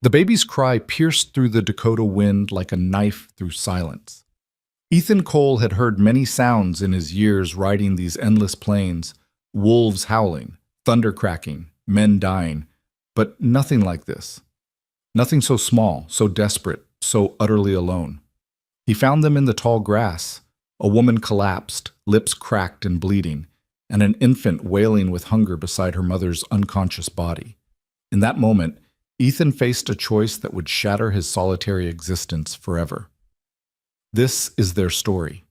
The baby's cry pierced through the Dakota wind like a knife through silence. Ethan Cole had heard many sounds in his years riding these endless plains, wolves howling, thunder cracking, men dying, but nothing like this. Nothing so small, so desperate, so utterly alone. He found them in the tall grass, a woman collapsed, lips cracked and bleeding, and an infant wailing with hunger beside her mother's unconscious body. In that moment, Ethan faced a choice that would shatter his solitary existence forever. This is their story.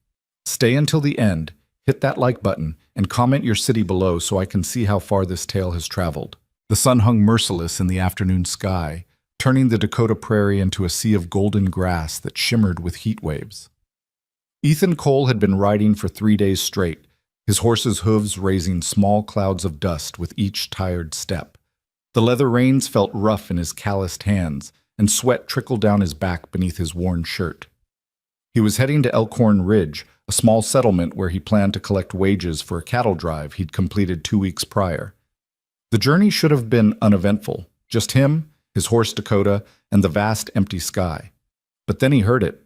Stay until the end, hit that like button, and comment your city below so I can see how far this tale has traveled. The sun hung merciless in the afternoon sky, turning the Dakota prairie into a sea of golden grass that shimmered with heat waves. Ethan Cole had been riding for 3 days straight, his horse's hooves raising small clouds of dust with each tired step. The leather reins felt rough in his calloused hands, and sweat trickled down his back beneath his worn shirt. He was heading to Elkhorn Ridge, a small settlement where he planned to collect wages for a cattle drive he'd completed 2 weeks prior. The journey should have been uneventful, just him, his horse Dakota, and the vast empty sky. But then he heard it.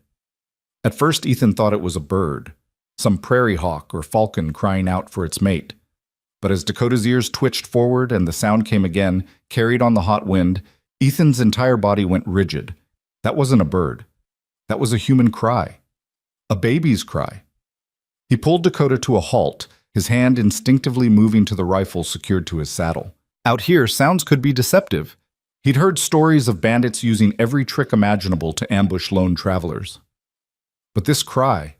At first Ethan thought it was a bird, some prairie hawk or falcon crying out for its mate. But as Dakota's ears twitched forward and the sound came again, carried on the hot wind, Ethan's entire body went rigid. That wasn't a bird. That was a human cry. A baby's cry. He pulled Dakota to a halt, his hand instinctively moving to the rifle secured to his saddle. Out here, sounds could be deceptive. He'd heard stories of bandits using every trick imaginable to ambush lone travelers. But this cry,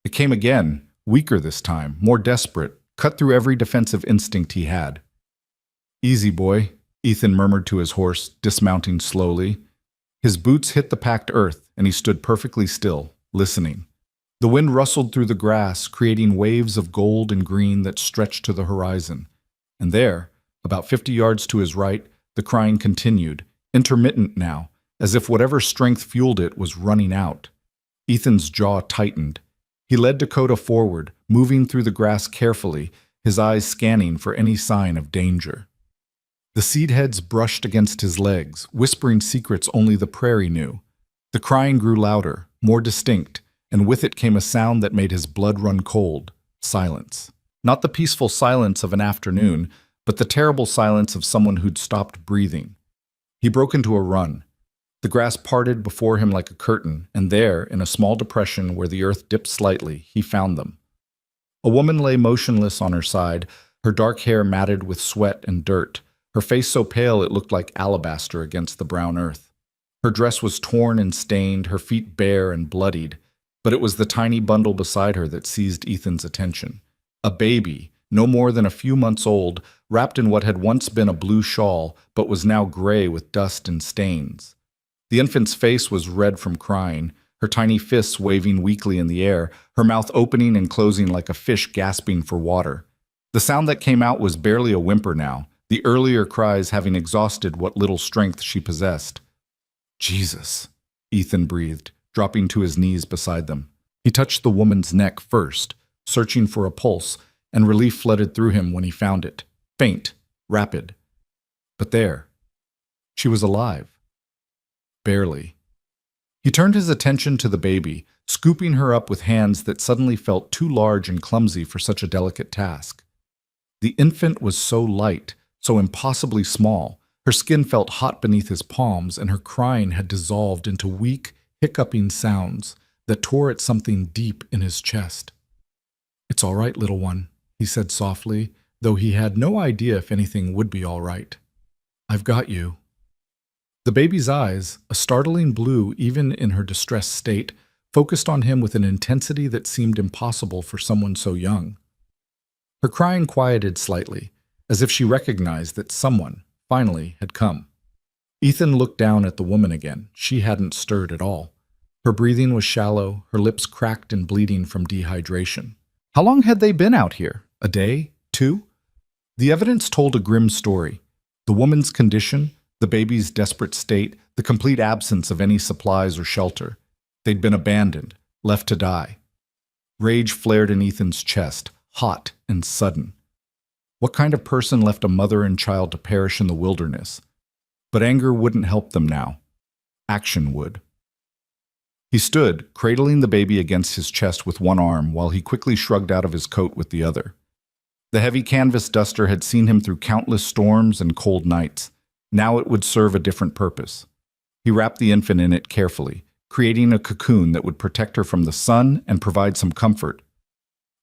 it came again, weaker this time, more desperate, cut through every defensive instinct he had. "Easy, boy," Ethan murmured to his horse, dismounting slowly. His boots hit the packed earth, and he stood perfectly still, listening. The wind rustled through the grass, creating waves of gold and green that stretched to the horizon. And there, about 50 yards to his right, the crying continued, intermittent now, as if whatever strength fueled it was running out. Ethan's jaw tightened. He led Dakota forward, moving through the grass carefully, his eyes scanning for any sign of danger. The seed heads brushed against his legs, whispering secrets only the prairie knew. The crying grew louder, more distinct, and with it came a sound that made his blood run cold: silence. Not the peaceful silence of an afternoon, but the terrible silence of someone who'd stopped breathing. He broke into a run. The grass parted before him like a curtain, and there, in a small depression where the earth dipped slightly, he found them. A woman lay motionless on her side, her dark hair matted with sweat and dirt, her face so pale it looked like alabaster against the brown earth. Her dress was torn and stained, her feet bare and bloodied, but it was the tiny bundle beside her that seized Ethan's attention. A baby, no more than a few months old, wrapped in what had once been a blue shawl, but was now gray with dust and stains. The infant's face was red from crying, her tiny fists waving weakly in the air, her mouth opening and closing like a fish gasping for water. The sound that came out was barely a whimper now, the earlier cries having exhausted what little strength she possessed. "Jesus," Ethan breathed, dropping to his knees beside them. He touched the woman's neck first, searching for a pulse, and relief flooded through him when he found it. Faint, rapid. But there. She was alive. Barely. He turned his attention to the baby, scooping her up with hands that suddenly felt too large and clumsy for such a delicate task. The infant was so light, so impossibly small. Her skin felt hot beneath his palms, and her crying had dissolved into weak, hiccuping sounds that tore at something deep in his chest. "It's all right, little one," he said softly, though he had no idea if anything would be all right. "I've got you." The baby's eyes, a startling blue even in her distressed state, focused on him with an intensity that seemed impossible for someone so young. Her crying quieted slightly, as if she recognized that someone, finally, had come. Ethan looked down at the woman again. She hadn't stirred at all. Her breathing was shallow, her lips cracked and bleeding from dehydration. How long had they been out here? A day? 2? The evidence told a grim story. The woman's condition, the baby's desperate state, the complete absence of any supplies or shelter. They'd been abandoned, left to die. Rage flared in Ethan's chest, hot and sudden. What kind of person left a mother and child to perish in the wilderness? But anger wouldn't help them now. Action would. He stood, cradling the baby against his chest with one arm while he quickly shrugged out of his coat with the other. The heavy canvas duster had seen him through countless storms and cold nights. Now it would serve a different purpose. He wrapped the infant in it carefully, creating a cocoon that would protect her from the sun and provide some comfort.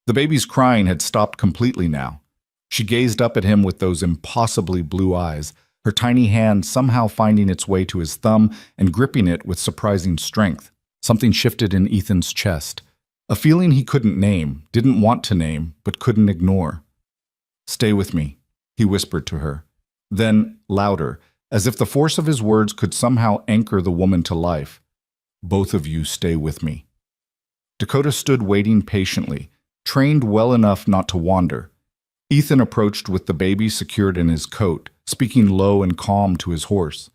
The baby's crying had stopped completely now. She gazed up at him with those impossibly blue eyes, her tiny hand somehow finding its way to his thumb and gripping it with surprising strength. Something shifted in Ethan's chest, a feeling he couldn't name, didn't want to name, but couldn't ignore. "Stay with me," he whispered to her. Then, louder, as if the force of his words could somehow anchor the woman to life, "Both of you stay with me." Dakota stood waiting patiently, trained well enough not to wander. Ethan approached with the baby secured in his coat, speaking low and calm to his horse.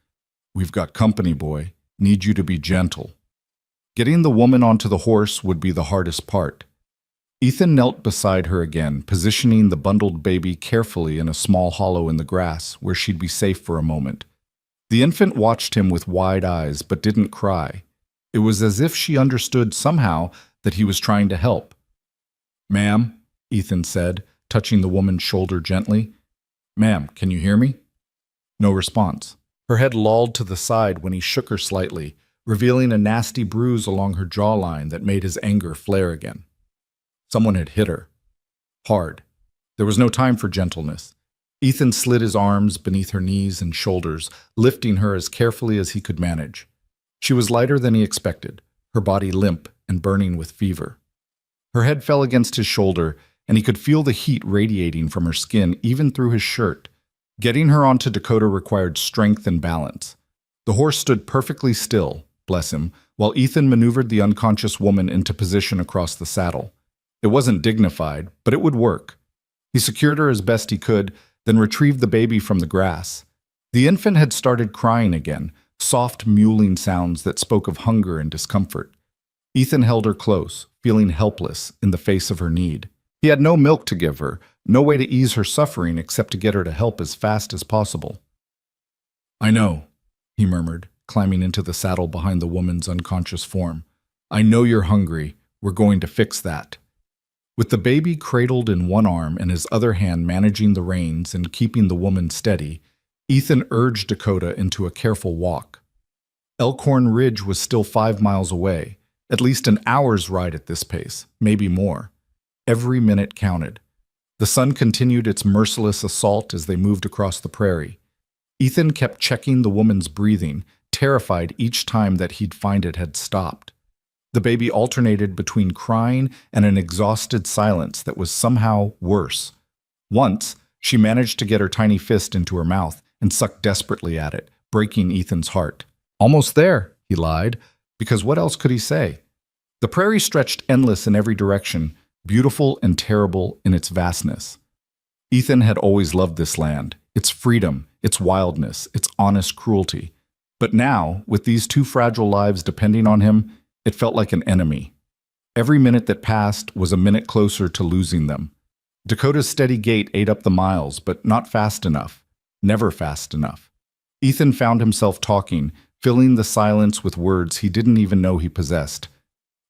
"We've got company, boy. Need you to be gentle." Getting the woman onto the horse would be the hardest part. Ethan knelt beside her again, positioning the bundled baby carefully in a small hollow in the grass where she'd be safe for a moment. The infant watched him with wide eyes but didn't cry. It was as if she understood somehow that he was trying to help. "Ma'am," Ethan said, touching the woman's shoulder gently. "Ma'am, can you hear me?" No response. Her head lolled to the side when he shook her slightly, revealing a nasty bruise along her jawline that made his anger flare again. Someone had hit her. Hard. There was no time for gentleness. Ethan slid his arms beneath her knees and shoulders, lifting her as carefully as he could manage. She was lighter than he expected, her body limp and burning with fever. Her head fell against his shoulder, and he could feel the heat radiating from her skin even through his shirt. Getting her onto Dakota required strength and balance. The horse stood perfectly still, bless him, while Ethan maneuvered the unconscious woman into position across the saddle. It wasn't dignified, but it would work. He secured her as best he could, then retrieved the baby from the grass. The infant had started crying again, soft mewling sounds that spoke of hunger and discomfort. Ethan held her close, feeling helpless in the face of her need. He had no milk to give her, no way to ease her suffering except to get her to help as fast as possible. "I know," he murmured, climbing into the saddle behind the woman's unconscious form. "I know you're hungry. We're going to fix that." With the baby cradled in one arm and his other hand managing the reins and keeping the woman steady, Ethan urged Dakota into a careful walk. Elkhorn Ridge was still 5 miles away, at least an hour's ride at this pace, maybe more. Every minute counted. The sun continued its merciless assault as they moved across the prairie. Ethan kept checking the woman's breathing, terrified each time that he'd find it had stopped. The baby alternated between crying and an exhausted silence that was somehow worse. Once, she managed to get her tiny fist into her mouth and sucked desperately at it, breaking Ethan's heart. "Almost there," he lied, because what else could he say? The prairie stretched endless in every direction, beautiful and terrible in its vastness. Ethan had always loved this land, its freedom, its wildness, its honest cruelty. But now, with these two fragile lives depending on him, it felt like an enemy. Every minute that passed was a minute closer to losing them. Dakota's steady gait ate up the miles, but not fast enough. Never fast enough. Ethan found himself talking, filling the silence with words he didn't even know he possessed.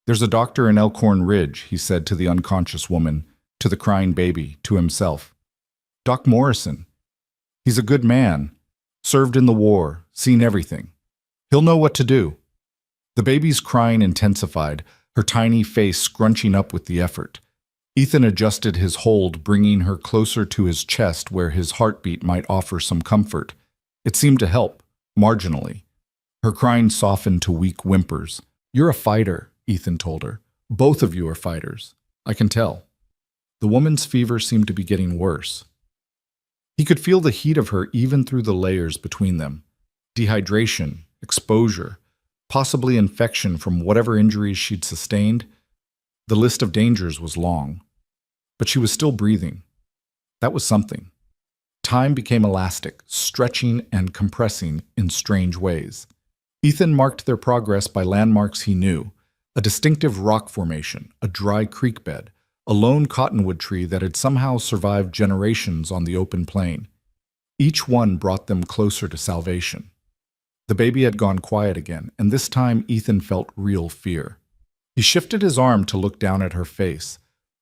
"There's a doctor in Elkhorn Ridge," he said to the unconscious woman, to the crying baby, to himself. "Doc Morrison. He's a good man. Served in the war, seen everything. He'll know what to do." The baby's crying intensified, her tiny face scrunching up with the effort. Ethan adjusted his hold, bringing her closer to his chest where his heartbeat might offer some comfort. It seemed to help, marginally. Her crying softened to weak whimpers. "You're a fighter," Ethan told her. "Both of you are fighters. I can tell." The woman's fever seemed to be getting worse. He could feel the heat of her even through the layers between them. Dehydration, exposure, possibly infection from whatever injuries she'd sustained. The list of dangers was long. But she was still breathing. That was something. Time became elastic, stretching and compressing in strange ways. Ethan marked their progress by landmarks he knew: a distinctive rock formation, a dry creek bed, a lone cottonwood tree that had somehow survived generations on the open plain. Each one brought them closer to salvation. The baby had gone quiet again, and this time Ethan felt real fear. He shifted his arm to look down at her face.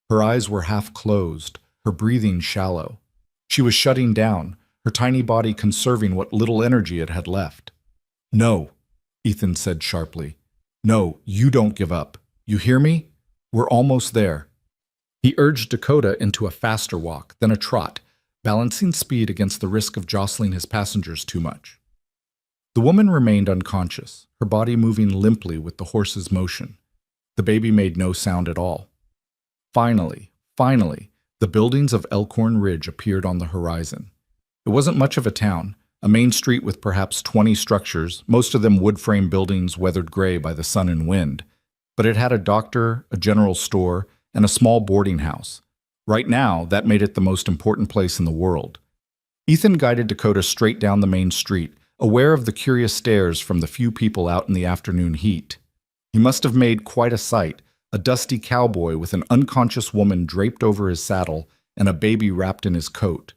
Her eyes were half closed, her breathing shallow. She was shutting down, her tiny body conserving what little energy it had left. "No," Ethan said sharply. "No, you don't give up. You hear me? We're almost there." He urged Dakota into a faster walk, then a trot, balancing speed against the risk of jostling his passengers too much. The woman remained unconscious, her body moving limply with the horse's motion. The baby made no sound at all. Finally, the buildings of Elkhorn Ridge appeared on the horizon. It wasn't much of a town, a main street with perhaps 20 structures, most of them wood-frame buildings weathered gray by the sun and wind. But it had a doctor, a general store, and a small boarding house. Right now, that made it the most important place in the world. Ethan guided Dakota straight down the main street, aware of the curious stares from the few people out in the afternoon heat. He must have made quite a sight, a dusty cowboy with an unconscious woman draped over his saddle and a baby wrapped in his coat.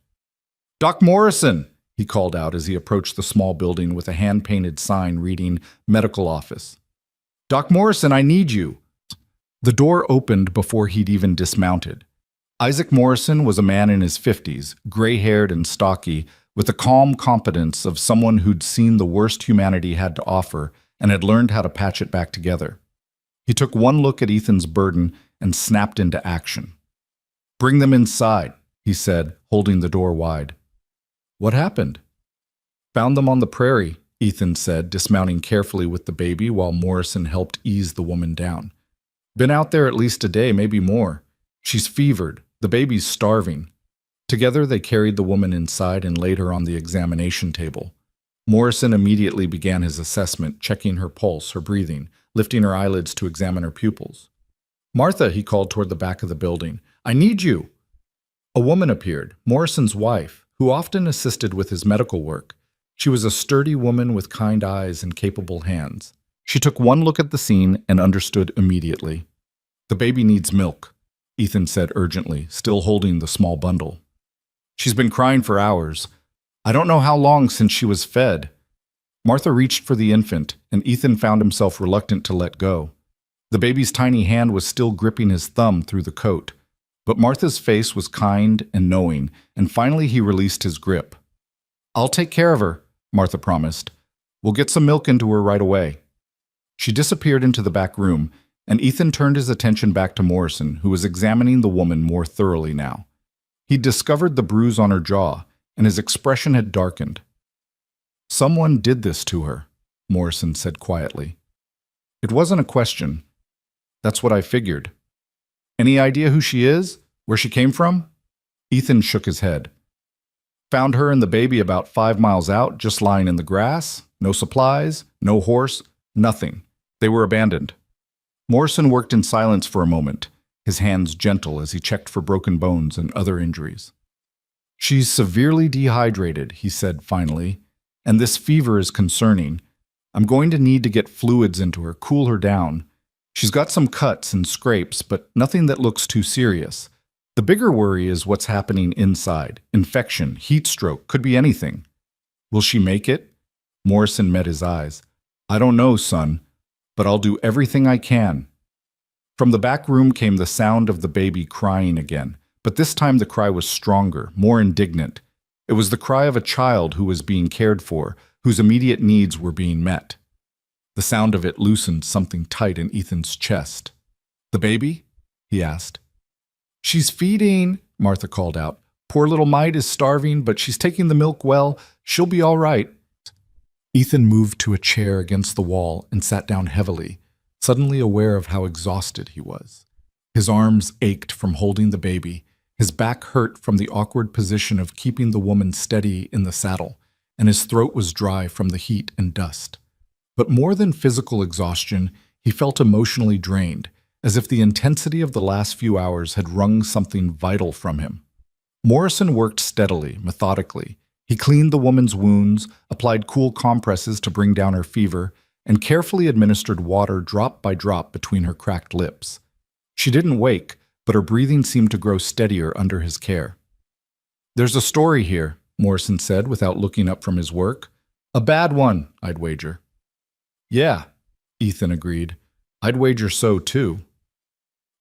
"Doc Morrison!" he called out as he approached the small building with a hand-painted sign reading "Medical Office." "Doc Morrison, I need you!" The door opened before he'd even dismounted. Isaac Morrison was a man in his 50s, gray-haired and stocky, with the calm competence of someone who'd seen the worst humanity had to offer and had learned how to patch it back together. He took one look at Ethan's burden and snapped into action. "Bring them inside," he said, holding the door wide. "What happened?" "Found them on the prairie," Ethan said, dismounting carefully with the baby while Morrison helped ease the woman down. "Been out there at least a day, maybe more. She's fevered. The baby's starving." Together they carried the woman inside and laid her on the examination table. Morrison immediately began his assessment, checking her pulse, her breathing, lifting her eyelids to examine her pupils. "Martha," he called toward the back of the building, "I need you." A woman appeared, Morrison's wife, who often assisted with his medical work. She was a sturdy woman with kind eyes and capable hands. She took one look at the scene and understood immediately. "The baby needs milk," Ethan said urgently, still holding the small bundle. "She's been crying for hours. I don't know how long since she was fed." Martha reached for the infant, and Ethan found himself reluctant to let go. The baby's tiny hand was still gripping his thumb through the coat. But Martha's face was kind and knowing, and finally he released his grip. "I'll take care of her," Martha promised. "We'll get some milk into her right away." She disappeared into the back room, and Ethan turned his attention back to Morrison, who was examining the woman more thoroughly now. He'd discovered the bruise on her jaw, and his expression had darkened. "Someone did this to her," Morrison said quietly. "It wasn't a question. That's what I figured." "Any idea who she is? Where she came from?" Ethan shook his head. "Found her and the baby about 5 miles out, just lying in the grass. No supplies, no horse, nothing. They were abandoned." Morrison worked in silence for a moment, his hands gentle as he checked for broken bones and other injuries. "She's severely dehydrated," he said finally, "and this fever is concerning. I'm going to need to get fluids into her, cool her down. She's got some cuts and scrapes, but nothing that looks too serious. The bigger worry is what's happening inside. Infection, heat stroke, could be anything." "Will she make it?" Morrison met his eyes. "I don't know, son, but I'll do everything I can." From the back room came the sound of the baby crying again, but this time the cry was stronger, more indignant. It was the cry of a child who was being cared for, whose immediate needs were being met. The sound of it loosened something tight in Ethan's chest. "The baby?" he asked. "She's feeding," Martha called out. "Poor little mite is starving, but she's taking the milk well. She'll be all right." Ethan moved to a chair against the wall and sat down heavily, suddenly aware of how exhausted he was. His arms ached from holding the baby, his back hurt from the awkward position of keeping the woman steady in the saddle, and his throat was dry from the heat and dust. But more than physical exhaustion, he felt emotionally drained, as if the intensity of the last few hours had wrung something vital from him. Morrison worked steadily, methodically. He cleaned the woman's wounds, applied cool compresses to bring down her fever, and carefully administered water drop by drop between her cracked lips. She didn't wake, but her breathing seemed to grow steadier under his care. "There's a story here," Morrison said without looking up from his work. A bad one, I'd wager. Yeah, Ethan agreed. I'd wager so too.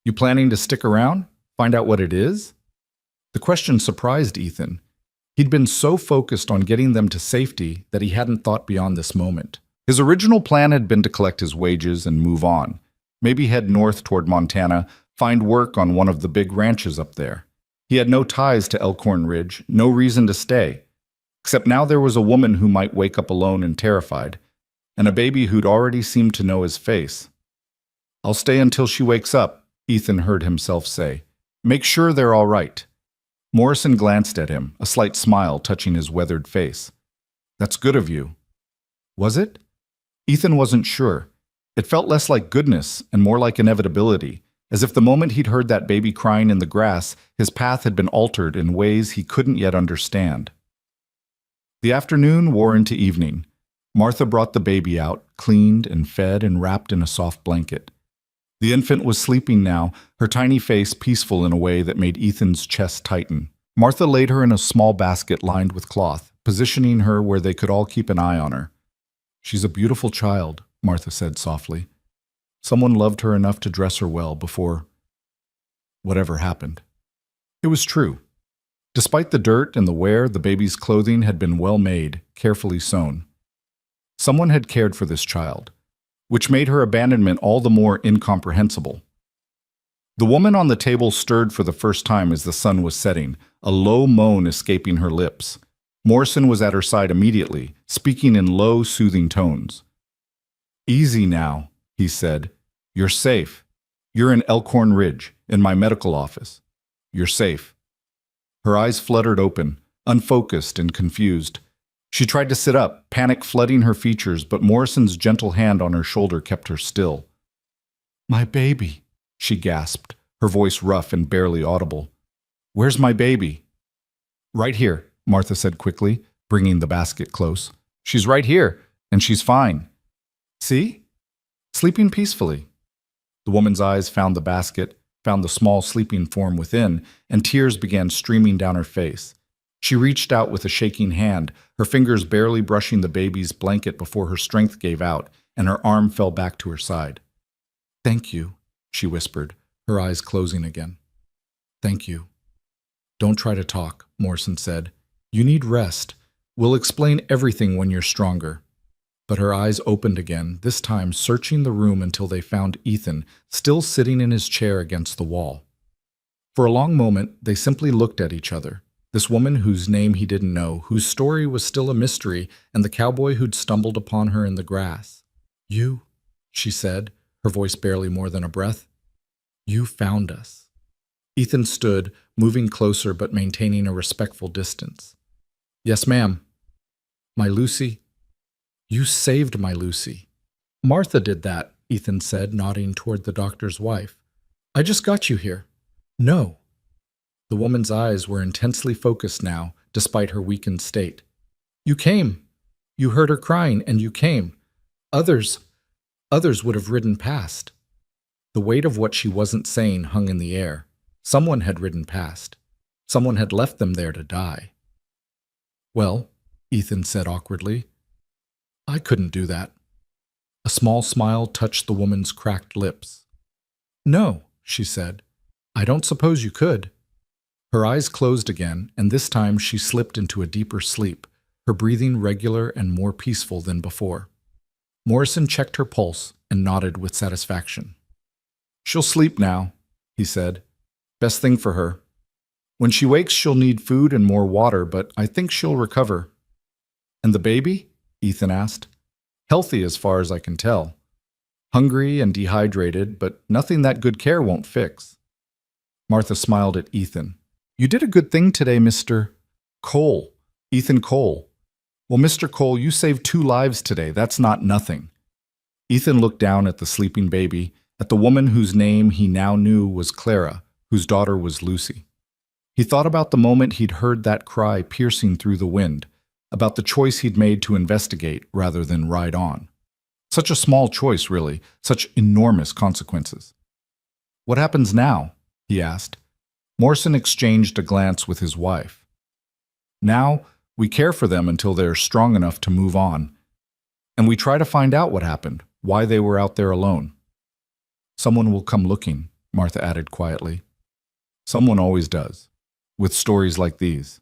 You planning to stick around? Find out what it is? The question surprised Ethan. He'd been so focused on getting them to safety that he hadn't thought beyond this moment. His original plan had been to collect his wages and move on. Maybe head north toward Montana, find work on one of the big ranches up there. He had no ties to Elkhorn Ridge, no reason to stay. Except now there was a woman who might wake up alone and terrified, and a baby who'd already seemed to know his face. I'll stay until she wakes up, Ethan heard himself say. Make sure they're all right. Morrison glanced at him, a slight smile touching his weathered face. That's good of you. Was it? Ethan wasn't sure. It felt less like goodness and more like inevitability, as if the moment he'd heard that baby crying in the grass, his path had been altered in ways he couldn't yet understand. The afternoon wore into evening. Martha brought the baby out, cleaned and fed and wrapped in a soft blanket. The infant was sleeping now, her tiny face peaceful in a way that made Ethan's chest tighten. Martha laid her in a small basket lined with cloth, positioning her where they could all keep an eye on her. She's a beautiful child, Martha said softly. Someone loved her enough to dress her well before whatever happened. It was true. Despite the dirt and the wear, the baby's clothing had been well made, carefully sewn. Someone had cared for this child, which made her abandonment all the more incomprehensible. The woman on the table stirred for the first time as the sun was setting, a low moan escaping her lips. Morrison was at her side immediately, speaking in low, soothing tones. Easy now, he said. You're safe. You're in Elkhorn Ridge, in my medical office. You're safe. Her eyes fluttered open, unfocused and confused. She tried to sit up, panic flooding her features, but Morrison's gentle hand on her shoulder kept her still. My baby, she gasped, her voice rough and barely audible. Where's my baby? Right here, Martha said quickly, bringing the basket close. She's right here, and she's fine. See? Sleeping peacefully. The woman's eyes found the basket, found the small sleeping form within, and tears began streaming down her face. She reached out with a shaking hand, her fingers barely brushing the baby's blanket before her strength gave out, and her arm fell back to her side. Thank you, she whispered, her eyes closing again. Thank you. Don't try to talk, Morrison said. You need rest. We'll explain everything when you're stronger. But her eyes opened again, this time searching the room until they found Ethan, still sitting in his chair against the wall. For a long moment, they simply looked at each other. This woman whose name he didn't know, whose story was still a mystery, and the cowboy who'd stumbled upon her in the grass. You, she said, her voice barely more than a breath. You found us. Ethan stood, moving closer but maintaining a respectful distance. Yes, ma'am. My Lucy. You saved my Lucy. Martha did that, Ethan said, nodding toward the doctor's wife. I just got you here. No. The woman's eyes were intensely focused now, despite her weakened state. You came. You heard her crying, and you came. Others would have ridden past. The weight of what she wasn't saying hung in the air. Someone had ridden past. Someone had left them there to die. Well, Ethan said awkwardly, I couldn't do that. A small smile touched the woman's cracked lips. No, she said. I don't suppose you could. Her eyes closed again, and this time she slipped into a deeper sleep, her breathing regular and more peaceful than before. Morrison checked her pulse and nodded with satisfaction. She'll sleep now, he said. Best thing for her. When she wakes, she'll need food and more water, but I think she'll recover. And the baby? Ethan asked. Healthy as far as I can tell. Hungry and dehydrated, but nothing that good care won't fix. Martha smiled at Ethan. You did a good thing today, Mr. Cole. Ethan Cole. Well, Mr. Cole, you saved 2 lives today. That's not nothing. Ethan looked down at the sleeping baby, at the woman whose name he now knew was Clara, whose daughter was Lucy. He thought about the moment he'd heard that cry piercing through the wind, about the choice he'd made to investigate rather than ride on. Such a small choice, really, such enormous consequences. What happens now? He asked. Morrison exchanged a glance with his wife. Now, we care for them until they're strong enough to move on, And we try to find out what happened, why they were out there alone. Someone will come looking, Martha added quietly. Someone always does, with stories like these.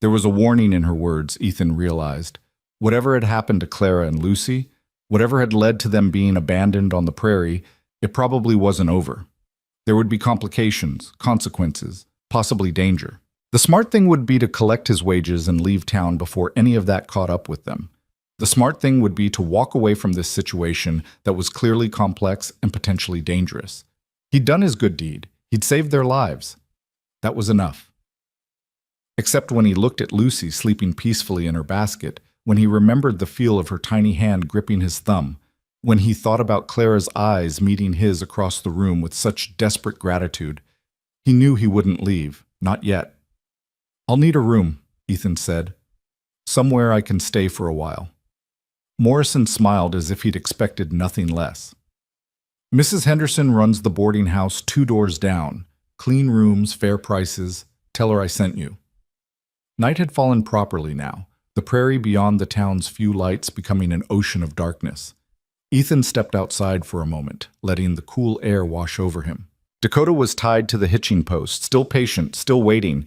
There was a warning in her words, Ethan realized. Whatever had happened to Clara and Lucy, whatever had led to them being abandoned on the prairie, it probably wasn't over. There would be complications, consequences, possibly danger. The smart thing would be to collect his wages and leave town before any of that caught up with them. The smart thing would be to walk away from this situation that was clearly complex and potentially dangerous. He'd done his good deed. He'd saved their lives. That was enough. Except when he looked at Lucy sleeping peacefully in her basket, when he remembered the feel of her tiny hand gripping his thumb, when he thought about Clara's eyes meeting his across the room with such desperate gratitude, he knew he wouldn't leave, not yet. I'll need a room, Ethan said. Somewhere I can stay for a while. Morrison smiled as if he'd expected nothing less. Mrs. Henderson runs the boarding house 2 doors down. Clean rooms, fair prices. Tell her I sent you. Night had fallen properly now, the prairie beyond the town's few lights becoming an ocean of darkness. Ethan stepped outside for a moment, letting the cool air wash over him. Dakota was tied to the hitching post, still patient, still waiting.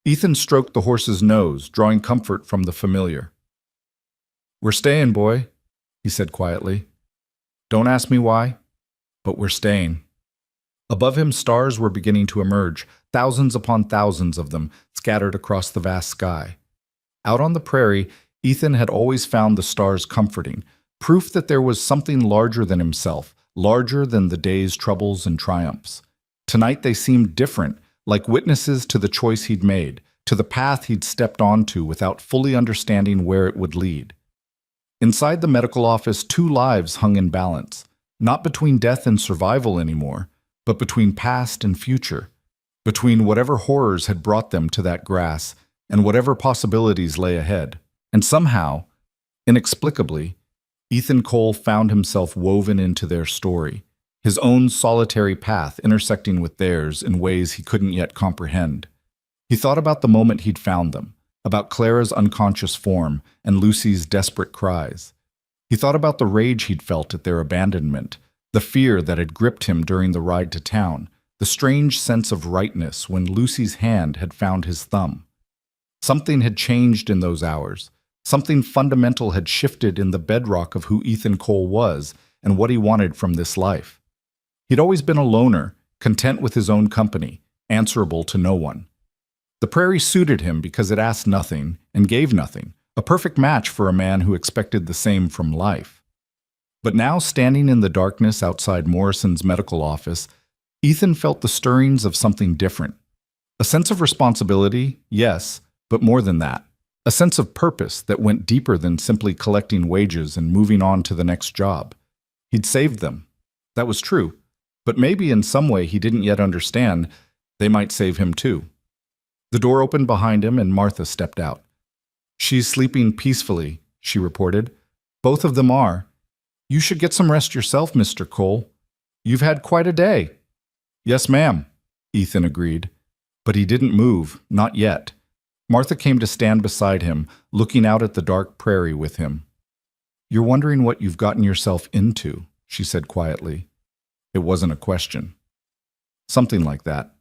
Ethan stroked the horse's nose, drawing comfort from the familiar. "We're staying, boy," he said quietly. "Don't ask me why, but we're staying." Above him, stars were beginning to emerge, thousands upon thousands of them scattered across the vast sky. Out on the prairie, Ethan had always found the stars comforting, proof that there was something larger than himself, larger than the day's troubles and triumphs. Tonight they seemed different, like witnesses to the choice he'd made, to the path he'd stepped onto without fully understanding where it would lead. Inside the medical office, 2 lives hung in balance, not between death and survival anymore, but between past and future, between whatever horrors had brought them to that grass and whatever possibilities lay ahead. And somehow, inexplicably, Ethan Cole found himself woven into their story, his own solitary path intersecting with theirs in ways he couldn't yet comprehend. He thought about the moment he'd found them, about Clara's unconscious form and Lucy's desperate cries. He thought about the rage he'd felt at their abandonment, the fear that had gripped him during the ride to town, the strange sense of rightness when Lucy's hand had found his thumb. Something had changed in those hours. Something fundamental had shifted in the bedrock of who Ethan Cole was and what he wanted from this life. He'd always been a loner, content with his own company, answerable to no one. The prairie suited him because it asked nothing and gave nothing, a perfect match for a man who expected the same from life. But now, standing in the darkness outside Morrison's medical office, Ethan felt the stirrings of something different. A sense of responsibility, yes, but more than that. A sense of purpose that went deeper than simply collecting wages and moving on to the next job. He'd saved them. That was true. But maybe in some way he didn't yet understand, they might save him too. The door opened behind him and Martha stepped out. "She's sleeping peacefully," she reported. "Both of them are. You should get some rest yourself, Mr. Cole. You've had quite a day." "Yes, ma'am," Ethan agreed. But he didn't move, not yet. Martha came to stand beside him, looking out at the dark prairie with him. "You're wondering what you've gotten yourself into," she said quietly. It wasn't a question. "Something like that."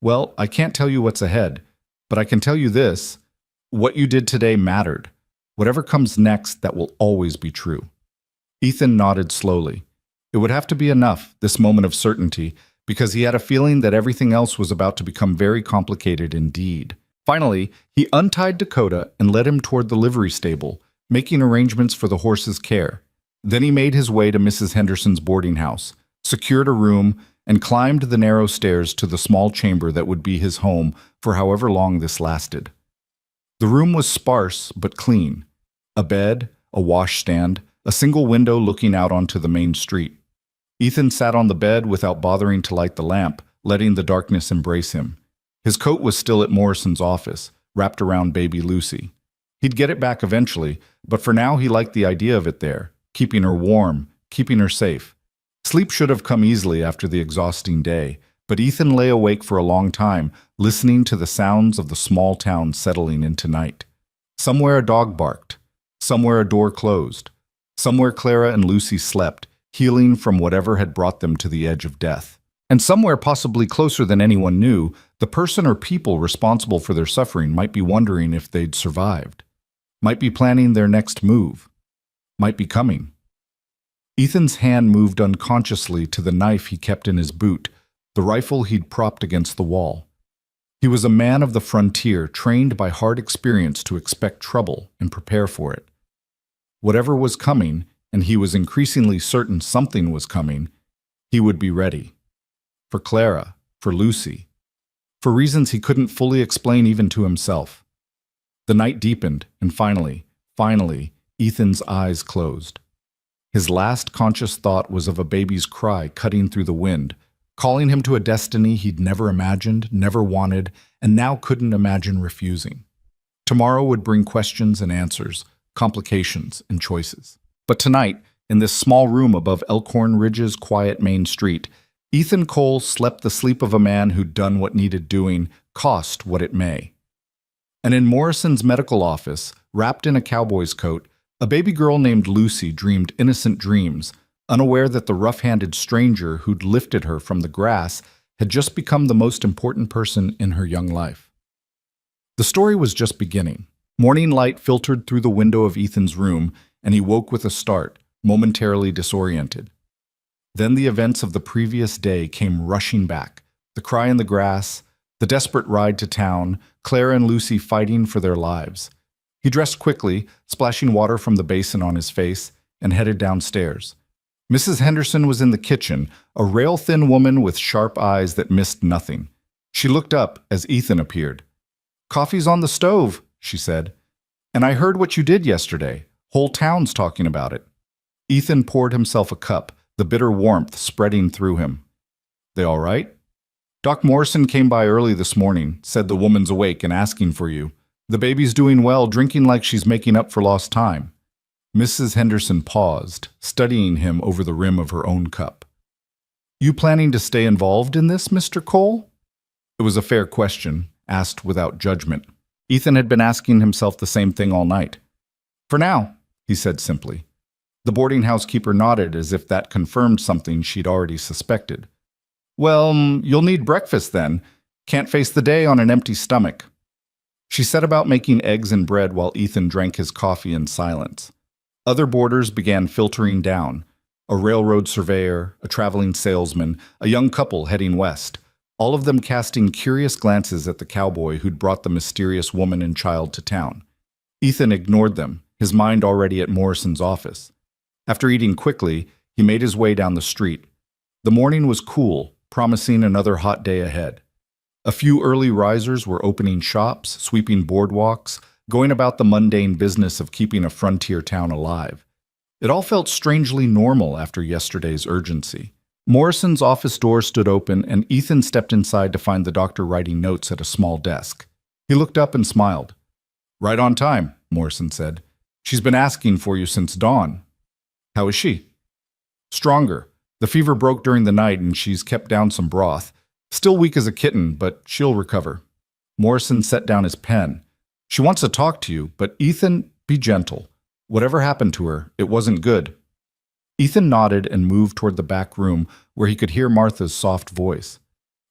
"Well, I can't tell you what's ahead, but I can tell you this. What you did today mattered. Whatever comes next, that will always be true." Ethan nodded slowly. It would have to be enough, this moment of certainty, because he had a feeling that everything else was about to become very complicated indeed. Finally, he untied Dakota and led him toward the livery stable, making arrangements for the horse's care. Then he made his way to Mrs. Henderson's boarding house, secured a room, and climbed the narrow stairs to the small chamber that would be his home for however long this lasted. The room was sparse but clean. A bed, a washstand, a single window looking out onto the main street. Ethan sat on the bed without bothering to light the lamp, letting the darkness embrace him. His coat was still at Morrison's office, wrapped around baby Lucy. He'd get it back eventually, but for now he liked the idea of it there, keeping her warm, keeping her safe. Sleep should have come easily after the exhausting day, but Ethan lay awake for a long time, listening to the sounds of the small town settling into night. Somewhere a dog barked. Somewhere a door closed. Somewhere Clara and Lucy slept, healing from whatever had brought them to the edge of death. And somewhere possibly closer than anyone knew, the person or people responsible for their suffering might be wondering if they'd survived, might be planning their next move, might be coming. Ethan's hand moved unconsciously to the knife he kept in his boot, the rifle he'd propped against the wall. He was a man of the frontier, trained by hard experience to expect trouble and prepare for it. Whatever was coming, and he was increasingly certain something was coming, he would be ready. For Clara, for Lucy, for reasons he couldn't fully explain even to himself. The night deepened, and finally, Ethan's eyes closed. His last conscious thought was of a baby's cry cutting through the wind, calling him to a destiny he'd never imagined, never wanted, and now couldn't imagine refusing. Tomorrow would bring questions and answers, complications and choices. But tonight, in this small room above Elkhorn Ridge's quiet main street, Ethan Cole slept the sleep of a man who'd done what needed doing, cost what it may. And in Morrison's medical office, wrapped in a cowboy's coat, a baby girl named Lucy dreamed innocent dreams, unaware that the rough-handed stranger who'd lifted her from the grass had just become the most important person in her young life. The story was just beginning. Morning light filtered through the window of Ethan's room, and he woke with a start, momentarily disoriented. Then the events of the previous day came rushing back. The cry in the grass, the desperate ride to town, Clara and Lucy fighting for their lives. He dressed quickly, splashing water from the basin on his face, and headed downstairs. Mrs. Henderson was in the kitchen, a rail-thin woman with sharp eyes that missed nothing. She looked up as Ethan appeared. "Coffee's on the stove," she said. "And I heard what you did yesterday. Whole town's talking about it." Ethan poured himself a cup, the bitter warmth spreading through him. "They all right?" "Doc Morrison came by early this morning, said the woman's awake and asking for you. The baby's doing well, drinking like she's making up for lost time." Mrs. Henderson paused, studying him over the rim of her own cup. "You planning to stay involved in this, Mr. Cole?" It was a fair question, asked without judgment. Ethan had been asking himself the same thing all night. "For now," he said simply. The boarding house keeper nodded as if that confirmed something she'd already suspected. "Well, you'll need breakfast then. Can't face the day on an empty stomach." She set about making eggs and bread while Ethan drank his coffee in silence. Other boarders began filtering down. A railroad surveyor, a traveling salesman, a young couple heading west, all of them casting curious glances at the cowboy who'd brought the mysterious woman and child to town. Ethan ignored them, his mind already at Morrison's office. After eating quickly, he made his way down the street. The morning was cool, promising another hot day ahead. A few early risers were opening shops, sweeping boardwalks, going about the mundane business of keeping a frontier town alive. It all felt strangely normal after yesterday's urgency. Morrison's office door stood open, and Ethan stepped inside to find the doctor writing notes at a small desk. He looked up and smiled. "Right on time," Morrison said. "She's been asking for you since dawn." "How is she?" "Stronger. The fever broke during the night, and she's kept down some broth. Still weak as a kitten, but she'll recover." Morrison set down his pen. "She wants to talk to you, but Ethan, be gentle. Whatever happened to her, it wasn't good." Ethan nodded and moved toward the back room where he could hear Martha's soft voice.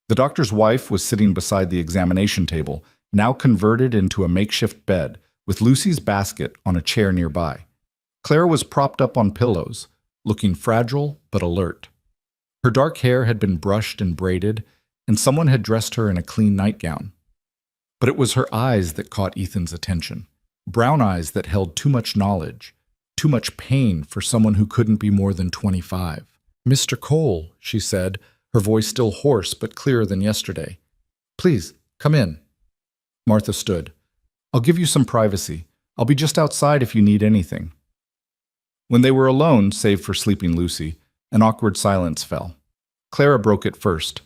The doctor's wife was sitting beside the examination table, now converted into a makeshift bed, with Lucy's basket on a chair nearby. Clara was propped up on pillows, looking fragile but alert. Her dark hair had been brushed and braided, and someone had dressed her in a clean nightgown. But it was her eyes that caught Ethan's attention. Brown eyes that held too much knowledge, too much pain for someone who couldn't be more than 25. "Mr. Cole," she said, her voice still hoarse but clearer than yesterday. "Please, come in." Martha stood. "I'll give you some privacy. I'll be just outside if you need anything." When they were alone, save for sleeping Lucy, an awkward silence fell. Clara broke it first.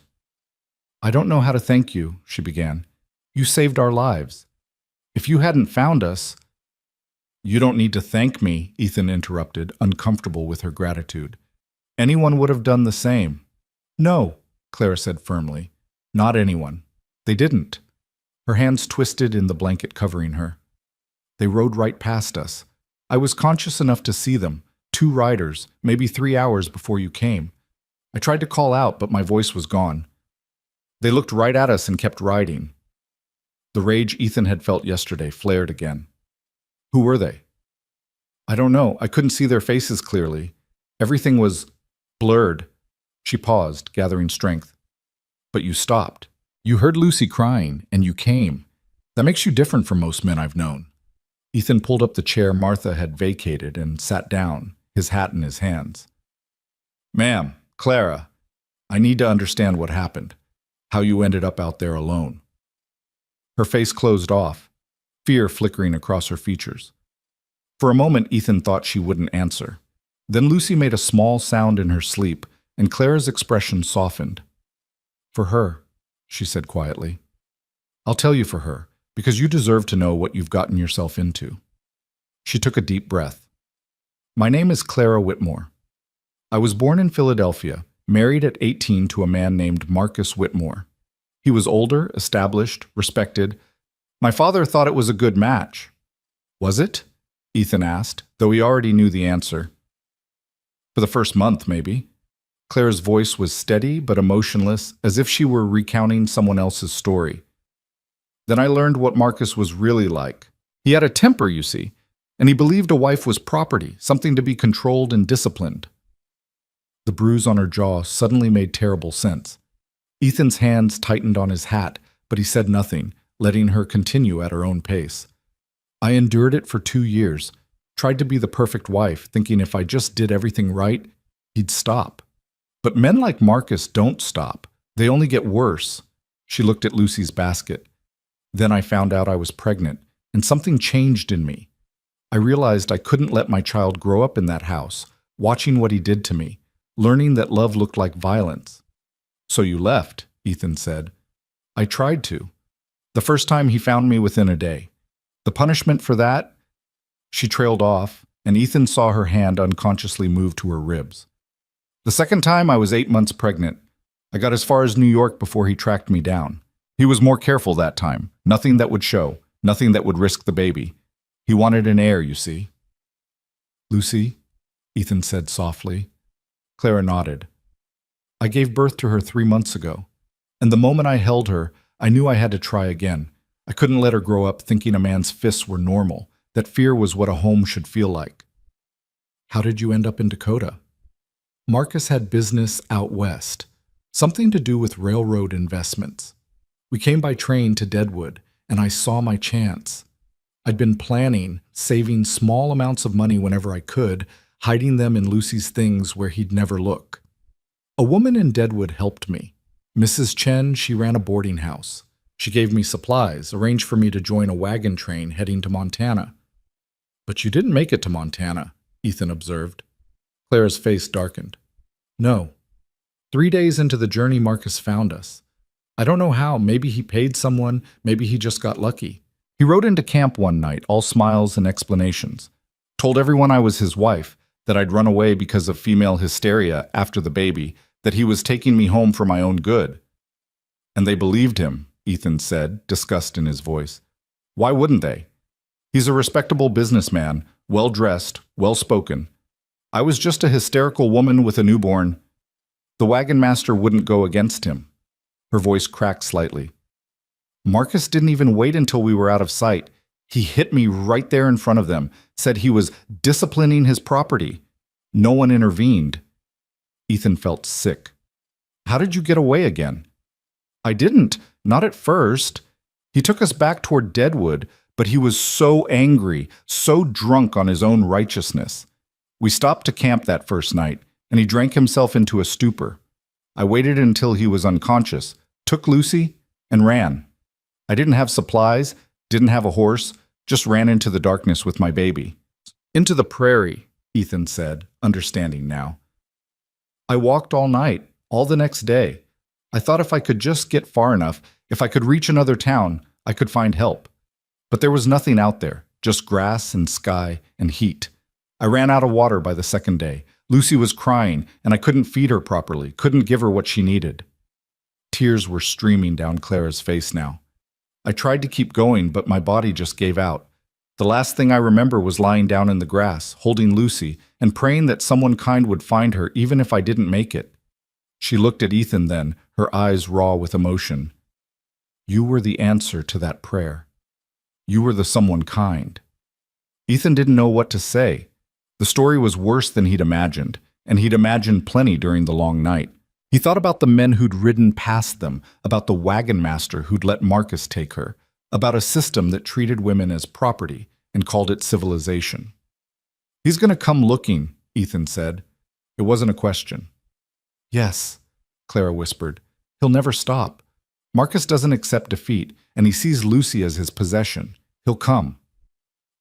"I don't know how to thank you," she began. "You saved our lives. If you hadn't found us—" "You don't need to thank me," Ethan interrupted, uncomfortable with her gratitude. "Anyone would have done the same." "No," Clara said firmly. "Not anyone. They didn't." Her hands twisted in the blanket covering her. "They rode right past us. I was conscious enough to see them, 2 riders, maybe 3 hours before you came. I tried to call out, but my voice was gone. They looked right at us and kept riding. The rage Ethan had felt yesterday flared again. Who were they? I don't know. I couldn't see their faces clearly. Everything was blurred. She paused, gathering strength. But you stopped. You heard Lucy crying, and you came. That makes you different from most men I've known. Ethan pulled up the chair Martha had vacated and sat down, his hat in his hands. Ma'am, Clara, I need to understand what happened, how you ended up out there alone. Her face closed off, fear flickering across her features. For a moment, Ethan thought she wouldn't answer. Then Lucy made a small sound in her sleep, and Clara's expression softened. For her, she said quietly. I'll tell you for her, because you deserve to know what you've gotten yourself into. She took a deep breath. My name is Clara Whitmore. I was born in Philadelphia, married at 18 to a man named Marcus Whitmore. He was older, established, respected. My father thought it was a good match. Was it? Ethan asked, though he already knew the answer. For the first month, maybe. Clara's voice was steady but emotionless, as if she were recounting someone else's story. Then I learned what Marcus was really like. He had a temper, you see, and he believed a wife was property, something to be controlled and disciplined. The bruise on her jaw suddenly made terrible sense. Ethan's hands tightened on his hat, but he said nothing, letting her continue at her own pace. I endured it for 2 years, tried to be the perfect wife, thinking if I just did everything right, he'd stop. But men like Marcus don't stop. They only get worse. She looked at Lucy's basket. Then I found out I was pregnant, and something changed in me. I realized I couldn't let my child grow up in that house, watching what he did to me, learning that love looked like violence. So you left, Ethan said. I tried to. The first time he found me within a day. The punishment for that? She trailed off, and Ethan saw her hand unconsciously move to her ribs. The second time I was 8 months pregnant. I got as far as New York before he tracked me down. He was more careful that time. Nothing that would show. Nothing that would risk the baby. He wanted an heir, you see. Lucy, Ethan said softly. Clara nodded. I gave birth to her 3 months ago, and the moment I held her, I knew I had to try again. I couldn't let her grow up thinking a man's fists were normal, that fear was what a home should feel like. How did you end up in Dakota? Marcus had business out west, something to do with railroad investments. We came by train to Deadwood, and I saw my chance. I'd been planning, saving small amounts of money whenever I could, hiding them in Lucy's things where he'd never look. A woman in Deadwood helped me. Mrs. Chen, she ran a boarding house. She gave me supplies, arranged for me to join a wagon train heading to Montana. But you didn't make it to Montana, Ethan observed. Clara's face darkened. No. 3 days into the journey, Marcus found us. I don't know how. Maybe he paid someone. Maybe he just got lucky. He rode into camp one night, all smiles and explanations. Told everyone I was his wife, that I'd run away because of female hysteria after the baby, that he was taking me home for my own good. And they believed him, Ethan said, disgust in his voice. Why wouldn't they? He's a respectable businessman, well-dressed, well-spoken. I was just a hysterical woman with a newborn. The wagon master wouldn't go against him. Her voice cracked slightly. Marcus didn't even wait until we were out of sight. He hit me right there in front of them, said he was disciplining his property. No one intervened. Ethan felt sick. How did you get away again? I didn't, not at first. He took us back toward Deadwood, but he was so angry, so drunk on his own righteousness. We stopped to camp that first night, and he drank himself into a stupor. I waited until he was unconscious, took Lucy, and ran. I didn't have supplies, didn't have a horse, just ran into the darkness with my baby. Into the prairie, Ethan said, understanding now. I walked all night, all the next day. I thought if I could just get far enough, if I could reach another town, I could find help. But there was nothing out there, just grass and sky and heat. I ran out of water by the second day. Lucy was crying, and I couldn't feed her properly, couldn't give her what she needed. Tears were streaming down Clara's face now. I tried to keep going, but my body just gave out. The last thing I remember was lying down in the grass, holding Lucy, and praying that someone kind would find her even if I didn't make it. She looked at Ethan then, her eyes raw with emotion. You were the answer to that prayer. You were the someone kind. Ethan didn't know what to say. The story was worse than he'd imagined, and he'd imagined plenty during the long night. He thought about the men who'd ridden past them, about the wagon master who'd let Marcus take her, about a system that treated women as property and called it civilization. He's going to come looking, Ethan said. It wasn't a question. Yes, Clara whispered. He'll never stop. Marcus doesn't accept defeat, and he sees Lucy as his possession. He'll come.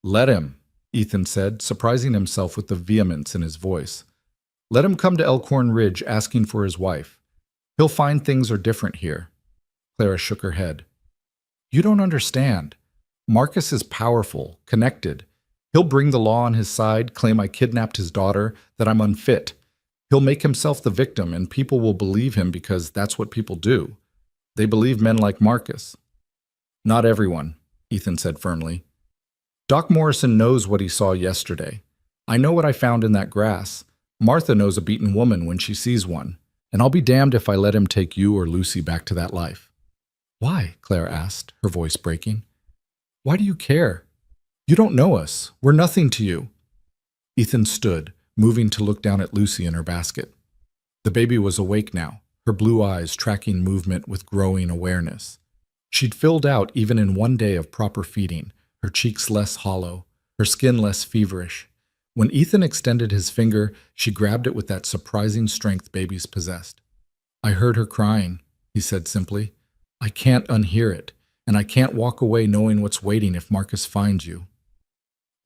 Let him, Ethan said, surprising himself with the vehemence in his voice. Let him come to Elkhorn Ridge asking for his wife. He'll find things are different here. Clara shook her head. You don't understand. Marcus is powerful, connected. He'll bring the law on his side, claim I kidnapped his daughter, that I'm unfit. He'll make himself the victim, and people will believe him because that's what people do. They believe men like Marcus. Not everyone, Ethan said firmly. Doc Morrison knows what he saw yesterday. I know what I found in that grass. Martha knows a beaten woman when she sees one, and I'll be damned if I let him take you or Lucy back to that life. Why? Claire asked, her voice breaking. Why do you care? You don't know us. We're nothing to you. Ethan stood, moving to look down at Lucy in her basket. The baby was awake now, her blue eyes tracking movement with growing awareness. She'd filled out even in one day of proper feeding, her cheeks less hollow, her skin less feverish. When Ethan extended his finger, she grabbed it with that surprising strength babies possessed. I heard her crying, he said simply. I can't unhear it, and I can't walk away knowing what's waiting if Marcus finds you.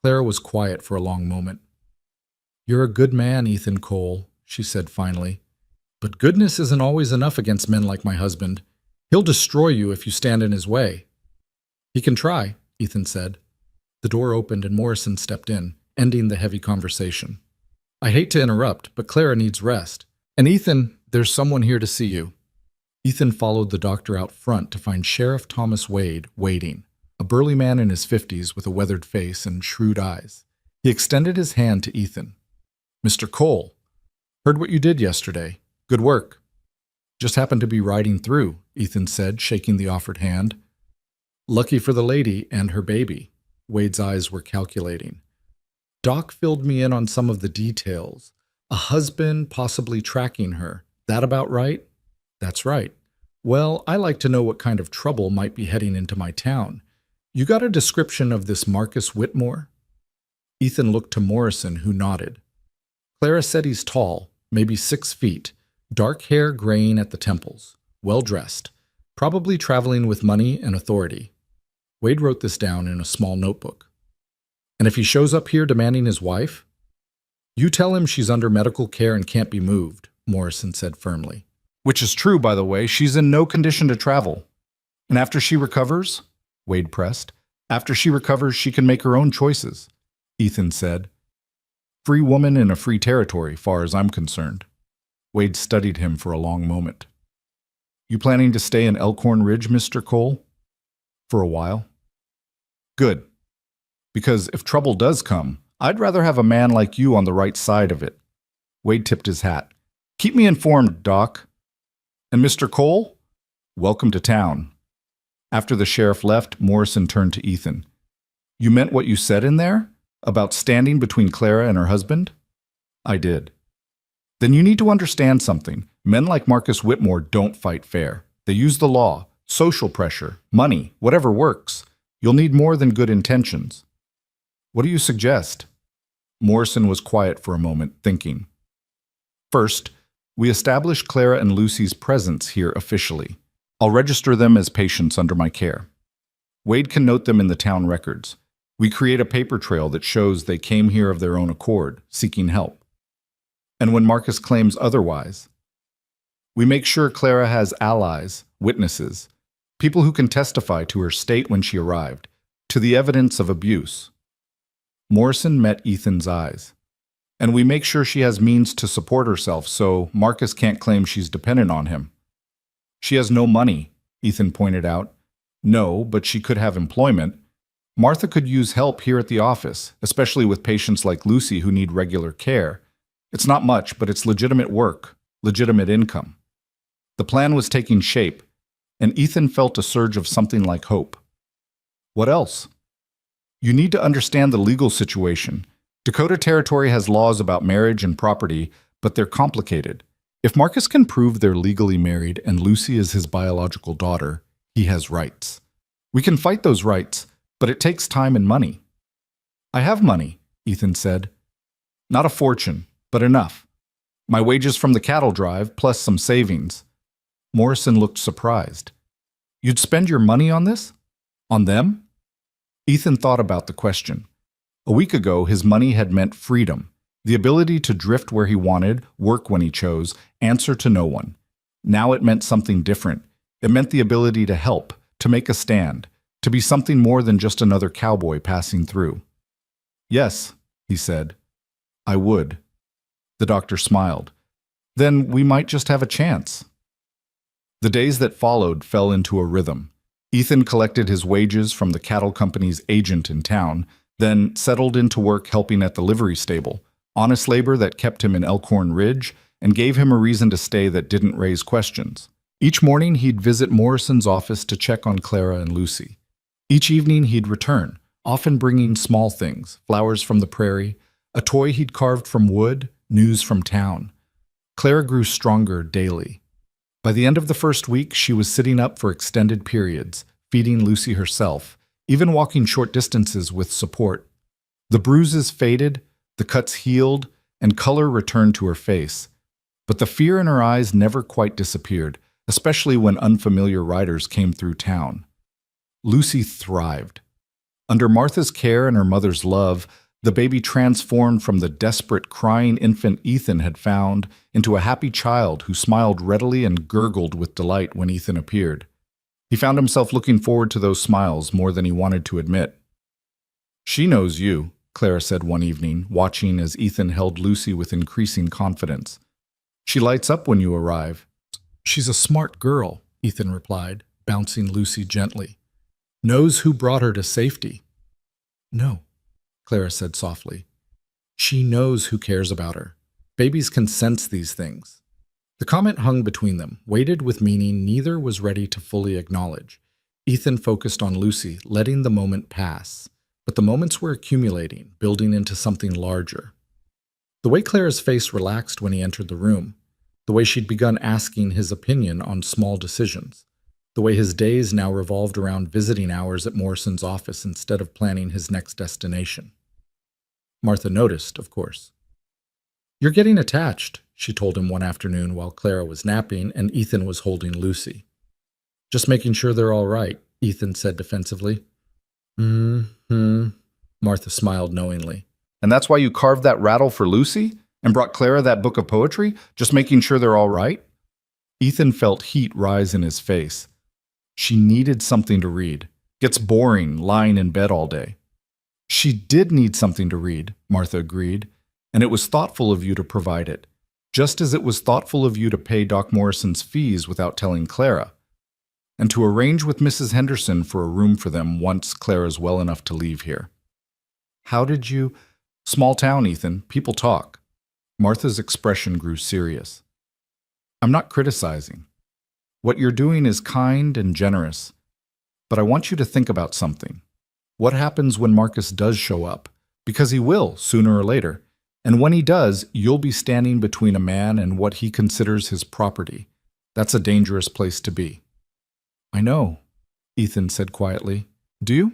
Clara was quiet for a long moment. You're a good man, Ethan Cole, she said finally. But goodness isn't always enough against men like my husband. He'll destroy you if you stand in his way. He can try, Ethan said. The door opened and Morrison stepped in, ending the heavy conversation. I hate to interrupt, but Clara needs rest. And Ethan, there's someone here to see you. Ethan followed the doctor out front to find Sheriff Thomas Wade waiting, a burly man in his 50s with a weathered face and shrewd eyes. He extended his hand to Ethan. Mr. Cole, heard what you did yesterday. Good work. Just happened to be riding through, Ethan said, shaking the offered hand. Lucky for the lady and her baby. Wade's eyes were calculating. Doc filled me in on some of the details. A husband possibly tracking her. That about right? That's right. Well, I like to know what kind of trouble might be heading into my town. You got a description of this Marcus Whitmore? Ethan looked to Morrison, who nodded. Clara said he's tall, maybe 6 feet, dark hair graying at the temples, well-dressed, probably traveling with money and authority. Wade wrote this down in a small notebook. And if he shows up here demanding his wife? You tell him she's under medical care and can't be moved, Morrison said firmly. Which is true, by the way. She's in no condition to travel. And after she recovers, Wade pressed, after she recovers, she can make her own choices, Ethan said. Free woman in a free territory, far as I'm concerned. Wade studied him for a long moment. You planning to stay in Elkhorn Ridge, Mr. Cole? For a while. Good. Because if trouble does come, I'd rather have a man like you on the right side of it. Wade tipped his hat. Keep me informed, Doc. And Mr. Cole, welcome to town. After the sheriff left, Morrison turned to Ethan. You meant what you said in there? About standing between Clara and her husband? I did. Then you need to understand something. Men like Marcus Whitmore don't fight fair. They use the law, social pressure, money, whatever works. You'll need more than good intentions. What do you suggest? Morrison was quiet for a moment, thinking. First, we establish Clara and Lucy's presence here officially. I'll register them as patients under my care. Wade can note them in the town records. We create a paper trail that shows they came here of their own accord, seeking help. And when Marcus claims otherwise, we make sure Clara has allies, witnesses, people who can testify to her state when she arrived, to the evidence of abuse. Morrison met Ethan's eyes. And we make sure she has means to support herself so Marcus can't claim she's dependent on him. She has no money, Ethan pointed out. No, but she could have employment. Martha could use help here at the office, especially with patients like Lucy who need regular care. It's not much, but it's legitimate work, legitimate income. The plan was taking shape, and Ethan felt a surge of something like hope. What else? You need to understand the legal situation. Dakota Territory has laws about marriage and property, but they're complicated. If Marcus can prove they're legally married and Lucy is his biological daughter, he has rights. We can fight those rights, but it takes time and money. I have money, Ethan said. Not a fortune, but enough. My wages from the cattle drive, plus some savings. Morrison looked surprised. You'd spend your money on this? On them? Ethan thought about the question. A week ago, his money had meant freedom, the ability to drift where he wanted, work when he chose, answer to no one. Now it meant something different. It meant the ability to help, to make a stand, to be something more than just another cowboy passing through. Yes, he said. I would. The doctor smiled. Then we might just have a chance. The days that followed fell into a rhythm. Ethan collected his wages from the cattle company's agent in town, then settled into work helping at the livery stable, honest labor that kept him in Elkhorn Ridge and gave him a reason to stay that didn't raise questions. Each morning he'd visit Morrison's office to check on Clara and Lucy. Each evening he'd return, often bringing small things, flowers from the prairie, a toy he'd carved from wood, news from town. Clara grew stronger daily. By the end of the first week, she was sitting up for extended periods, feeding Lucy herself, even walking short distances with support. The bruises faded, the cuts healed, and color returned to her face. But the fear in her eyes never quite disappeared, especially when unfamiliar riders came through town. Lucy thrived. Under Martha's care and her mother's love, the baby transformed from the desperate, crying infant Ethan had found into a happy child who smiled readily and gurgled with delight when Ethan appeared. He found himself looking forward to those smiles more than he wanted to admit. She knows you, Clara said one evening, watching as Ethan held Lucy with increasing confidence. She lights up when you arrive. She's a smart girl, Ethan replied, bouncing Lucy gently. Knows who brought her to safety. No, Clara said softly. She knows who cares about her. Babies can sense these things. The comment hung between them, weighted with meaning neither was ready to fully acknowledge. Ethan focused on Lucy, letting the moment pass. But the moments were accumulating, building into something larger. The way Clara's face relaxed when he entered the room, the way she'd begun asking his opinion on small decisions, the way his days now revolved around visiting hours at Morrison's office instead of planning his next destination. Martha noticed, of course. You're getting attached, she told him one afternoon while Clara was napping and Ethan was holding Lucy. Just making sure they're all right, Ethan said defensively. Martha smiled knowingly. And that's why you carved that rattle for Lucy and brought Clara that book of poetry, just making sure they're all right? Ethan felt heat rise in his face. She needed something to read. Gets boring lying in bed all day. She did need something to read, Martha agreed, and it was thoughtful of you to provide it, just as it was thoughtful of you to pay Doc Morrison's fees without telling Clara, and to arrange with Mrs. Henderson for a room for them once Clara's well enough to leave here. How did you— Small town, Ethan. People talk. Martha's expression grew serious. I'm not criticizing. What you're doing is kind and generous, but I want you to think about something. What happens when Marcus does show up? Because he will, sooner or later. And when he does, you'll be standing between a man and what he considers his property. That's a dangerous place to be. I know, Ethan said quietly. Do you?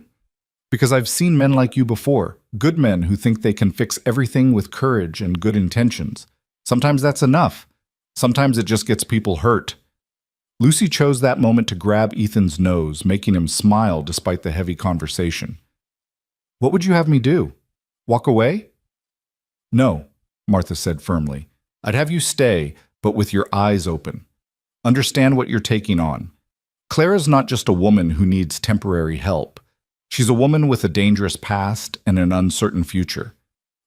Because I've seen men like you before, good men who think they can fix everything with courage and good intentions. Sometimes that's enough. Sometimes it just gets people hurt. Lucy chose that moment to grab Ethan's nose, making him smile despite the heavy conversation. What would you have me do? Walk away? No, Martha said firmly. I'd have you stay, but with your eyes open. Understand what you're taking on. Clara's not just a woman who needs temporary help. She's a woman with a dangerous past and an uncertain future.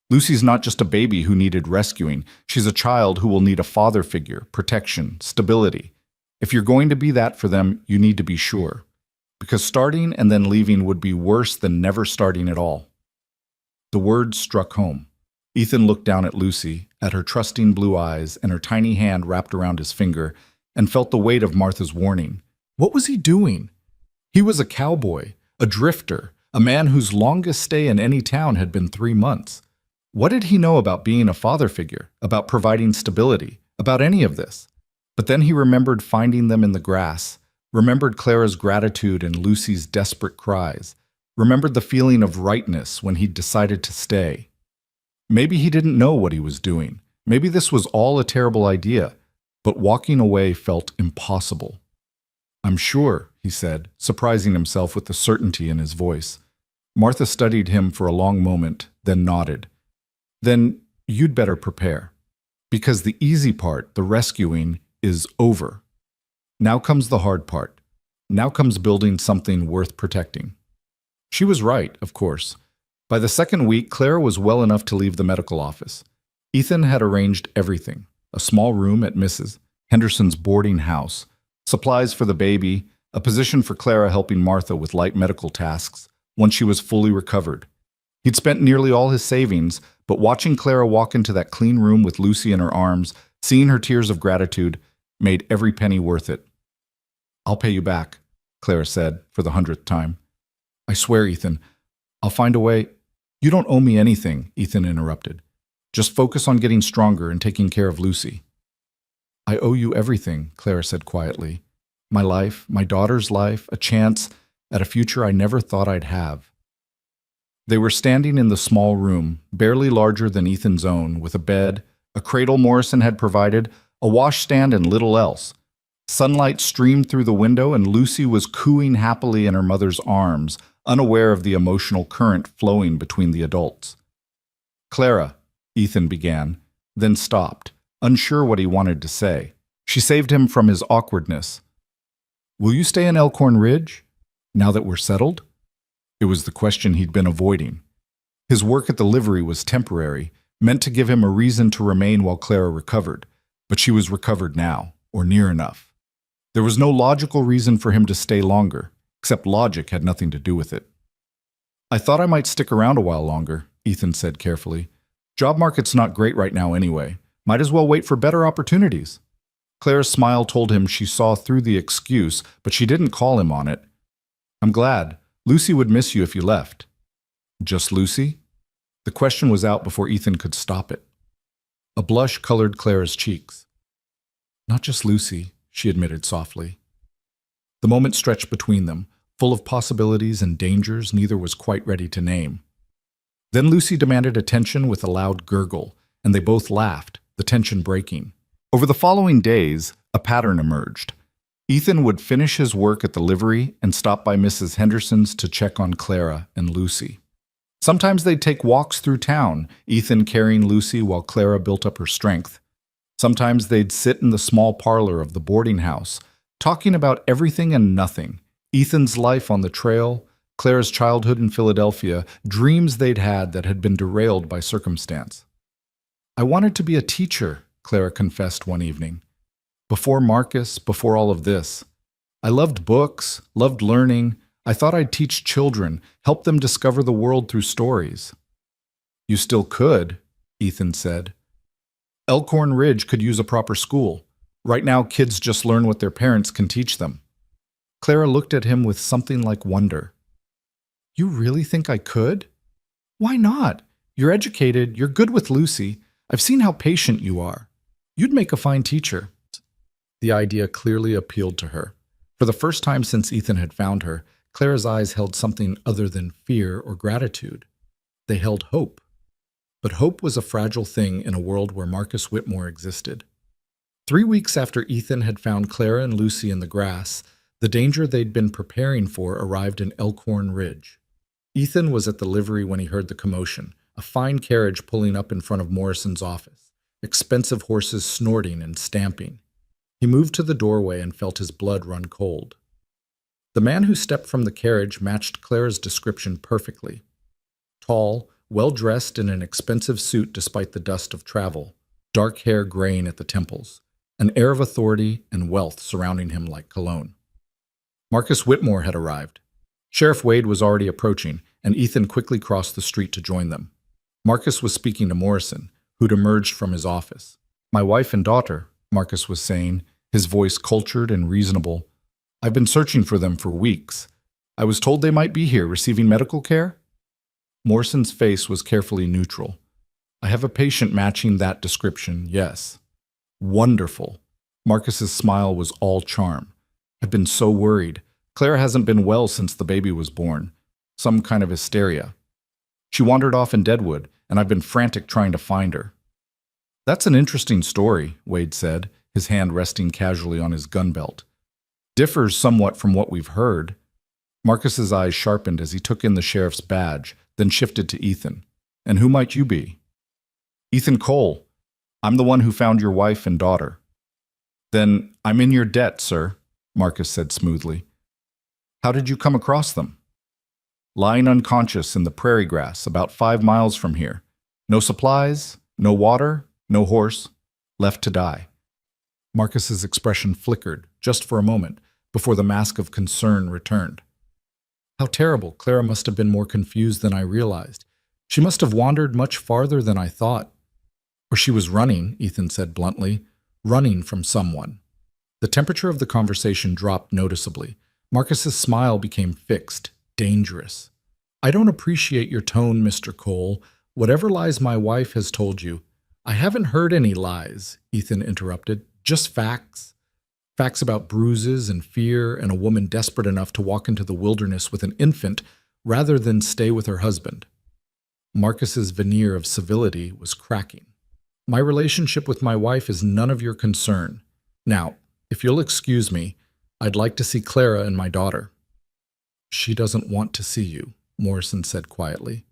Lucy's not just a baby who needed rescuing. She's a child who will need a father figure, protection, stability. If you're going to be that for them, you need to be sure. because starting and then leaving would be worse than never starting at all. The words struck home. Ethan looked down at Lucy, at her trusting blue eyes and her tiny hand wrapped around his finger, and felt the weight of Martha's warning. What was he doing? He was a cowboy, a drifter, a man whose longest stay in any town had been 3 months. What did he know about being a father figure, about providing stability, about any of this? But then he remembered finding them in the grass, remembered Clara's gratitude and Lucy's desperate cries, remembered the feeling of rightness when he'd decided to stay. Maybe he didn't know what he was doing. Maybe this was all a terrible idea, but walking away felt impossible. I'm sure, he said, surprising himself with the certainty in his voice. Martha studied him for a long moment, then nodded. Then you'd better prepare. Because the easy part, the rescuing, is over. Now comes the hard part. Now comes building something worth protecting. She was right, of course. By the second week, Clara was well enough to leave the medical office. Ethan had arranged everything: a small room at Mrs. Henderson's boarding house, supplies for the baby, a position for Clara helping Martha with light medical tasks once she was fully recovered. He'd spent nearly all his savings, but watching Clara walk into that clean room with Lucy in her arms, seeing her tears of gratitude, made every penny worth it. I'll pay you back, Clara said for the 100th time. I swear, Ethan, I'll find a way. You don't owe me anything, Ethan interrupted. Just focus on getting stronger and taking care of Lucy. I owe you everything, Clara said quietly. My life, my daughter's life, a chance at a future I never thought I'd have. They were standing in the small room, barely larger than Ethan's own, with a bed, a cradle Morrison had provided, a washstand, and little else. Sunlight streamed through the window, and Lucy was cooing happily in her mother's arms, unaware of the emotional current flowing between the adults. Clara, Ethan began, then stopped, unsure what he wanted to say. She saved him from his awkwardness. Will you stay in Elkhorn Ridge, now that we're settled? It was the question he'd been avoiding. His work at the livery was temporary, meant to give him a reason to remain while Clara recovered, but she was recovered now, or near enough. There was no logical reason for him to stay longer, except logic had nothing to do with it. I thought I might stick around a while longer, Ethan said carefully. Job market's not great right now anyway. Might as well wait for better opportunities. Clara's smile told him she saw through the excuse, but she didn't call him on it. I'm glad. Lucy would miss you if you left. Just Lucy? The question was out before Ethan could stop it. A blush colored Clara's cheeks. Not just Lucy, she admitted softly. The moment stretched between them, full of possibilities and dangers neither was quite ready to name. Then Lucy demanded attention with a loud gurgle, and they both laughed, the tension breaking. Over the following days, a pattern emerged. Ethan would finish his work at the livery and stop by Mrs. Henderson's to check on Clara and Lucy. Sometimes they'd take walks through town, Ethan carrying Lucy while Clara built up her strength. Sometimes they'd sit in the small parlor of the boarding house, talking about everything and nothing. Ethan's life on the trail, Clara's childhood in Philadelphia, dreams they'd had that had been derailed by circumstance. I wanted to be a teacher, Clara confessed one evening. Before Marcus, before all of this. I loved books, loved learning. I thought I'd teach children, help them discover the world through stories. You still could, Ethan said. Elkhorn Ridge could use a proper school. Right now, kids just learn what their parents can teach them. Clara looked at him with something like wonder. You really think I could? Why not? You're educated, you're good with Lucy. I've seen how patient you are. You'd make a fine teacher. The idea clearly appealed to her. For the first time since Ethan had found her, Clara's eyes held something other than fear or gratitude. They held hope. But hope was a fragile thing in a world where Marcus Whitmore existed. 3 weeks after Ethan had found Clara and Lucy in the grass, the danger they'd been preparing for arrived in Elkhorn Ridge. Ethan was at the livery when he heard the commotion, a fine carriage pulling up in front of Morrison's office, expensive horses snorting and stamping. He moved to the doorway and felt his blood run cold. The man who stepped from the carriage matched Clara's description perfectly. Tall, well-dressed in an expensive suit despite the dust of travel, dark hair graying at the temples, an air of authority and wealth surrounding him like cologne. Marcus Whitmore had arrived. Sheriff Wade was already approaching, and Ethan quickly crossed the street to join them. Marcus was speaking to Morrison, who'd emerged from his office. "My wife and daughter," Marcus was saying, his voice cultured and reasonable. "I've been searching for them for weeks. I was told they might be here receiving medical care?" Morrison's face was carefully neutral. "I have a patient matching that description, yes." "Wonderful." Marcus's smile was all charm. "I've been so worried. Clara hasn't been well since the baby was born. Some kind of hysteria. She wandered off in Deadwood, and I've been frantic trying to find her." "That's an interesting story," Wade said, his hand resting casually on his gun belt. "Differs somewhat from what we've heard." Marcus's eyes sharpened as he took in the sheriff's badge, then shifted to Ethan. "And who might you be?" "Ethan Cole. I'm the one who found your wife and daughter." "Then I'm in your debt, sir," Marcus said smoothly. "How did you come across them?" "Lying unconscious in the prairie grass about 5 miles from here. No supplies, no water, no horse. Left to die." Marcus's expression flickered, just for a moment, before the mask of concern returned. "How terrible. Clara must have been more confused than I realized. She must have wandered much farther than I thought." "Or she was running," Ethan said bluntly, "running from someone." The temperature of the conversation dropped noticeably. Marcus's smile became fixed, dangerous. "I don't appreciate your tone, Mr. Cole. Whatever lies my wife has told you—" "I haven't heard any lies," Ethan interrupted. "Just facts. Facts about bruises and fear and a woman desperate enough to walk into the wilderness with an infant rather than stay with her husband." Marcus's veneer of civility was cracking. "My relationship with my wife is none of your concern. Now, if you'll excuse me, I'd like to see Clara and my daughter." "She doesn't want to see you," Morrison said quietly.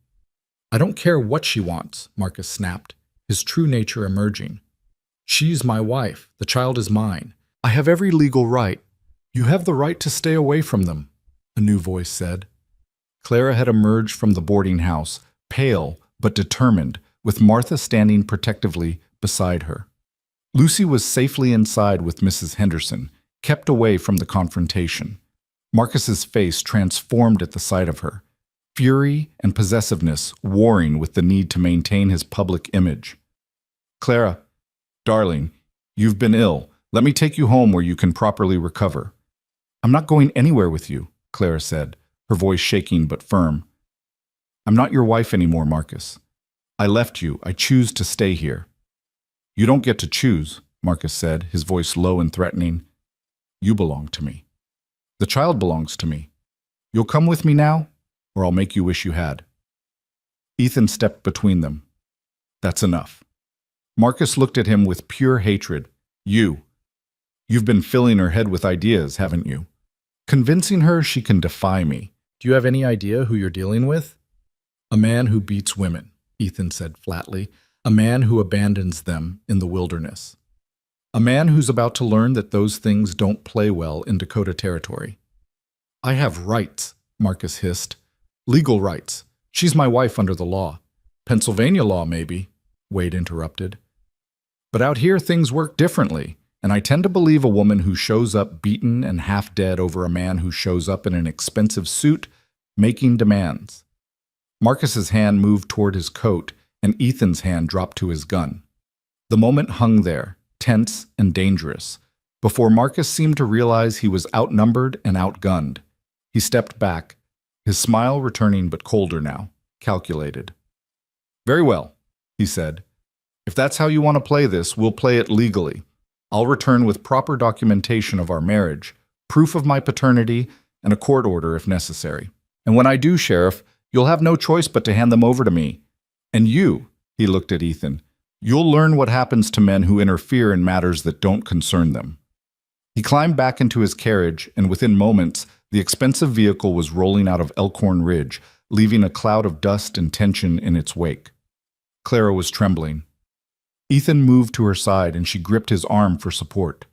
"I don't care what she wants," Marcus snapped, his true nature emerging. "She's my wife. The child is mine. I have every legal right." "You have the right to stay away from them," a new voice said. Clara had emerged from the boarding house, pale but determined, with Martha standing protectively beside her. Lucy was safely inside with Mrs. Henderson, kept away from the confrontation. Marcus's face transformed at the sight of her, fury and possessiveness warring with the need to maintain his public image. "Clara, darling, you've been ill. Let me take you home where you can properly recover." "I'm not going anywhere with you," Clara said, her voice shaking but firm. "I'm not your wife anymore, Marcus. I left you. I choose to stay here." "You don't get to choose," Marcus said, his voice low and threatening. "You belong to me. The child belongs to me. You'll come with me now, or I'll make you wish you had." Ethan stepped between them. "That's enough." Marcus looked at him with pure hatred. You've been filling her head with ideas, haven't you? Convincing her she can defy me. Do you have any idea who you're dealing with?" "A man who beats women," Ethan said flatly. "A man who abandons them in the wilderness. A man who's about to learn that those things don't play well in Dakota territory." "I have rights," Marcus hissed. "Legal rights. She's my wife under the law." "Pennsylvania law, maybe," Wade interrupted. "But out here things work differently, and I tend to believe a woman who shows up beaten and half dead over a man who shows up in an expensive suit making demands." Marcus's hand moved toward his coat, and Ethan's hand dropped to his gun. The moment hung there, tense and dangerous, before Marcus seemed to realize he was outnumbered and outgunned. He stepped back, his smile returning but colder now, calculated. "Very well," he said. "If that's how you want to play this, we'll play it legally. I'll return with proper documentation of our marriage, proof of my paternity, and a court order if necessary. And when I do, Sheriff, you'll have no choice but to hand them over to me. And you," he looked at Ethan, "you'll learn what happens to men who interfere in matters that don't concern them." He climbed back into his carriage, and within moments, the expensive vehicle was rolling out of Elkhorn Ridge, leaving a cloud of dust and tension in its wake. Clara was trembling. Ethan moved to her side, and she gripped his arm for support.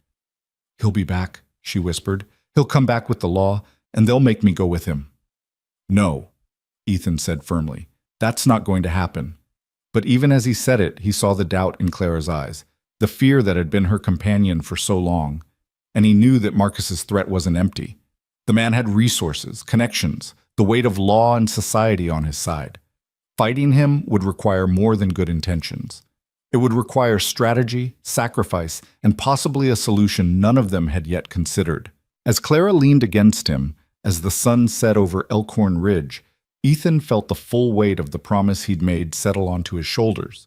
"He'll be back," she whispered. "He'll come back with the law, and they'll make me go with him." "No," Ethan said firmly. "That's not going to happen." But even as he said it, he saw the doubt in Clara's eyes, the fear that had been her companion for so long, and he knew that Marcus's threat wasn't empty. The man had resources, connections, the weight of law and society on his side. Fighting him would require more than good intentions. It would require strategy, sacrifice, and possibly a solution none of them had yet considered. As Clara leaned against him, as the sun set over Elkhorn Ridge, Ethan felt the full weight of the promise he'd made settle onto his shoulders.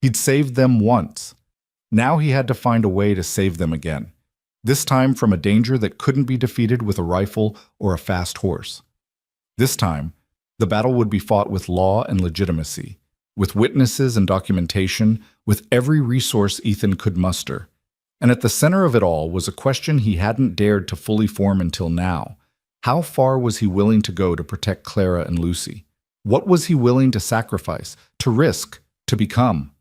He'd saved them once. Now he had to find a way to save them again, this time from a danger that couldn't be defeated with a rifle or a fast horse. This time, the battle would be fought with law and legitimacy, with witnesses and documentation, with every resource Ethan could muster. And at the center of it all was a question he hadn't dared to fully form until now. How far was he willing to go to protect Clara and Lucy? What was he willing to sacrifice, to risk, to become?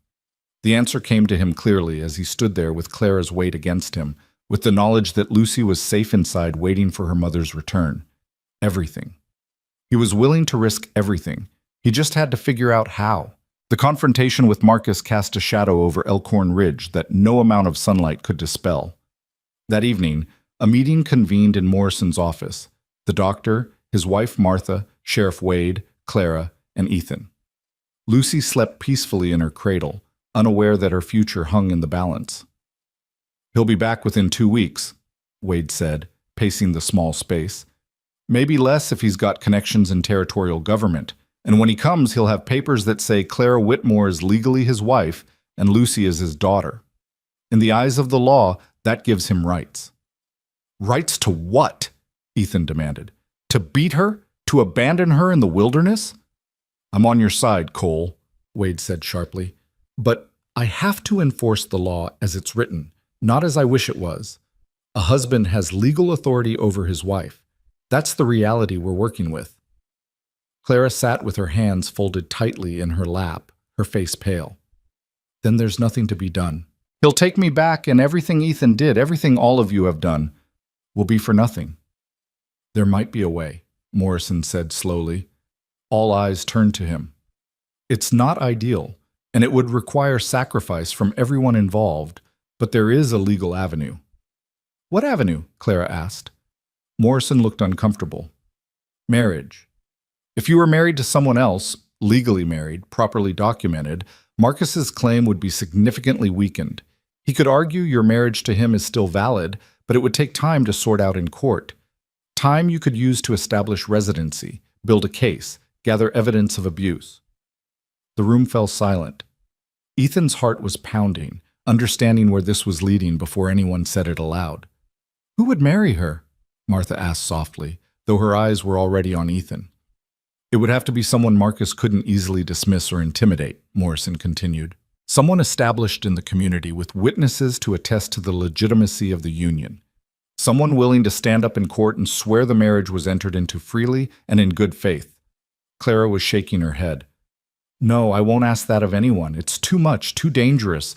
The answer came to him clearly as he stood there with Clara's weight against him, with the knowledge that Lucy was safe inside waiting for her mother's return. Everything. He was willing to risk everything. He just had to figure out how. The confrontation with Marcus cast a shadow over Elkhorn Ridge that no amount of sunlight could dispel. That evening, a meeting convened in Morrison's office. The doctor, his wife Martha, Sheriff Wade, Clara, and Ethan. Lucy slept peacefully in her cradle, unaware that her future hung in the balance. "He'll be back within 2 weeks," Wade said, pacing the small space. "Maybe less if he's got connections in territorial government. And when he comes, he'll have papers that say Clara Whitmore is legally his wife and Lucy is his daughter. In the eyes of the law, that gives him rights." "Rights to what?" Ethan demanded. "To beat her? To abandon her in the wilderness?" "I'm on your side, Cole," Wade said sharply. "But I have to enforce the law as it's written, not as I wish it was. A husband has legal authority over his wife. That's the reality we're working with." Clara sat with her hands folded tightly in her lap, her face pale. "Then there's nothing to be done. He'll take me back, and everything Ethan did, everything all of you have done, will be for nothing." "There might be a way," Morrison said slowly. All eyes turned to him. "It's not ideal, and it would require sacrifice from everyone involved, but there is a legal avenue." "What avenue?" Clara asked. Morrison looked uncomfortable. "Marriage. If you were married to someone else, legally married, properly documented, Marcus's claim would be significantly weakened. He could argue your marriage to him is still valid, but it would take time to sort out in court. Time you could use to establish residency, build a case, gather evidence of abuse." The room fell silent. Ethan's heart was pounding, understanding where this was leading before anyone said it aloud. "Who would marry her?" Martha asked softly, though her eyes were already on Ethan. "It would have to be someone Marcus couldn't easily dismiss or intimidate," Morrison continued. "Someone established in the community with witnesses to attest to the legitimacy of the union. Someone willing to stand up in court and swear the marriage was entered into freely and in good faith." Clara was shaking her head. "No, I won't ask that of anyone. It's too much, too dangerous."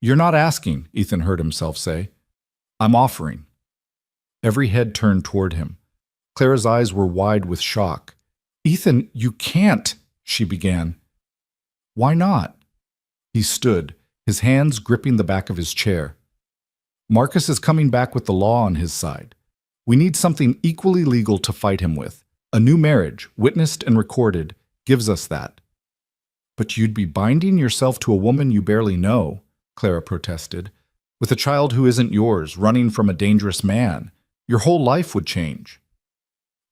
"You're not asking," Ethan heard himself say. "I'm offering." Every head turned toward him. Clara's eyes were wide with shock. "Ethan, you can't," she began. "Why not?" He stood, his hands gripping the back of his chair. "Marcus is coming back with the law on his side. We need something equally legal to fight him with. A new marriage, witnessed and recorded, gives us that." "But you'd be binding yourself to a woman you barely know," Clara protested. "With a child who isn't yours, running from a dangerous man. Your whole life would change."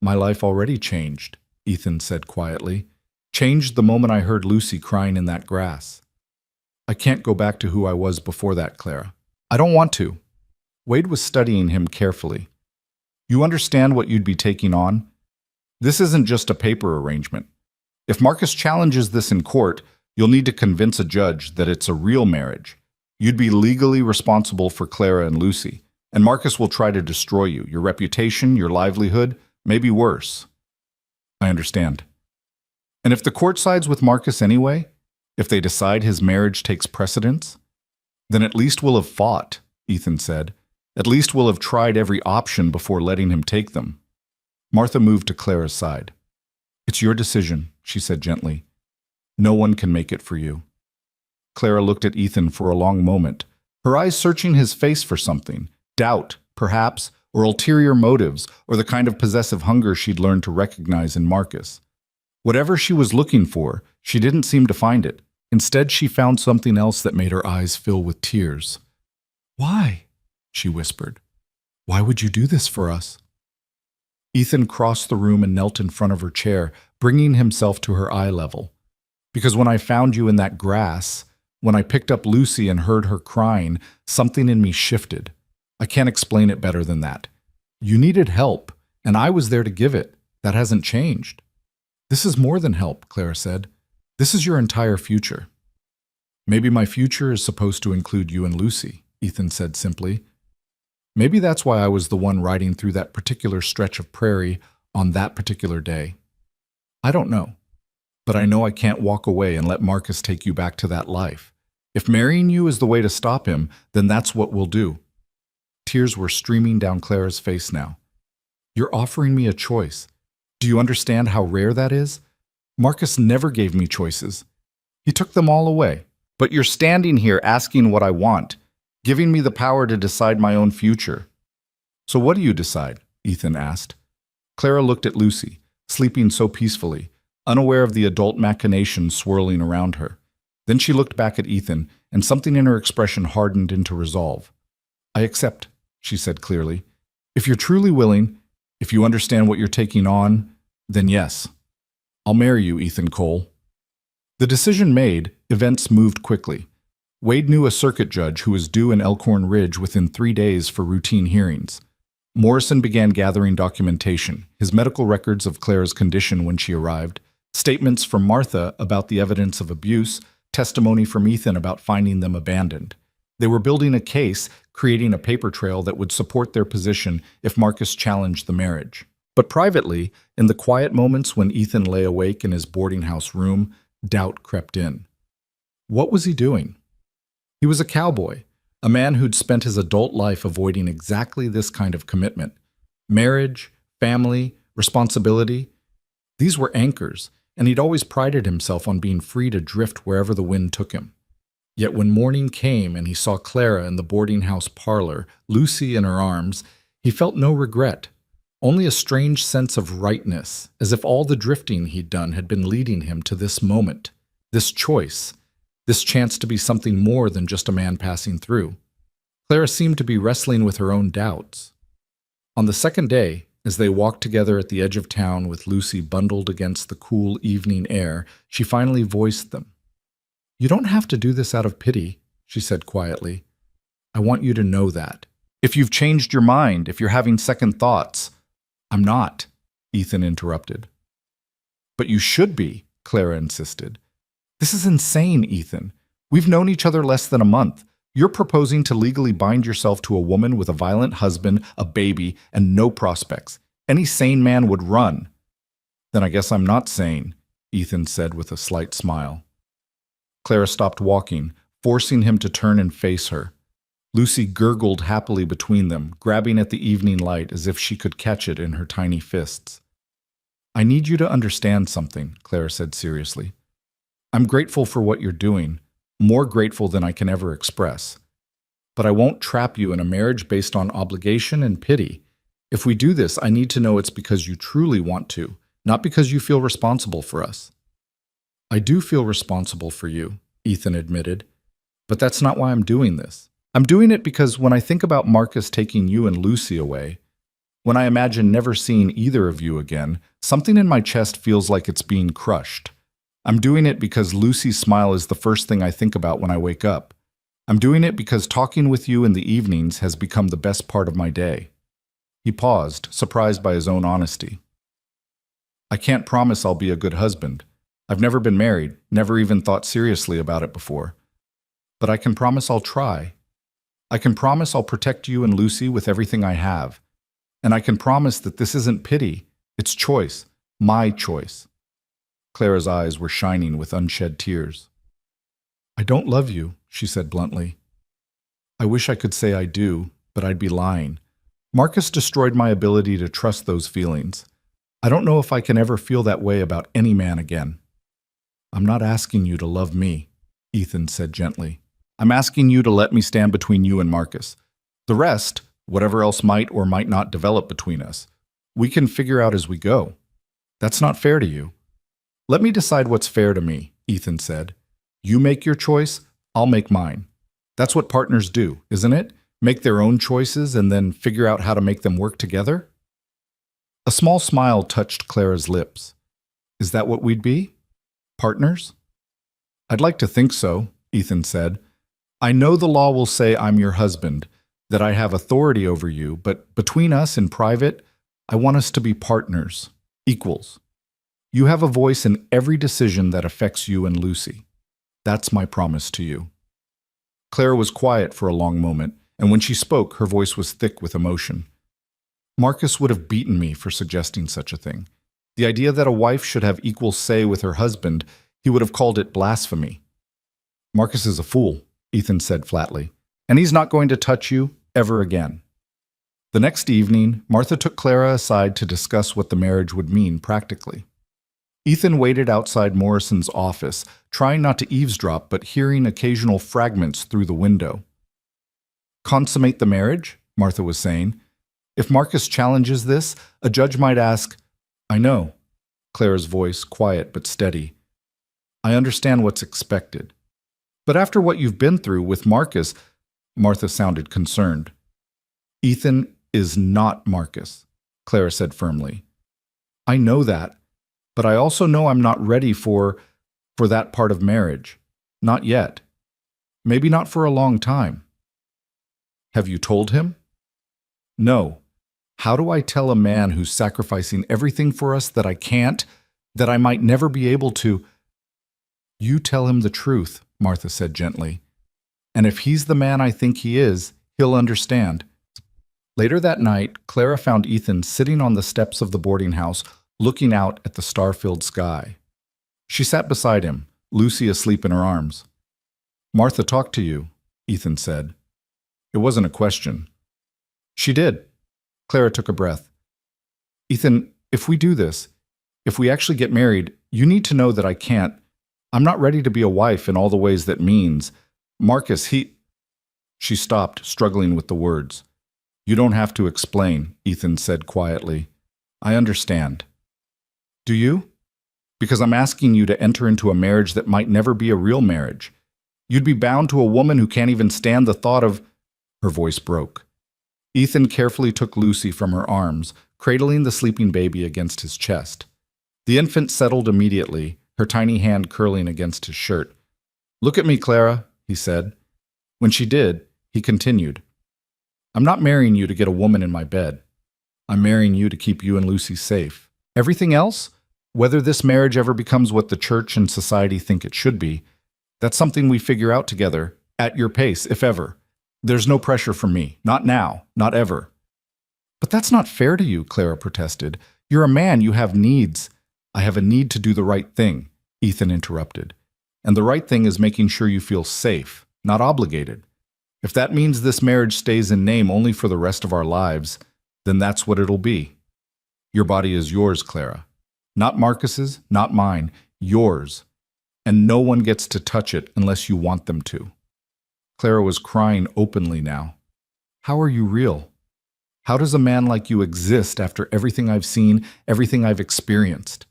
"My life already changed," Ethan said quietly. "Changed the moment I heard Lucy crying in that grass. I can't go back to who I was before that, Clara. I don't want to." Wade was studying him carefully. "You understand what you'd be taking on? This isn't just a paper arrangement. If Marcus challenges this in court, you'll need to convince a judge that it's a real marriage. You'd be legally responsible for Clara and Lucy, and Marcus will try to destroy you, your reputation, your livelihood, maybe worse." "I understand." "And if the court sides with Marcus anyway, if they decide his marriage takes precedence, then at least we'll have fought," Ethan said. "At least we'll have tried every option before letting him take them." Martha moved to Clara's side. "It's your decision," she said gently. "No one can make it for you." Clara looked at Ethan for a long moment, her eyes searching his face for something, doubt, perhaps, or ulterior motives, or the kind of possessive hunger she'd learned to recognize in Marcus. Whatever she was looking for, she didn't seem to find it. Instead, she found something else that made her eyes fill with tears. "Why?" she whispered. "Why would you do this for us?" Ethan crossed the room and knelt in front of her chair, bringing himself to her eye level. "Because when I found you in that grass, when I picked up Lucy and heard her crying, something in me shifted. I can't explain it better than that. You needed help, and I was there to give it. That hasn't changed." "This is more than help," Clara said. "This is your entire future." "Maybe my future is supposed to include you and Lucy," Ethan said simply. "Maybe that's why I was the one riding through that particular stretch of prairie on that particular day. I don't know. But I know I can't walk away and let Marcus take you back to that life. If marrying you is the way to stop him, then that's what we'll do." Tears were streaming down Clara's face now. "You're offering me a choice. Do you understand how rare that is? Marcus never gave me choices. He took them all away. But you're standing here asking what I want, giving me the power to decide my own future." "So what do you decide?" Ethan asked. Clara looked at Lucy, sleeping so peacefully, unaware of the adult machinations swirling around her. Then she looked back at Ethan, and something in her expression hardened into resolve. "I accept," she said clearly. "If you're truly willing, if you understand what you're taking on, then yes. I'll marry you, Ethan Cole." The decision made, events moved quickly. Wade knew a circuit judge who was due in Elkhorn Ridge within 3 days for routine hearings. Morrison began gathering documentation, his medical records of Clara's condition when she arrived, statements from Martha about the evidence of abuse, testimony from Ethan about finding them abandoned. They were building a case, creating a paper trail that would support their position if Marcus challenged the marriage. But privately, in the quiet moments when Ethan lay awake in his boarding house room, doubt crept in. What was he doing? He was a cowboy, a man who'd spent his adult life avoiding exactly this kind of commitment. Marriage, family, responsibility. These were anchors, and he'd always prided himself on being free to drift wherever the wind took him. Yet when morning came and he saw Clara in the boarding house parlor, Lucy in her arms, he felt no regret, only a strange sense of rightness, as if all the drifting he'd done had been leading him to this moment, this choice, this chance to be something more than just a man passing through. Clara seemed to be wrestling with her own doubts. On the second day, as they walked together at the edge of town with Lucy bundled against the cool evening air, she finally voiced them. "You don't have to do this out of pity," she said quietly. "I want you to know that. If you've changed your mind, if you're having second thoughts—" "I'm not," Ethan interrupted. "But you should be," Clara insisted. "This is insane, Ethan. We've known each other less than a month. You're proposing to legally bind yourself to a woman with a violent husband, a baby, and no prospects. Any sane man would run." "Then I guess I'm not sane," Ethan said with a slight smile. Clara stopped walking, forcing him to turn and face her. Lucy gurgled happily between them, grabbing at the evening light as if she could catch it in her tiny fists. "I need you to understand something," Clara said seriously. "I'm grateful for what you're doing, more grateful than I can ever express. But I won't trap you in a marriage based on obligation and pity. If we do this, I need to know it's because you truly want to, not because you feel responsible for us." "I do feel responsible for you," Ethan admitted, "but that's not why I'm doing this. I'm doing it because when I think about Marcus taking you and Lucy away, when I imagine never seeing either of you again, something in my chest feels like it's being crushed. I'm doing it because Lucy's smile is the first thing I think about when I wake up. I'm doing it because talking with you in the evenings has become the best part of my day." He paused, surprised by his own honesty. "I can't promise I'll be a good husband. I've never been married, never even thought seriously about it before. But I can promise I'll try. I can promise I'll protect you and Lucy with everything I have. And I can promise that this isn't pity, it's choice, my choice." Clara's eyes were shining with unshed tears. "I don't love you," she said bluntly. "I wish I could say I do, but I'd be lying. Marcus destroyed my ability to trust those feelings. I don't know if I can ever feel that way about any man again." "I'm not asking you to love me," Ethan said gently. "I'm asking you to let me stand between you and Marcus. The rest, Whatever else might or might not develop between us, we can figure out as we go. That's not fair to you. Let me decide what's fair to me, Ethan said. You make your choice, I'll make mine. That's what partners do, isn't it? Make their own choices and then figure out how to make them work together? A small smile touched Clara's lips. Is that what we'd be? Partners? I'd like to think so, Ethan said. I know the law will say I'm your husband, that I have authority over you, but between us in private, I want us to be partners, equals. You have a voice in every decision that affects you and Lucy. That's my promise to you. Clara was quiet for a long moment, and when she spoke, her voice was thick with emotion. Marcus would have beaten me for suggesting such a thing. The idea that a wife should have equal say with her husband, he would have called it blasphemy. Marcus is a fool, Ethan said flatly, and he's not going to touch you ever again. The next evening, Martha took Clara aside to discuss what the marriage would mean practically. Ethan waited outside Morrison's office, trying not to eavesdrop but hearing occasional fragments through the window. Consummate the marriage, Martha was saying. If Marcus challenges this, a judge might ask, I know, Clara's voice quiet but steady. I understand what's expected. But after what you've been through with Marcus, Martha sounded concerned. Ethan is not Marcus, Clara said firmly. I know that, but I also know I'm not ready for that part of marriage. Not yet. Maybe not for a long time. Have you told him? No. How do I tell a man who's sacrificing everything for us that I can't, that I might never be able to? You tell him the truth, Martha said gently. And if he's the man I think he is, he'll understand. Later that night, Clara found Ethan sitting on the steps of the boarding house, looking out at the star-filled sky. She sat beside him, Lucy asleep in her arms. Martha talked to you, Ethan said. It wasn't a question. She did. Clara took a breath. Ethan, if we do this, if we actually get married, you need to know that I can't. I'm not ready to be a wife in all the ways that means. Marcus, She stopped, struggling with the words. You don't have to explain, Ethan said quietly. I understand. Do you? Because I'm asking you to enter into a marriage that might never be a real marriage. You'd be bound to a woman who can't even stand the thought of... Her voice broke. Ethan carefully took Lucy from her arms, cradling the sleeping baby against his chest. The infant settled immediately, her tiny hand curling against his shirt. Look at me, Clara, he said. When she did, he continued. I'm not marrying you to get a woman in my bed. I'm marrying you to keep you and Lucy safe. Everything else, whether this marriage ever becomes what the church and society think it should be, that's something we figure out together, at your pace, if ever. There's no pressure from me. Not now. Not ever. But that's not fair to you, Clara protested. You're a man. You have needs. I have a need to do the right thing, Ethan interrupted. And the right thing is making sure you feel safe, not obligated. If that means this marriage stays in name only for the rest of our lives, then that's what it'll be. Your body is yours, Clara. Not Marcus's, not mine, yours. And no one gets to touch it unless you want them to. Clara was crying openly now. How are you real? How does a man like you exist after everything I've seen, everything I've experienced?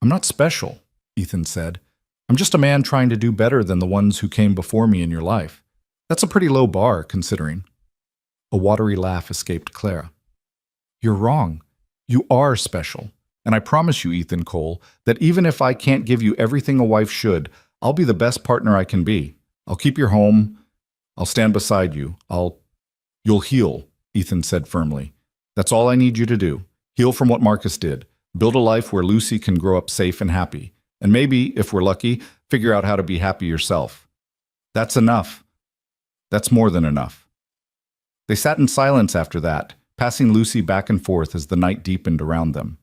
I'm not special, Ethan said. I'm just a man trying to do better than the ones who came before me in your life. That's a pretty low bar, considering. A watery laugh escaped Clara. You're wrong. You are special. And I promise you, Ethan Cole, that even if I can't give you everything a wife should, I'll be the best partner I can be. I'll keep your home. I'll stand beside you. You'll heal, Ethan said firmly. That's all I need you to do. Heal from what Marcus did. Build a life where Lucy can grow up safe and happy. And maybe, if we're lucky, figure out how to be happy yourself. That's enough. That's more than enough. They sat in silence after that, passing Lucy back and forth as the night deepened around them.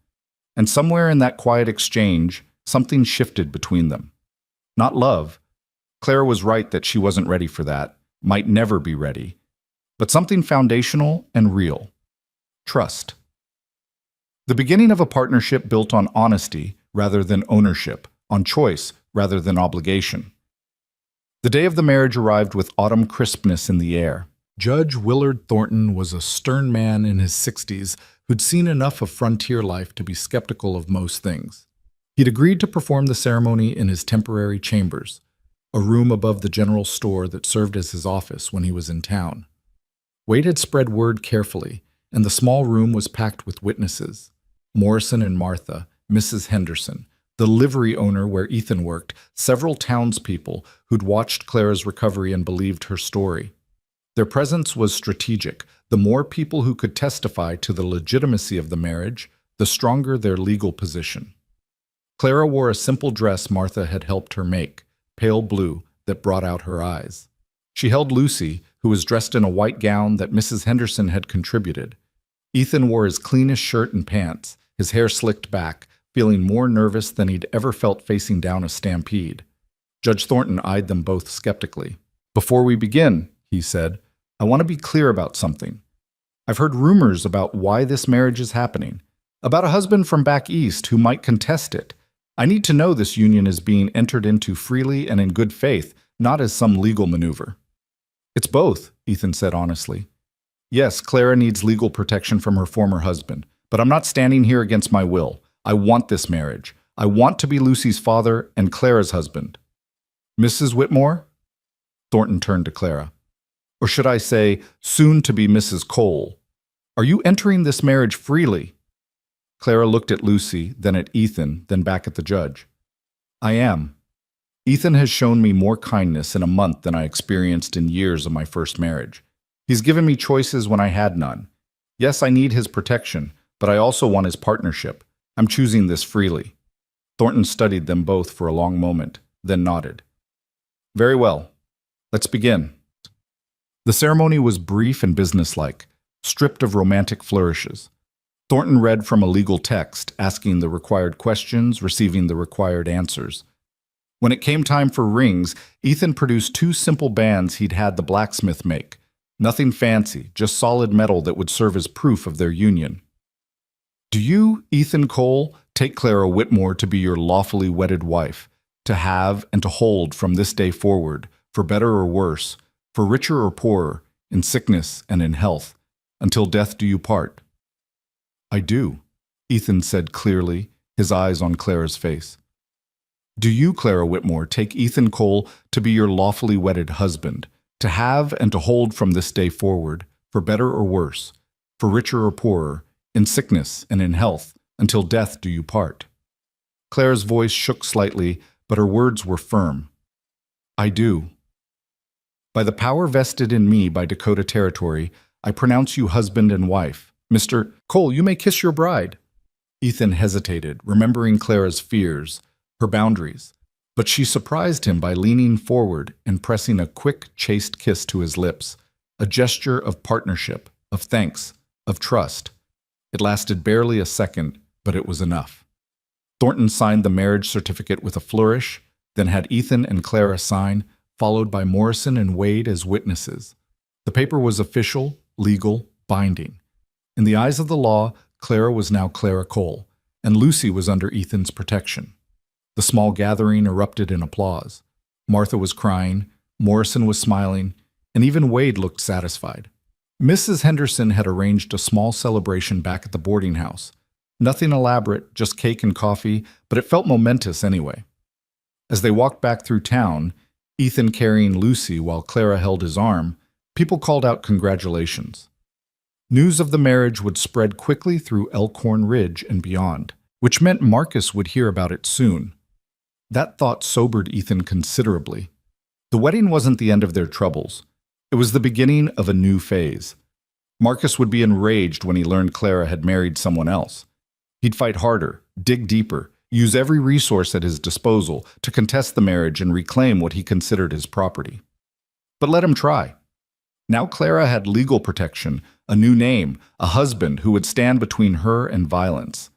And somewhere in that quiet exchange, something shifted between them. Not love. Clara was right that she wasn't ready for that, might never be ready. But something foundational and real. Trust. The beginning of a partnership built on honesty rather than ownership, on choice rather than obligation. The day of the marriage arrived with autumn crispness in the air. Judge Willard Thornton was a stern man in his 60s who'd seen enough of frontier life to be skeptical of most things. He'd agreed to perform the ceremony in his temporary chambers, a room above the general store that served as his office when he was in town. Wade had spread word carefully, and the small room was packed with witnesses. Morrison and Martha, Mrs. Henderson, the livery owner where Ethan worked, several townspeople who'd watched Clara's recovery and believed her story. Their presence was strategic. The more people who could testify to the legitimacy of the marriage, the stronger their legal position. Clara wore a simple dress Martha had helped her make, pale blue, that brought out her eyes. She held Lucy, who was dressed in a white gown that Mrs. Henderson had contributed. Ethan wore his cleanest shirt and pants, his hair slicked back, feeling more nervous than he'd ever felt facing down a stampede. Judge Thornton eyed them both skeptically. "Before we begin," he said, "I want to be clear about something. I've heard rumors about why this marriage is happening, about a husband from back east who might contest it. I need to know this union is being entered into freely and in good faith, not as some legal maneuver." "It's both," Ethan said honestly. "Yes, Clara needs legal protection from her former husband, but I'm not standing here against my will. I want this marriage. I want to be Lucy's father and Clara's husband." "Mrs. Whitmore?" Thornton turned to Clara. "Or should I say, soon to be Mrs. Cole. Are you entering this marriage freely?" Clara looked at Lucy, then at Ethan, then back at the judge. "I am. Ethan has shown me more kindness in a month than I experienced in years of my first marriage. He's given me choices when I had none. Yes, I need his protection, but I also want his partnership. I'm choosing this freely." Thornton studied them both for a long moment, then nodded. "Very well. Let's begin." The ceremony was brief and businesslike, stripped of romantic flourishes. Thornton read from a legal text, asking the required questions, receiving the required answers. When it came time for rings, Ethan produced 2 simple bands he'd had the blacksmith make. Nothing fancy, just solid metal that would serve as proof of their union. "Do you, Ethan Cole, take Clara Whitmore to be your lawfully wedded wife, to have and to hold from this day forward, for better or worse, for richer or poorer, in sickness and in health, until death do you part?" "I do," Ethan said clearly, his eyes on Clara's face. "Do you, Clara Whitmore, take Ethan Cole to be your lawfully wedded husband, to have and to hold from this day forward, for better or worse, for richer or poorer, in sickness and in health, until death do you part?" Clara's voice shook slightly, but her words were firm. "I do. By the power vested in me by Dakota Territory, I pronounce you husband and wife. Mr. Cole, you may kiss your bride." Ethan hesitated, remembering Clara's fears, her boundaries, but she surprised him by leaning forward and pressing a quick, chaste kiss to his lips, a gesture of partnership, of thanks, of trust. It lasted barely a second, but it was enough. Thornton signed the marriage certificate with a flourish, then had Ethan and Clara sign, followed by Morrison and Wade as witnesses. The paper was official, legal, binding. In the eyes of the law, Clara was now Clara Cole, and Lucy was under Ethan's protection. The small gathering erupted in applause. Martha was crying, Morrison was smiling, and even Wade looked satisfied. Mrs. Henderson had arranged a small celebration back at the boarding house. Nothing elaborate, just cake and coffee, but it felt momentous anyway. As they walked back through town, Ethan carrying Lucy while Clara held his arm, people called out congratulations. News of the marriage would spread quickly through Elkhorn Ridge and beyond, which meant Marcus would hear about it soon. That thought sobered Ethan considerably. The wedding wasn't the end of their troubles. It was the beginning of a new phase. Marcus would be enraged when he learned Clara had married someone else. He'd fight harder, dig deeper, use every resource at his disposal to contest the marriage and reclaim what he considered his property. But let him try. Now Clara had legal protection, a new name, a husband who would stand between her and violence.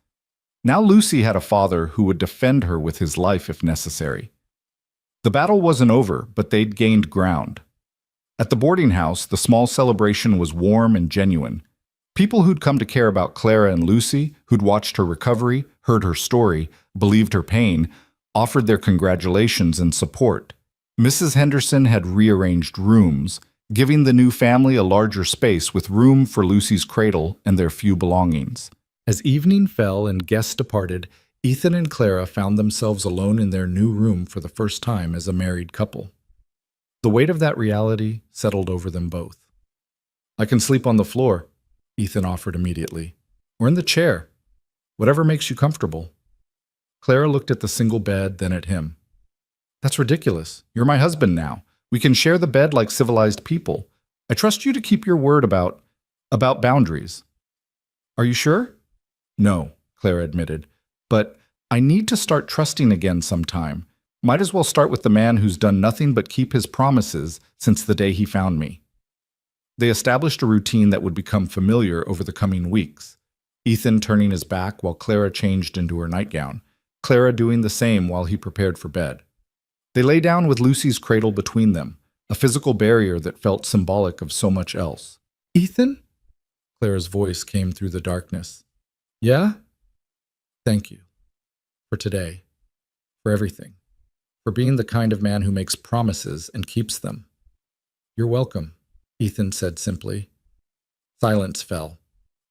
Now Lucy had a father who would defend her with his life if necessary. The battle wasn't over, but they'd gained ground. At the boarding house, the small celebration was warm and genuine. People who'd come to care about Clara and Lucy, who'd watched her recovery, heard her story, believed her pain, offered their congratulations and support. Mrs. Henderson had rearranged rooms, giving the new family a larger space with room for Lucy's cradle and their few belongings. As evening fell and guests departed, Ethan and Clara found themselves alone in their new room for the first time as a married couple. The weight of that reality settled over them both. "I can sleep on the floor," Ethan offered immediately, "or in the chair. Whatever makes you comfortable." Clara looked at the single bed, then at him. "That's ridiculous. You're my husband now. We can share the bed like civilized people. I trust you to keep your word about boundaries." "Are you sure?" "No," Clara admitted. "But I need to start trusting again sometime. Might as well start with the man who's done nothing but keep his promises since the day he found me." They established a routine that would become familiar over the coming weeks. Ethan turning his back while Clara changed into her nightgown, Clara doing the same while he prepared for bed. They lay down with Lucy's cradle between them, a physical barrier that felt symbolic of so much else. "Ethan?" Clara's voice came through the darkness. "Yeah?" "Thank you. For today. For everything. For being the kind of man who makes promises and keeps them." "You're welcome," Ethan said simply. Silence fell,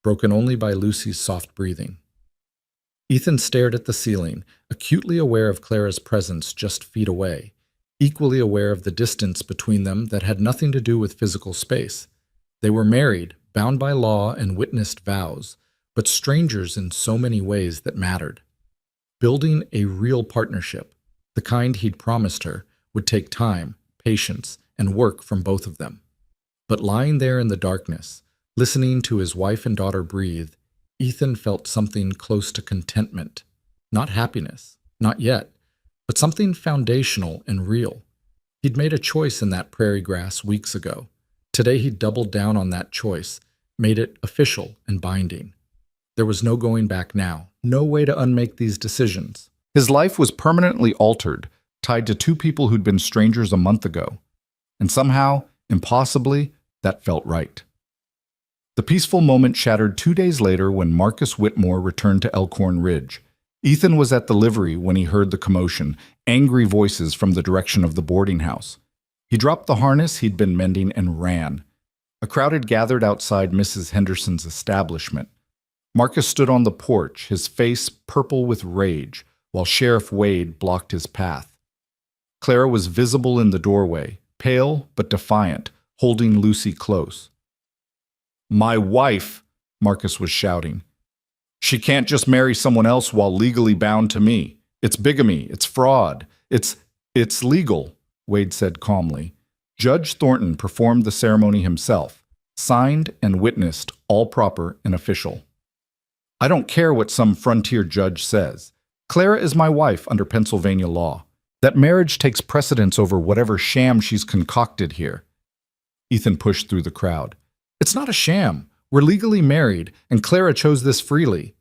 broken only by Lucy's soft breathing. Ethan stared at the ceiling, acutely aware of Clara's presence just feet away, equally aware of the distance between them that had nothing to do with physical space. They were married, bound by law and witnessed vows, but strangers in so many ways that mattered. Building a real partnership, the kind he'd promised her, would take time, patience, and work from both of them. But lying there in the darkness, listening to his wife and daughter breathe, Ethan felt something close to contentment. Not happiness, not yet, but something foundational and real. He'd made a choice in that prairie grass weeks ago. Today he doubled down on that choice, made it official and binding. There was no going back now, no way to unmake these decisions. His life was permanently altered, tied to two people who'd been strangers a month ago. And somehow, impossibly, that felt right. The peaceful moment shattered 2 days later when Marcus Whitmore returned to Elkhorn Ridge. Ethan was at the livery when he heard the commotion, angry voices from the direction of the boarding house. He dropped the harness he'd been mending and ran. A crowd had gathered outside Mrs. Henderson's establishment. Marcus stood on the porch, his face purple with rage, while Sheriff Wade blocked his path. Clara was visible in the doorway, pale but defiant, holding Lucy close. "My wife," Marcus was shouting. "She can't just marry someone else while legally bound to me. It's bigamy. It's fraud. It's legal," Wade said calmly. Judge Thornton performed the ceremony himself, signed and witnessed, all proper and official. "I don't care what some frontier judge says. Clara is my wife under Pennsylvania law. That marriage takes precedence over whatever sham she's concocted here." Ethan pushed through the crowd. "It's not a sham. We're legally married, and Clara chose this freely."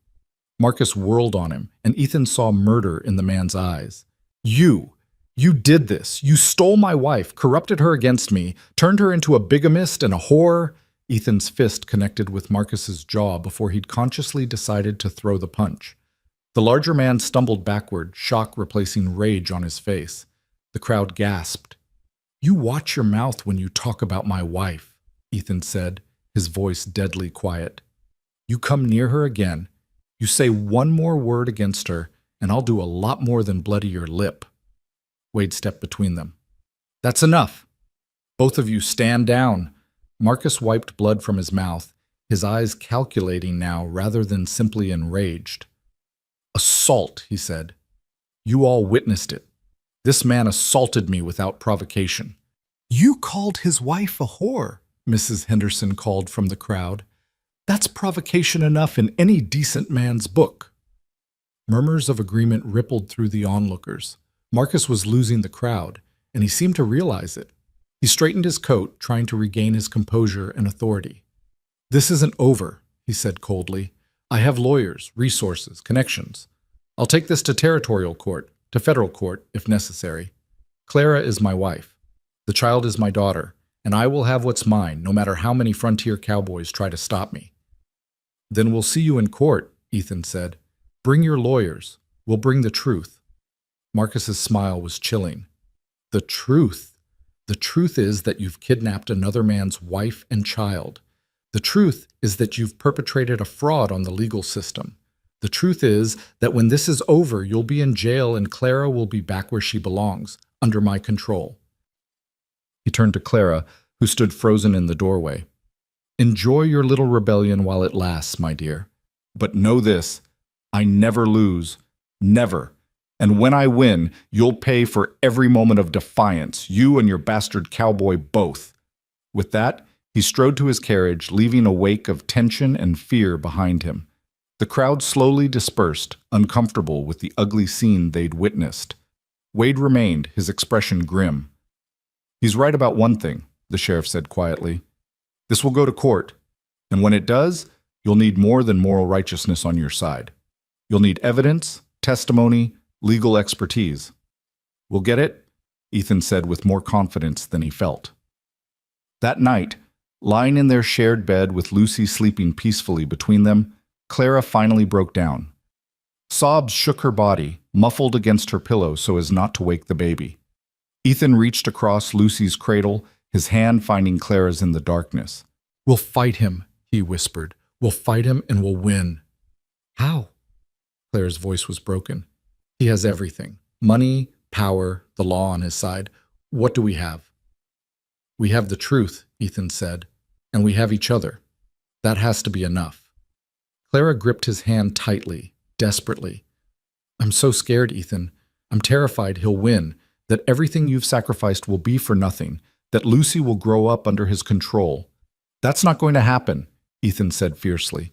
Marcus whirled on him, and Ethan saw murder in the man's eyes. You did this. You stole my wife, corrupted her against me, turned her into a bigamist and a whore." Ethan's fist connected with Marcus's jaw before he'd consciously decided to throw the punch. The larger man stumbled backward, shock replacing rage on his face. The crowd gasped. "You watch your mouth when you talk about my wife," Ethan said, his voice deadly quiet. "You come near her again, you say one more word against her, and I'll do a lot more than bloody your lip." Wade stepped between them. "That's enough. Both of you stand down." Marcus wiped blood from his mouth, his eyes calculating now rather than simply enraged. "Assault," he said. "You all witnessed it. This man assaulted me without provocation." "You called his wife a whore," Mrs. Henderson called from the crowd. "That's provocation enough in any decent man's book." Murmurs of agreement rippled through the onlookers. Marcus was losing the crowd, and he seemed to realize it. He straightened his coat, trying to regain his composure and authority. "This isn't over," he said coldly. "I have lawyers, resources, connections. I'll take this to territorial court, to federal court, if necessary. Clara is my wife. The child is my daughter, and I will have what's mine, no matter how many frontier cowboys try to stop me." "Then we'll see you in court," Ethan said. "Bring your lawyers. We'll bring the truth." Marcus's smile was chilling. "The truth?" The truth is that you've kidnapped another man's wife and child. The truth is that you've perpetrated a fraud on the legal system. The truth is that when this is over, you'll be in jail and Clara will be back where she belongs, under my control." He turned to Clara, who stood frozen in the doorway. "Enjoy your little rebellion while it lasts, my dear. But know this, I never lose. Never. And when I win, you'll pay for every moment of defiance, you and your bastard cowboy both." With that, he strode to his carriage, leaving a wake of tension and fear behind him. The crowd slowly dispersed, uncomfortable with the ugly scene they'd witnessed. Wade remained, his expression grim. "He's right about one thing," the sheriff said quietly. "This will go to court, and when it does, you'll need more than moral righteousness on your side. You'll need evidence, testimony, legal expertise." "We'll get it," Ethan said with more confidence than he felt. That night, lying in their shared bed with Lucy sleeping peacefully between them, Clara finally broke down. Sobs shook her body, muffled against her pillow so as not to wake the baby. Ethan reached across Lucy's cradle, his hand finding Clara's in the darkness. "We'll fight him," he whispered. "We'll fight him and we'll win." "How?" Clara's voice was broken. "He has everything. Money, power, the law on his side. What do we have?" "We have the truth," Ethan said, "and we have each other. That has to be enough." Clara gripped his hand tightly, desperately. "I'm so scared, Ethan. I'm terrified he'll win, that everything you've sacrificed will be for nothing, that Lucy will grow up under his control." "That's not going to happen," Ethan said fiercely.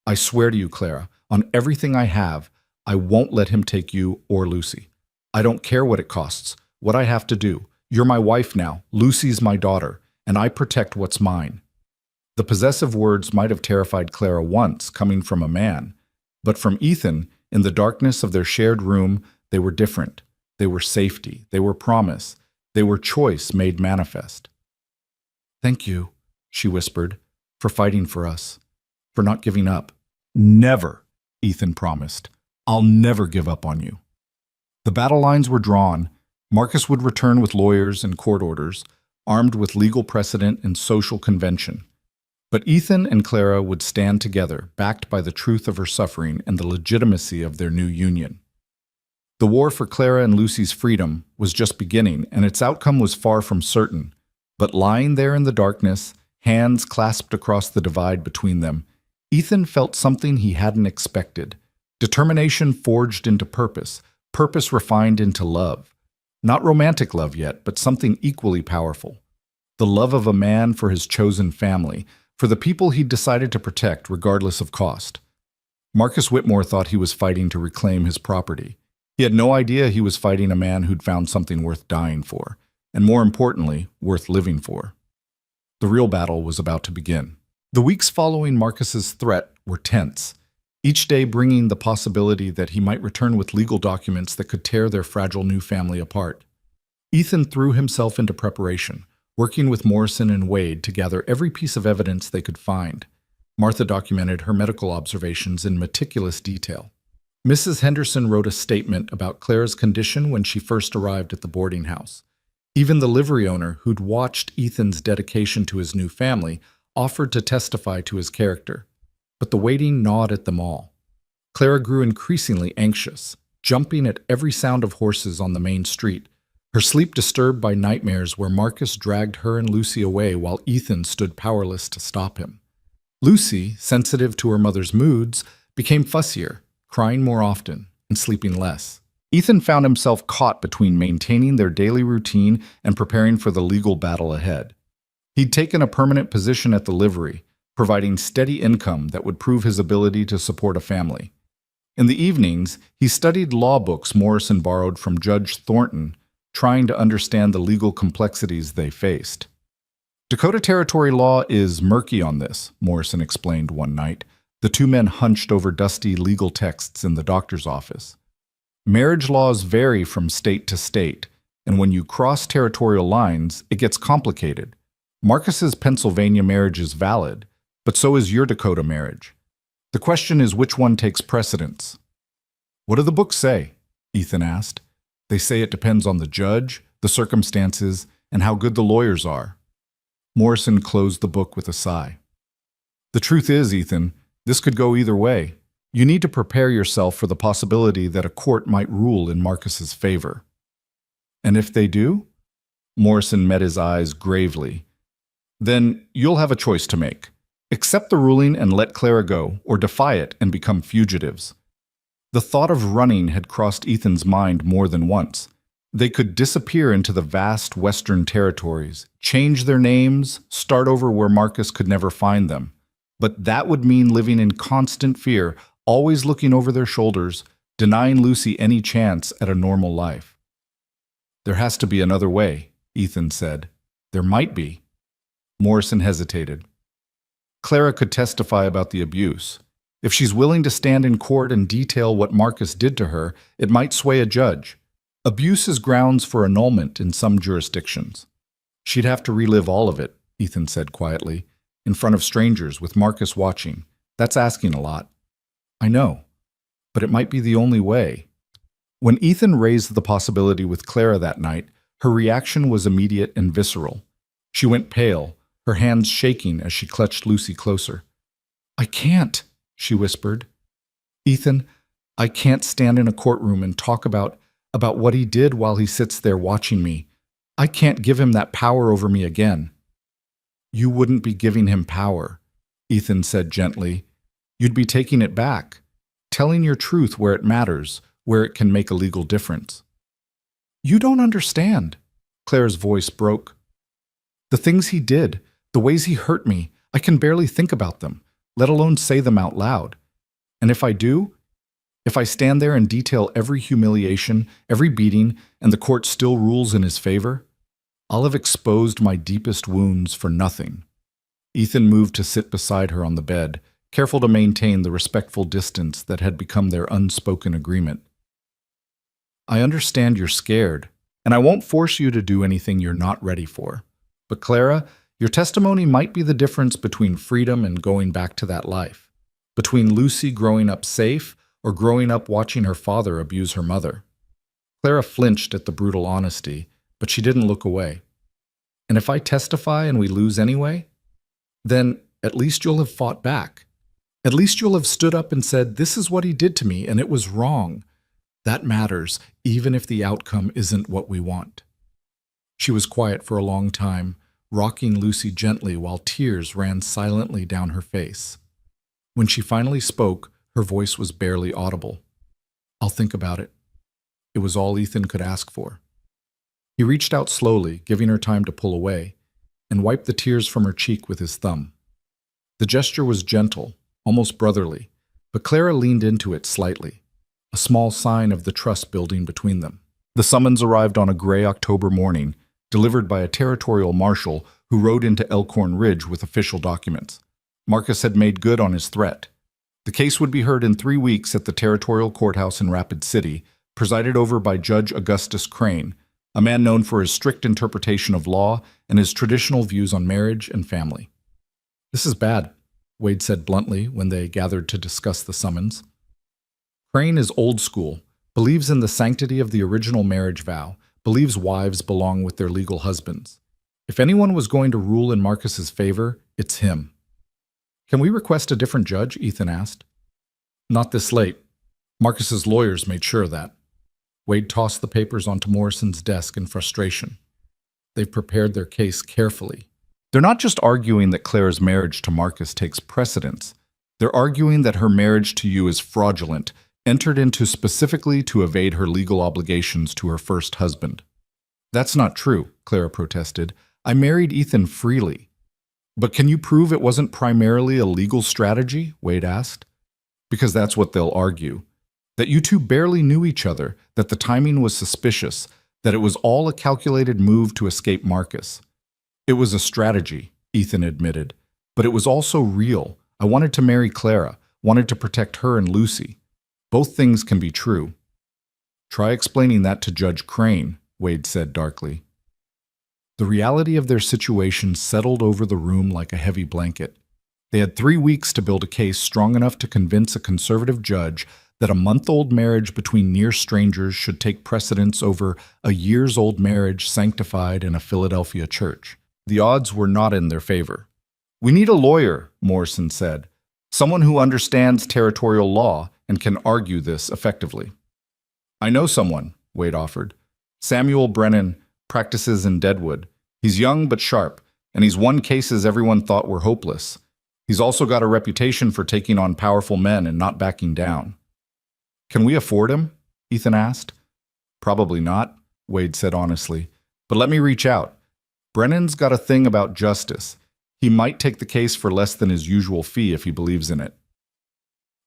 "I swear to you, Clara, on everything I have, I won't let him take you or Lucy. I don't care what it costs, what I have to do. You're my wife now, Lucy's my daughter, and I protect what's mine." The possessive words might have terrified Clara once, coming from a man, but from Ethan, in the darkness of their shared room, they were different. They were safety, they were promise, they were choice made manifest. "Thank you," she whispered, "for fighting for us, for not giving up." "Never," Ethan promised. "I'll never give up on you." The battle lines were drawn. Marcus would return with lawyers and court orders, armed with legal precedent and social convention. But Ethan and Clara would stand together, backed by the truth of her suffering and the legitimacy of their new union. The war for Clara and Lucy's freedom was just beginning, and its outcome was far from certain. But lying there in the darkness, hands clasped across the divide between them, Ethan felt something he hadn't expected. Determination forged into purpose, purpose refined into love. Not romantic love yet, but something equally powerful. The love of a man for his chosen family, for the people he'd decided to protect regardless of cost. Marcus Whitmore thought he was fighting to reclaim his property. He had no idea he was fighting a man who'd found something worth dying for, and more importantly, worth living for. The real battle was about to begin. The weeks following Marcus's threat were tense, each day bringing the possibility that he might return with legal documents that could tear their fragile new family apart. Ethan threw himself into preparation, working with Morrison and Wade to gather every piece of evidence they could find. Martha documented her medical observations in meticulous detail. Mrs. Henderson wrote a statement about Clara's condition when she first arrived at the boarding house. Even the livery owner, who'd watched Ethan's dedication to his new family, offered to testify to his character. But the waiting gnawed at them all. Clara grew increasingly anxious, jumping at every sound of horses on the main street, her sleep disturbed by nightmares where Marcus dragged her and Lucy away while Ethan stood powerless to stop him. Lucy, sensitive to her mother's moods, became fussier, crying more often and sleeping less. Ethan found himself caught between maintaining their daily routine and preparing for the legal battle ahead. He'd taken a permanent position at the livery, providing steady income that would prove his ability to support a family. In the evenings, he studied law books Morrison borrowed from Judge Thornton, trying to understand the legal complexities they faced. "Dakota Territory law is murky on this," Morrison explained one night. The two men hunched over dusty legal texts in the doctor's office. "Marriage laws vary from state to state, and when you cross territorial lines, it gets complicated. Marcus's Pennsylvania marriage is valid, but so is your Dakota marriage. The question is which one takes precedence." "What do the books say?" Ethan asked. "They say it depends on the judge, the circumstances, and how good the lawyers are. Morrison closed the book with a sigh. The truth is, Ethan, this could go either way. You need to prepare yourself for the possibility that a court might rule in Marcus's favor. And if they do? Morrison met his eyes gravely. Then you'll have a choice to make. Accept the ruling and let Clara go, or defy it and become fugitives. The thought of running had crossed Ethan's mind more than once. They could disappear into the vast western territories, change their names, start over where Marcus could never find them. But that would mean living in constant fear, always looking over their shoulders, denying Lucy any chance at a normal life. There has to be another way, Ethan said. There might be. Morrison hesitated. Clara could testify about the abuse. If she's willing to stand in court and detail what Marcus did to her, it might sway a judge. Abuse is grounds for annulment in some jurisdictions. She'd have to relive all of it, Ethan said quietly, in front of strangers with Marcus watching. That's asking a lot. I know, but it might be the only way. When Ethan raised the possibility with Clara that night, her reaction was immediate and visceral. She went pale, her hands shaking as she clutched Lucy closer. I can't, she whispered. Ethan, I can't stand in a courtroom and talk about what he did while he sits there watching me. I can't give him that power over me again. You wouldn't be giving him power, Ethan said gently. You'd be taking it back, telling your truth where it matters, where it can make a legal difference. You don't understand, Claire's voice broke. The things he did, the ways he hurt me, I can barely think about them, let alone say them out loud. And if I do, if I stand there and detail every humiliation, every beating, and the court still rules in his favor, I'll have exposed my deepest wounds for nothing. Ethan moved to sit beside her on the bed, careful to maintain the respectful distance that had become their unspoken agreement. I understand you're scared, and I won't force you to do anything you're not ready for. But Clara, your testimony might be the difference between freedom and going back to that life, between Lucy growing up safe or growing up watching her father abuse her mother. Clara flinched at the brutal honesty, but she didn't look away. And if I testify and we lose anyway, then at least you'll have fought back. At least you'll have stood up and said, this is what he did to me and it was wrong. That matters, even if the outcome isn't what we want. She was quiet for a long time, rocking Lucy gently while tears ran silently down her face. When she finally spoke, her voice was barely audible. I'll think about it. It was all Ethan could ask for. He reached out slowly, giving her time to pull away, and wiped the tears from her cheek with his thumb. The gesture was gentle, almost brotherly, but Clara leaned into it slightly, a small sign of the trust building between them. The summons arrived on a gray October morning, delivered by a territorial marshal who rode into Elkhorn Ridge with official documents. Marcus had made good on his threat. The case would be heard in 3 weeks at the territorial courthouse in Rapid City, presided over by Judge Augustus Crane, a man known for his strict interpretation of law and his traditional views on marriage and family. This is bad, Wade said bluntly when they gathered to discuss the summons. Crane is old school, believes in the sanctity of the original marriage vow, believes wives belong with their legal husbands. If anyone was going to rule in Marcus's favor, it's him. Can we request a different judge? Ethan asked. Not this late. Marcus's lawyers made sure of that. Wade tossed the papers onto Morrison's desk in frustration. They've prepared their case carefully. They're not just arguing that Clara's marriage to Marcus takes precedence. They're arguing that her marriage to you is fraudulent, entered into specifically to evade her legal obligations to her first husband. That's not true, Clara protested. I married Ethan freely. But can you prove it wasn't primarily a legal strategy? Wade asked. Because that's what they'll argue. That you two barely knew each other, that the timing was suspicious, that it was all a calculated move to escape Marcus. It was a strategy, Ethan admitted, but it was also real. I wanted to marry Clara, wanted to protect her and Lucy. Both things can be true. Try explaining that to Judge Crane, Wade said darkly. The reality of their situation settled over the room like a heavy blanket. They had 3 weeks to build a case strong enough to convince a conservative judge that a month-old marriage between near strangers should take precedence over a years-old marriage sanctified in a Philadelphia church. The odds were not in their favor. "We need a lawyer," Morrison said, "someone who understands territorial law and can argue this effectively." "I know someone," Wade offered. "Samuel Brennan practices in Deadwood. He's young but sharp, and he's won cases everyone thought were hopeless. He's also got a reputation for taking on powerful men and not backing down." "Can we afford him?" Ethan asked. "Probably not," Wade said honestly. "But let me reach out. Brennan's got a thing about justice. He might take the case for less than his usual fee if he believes in it."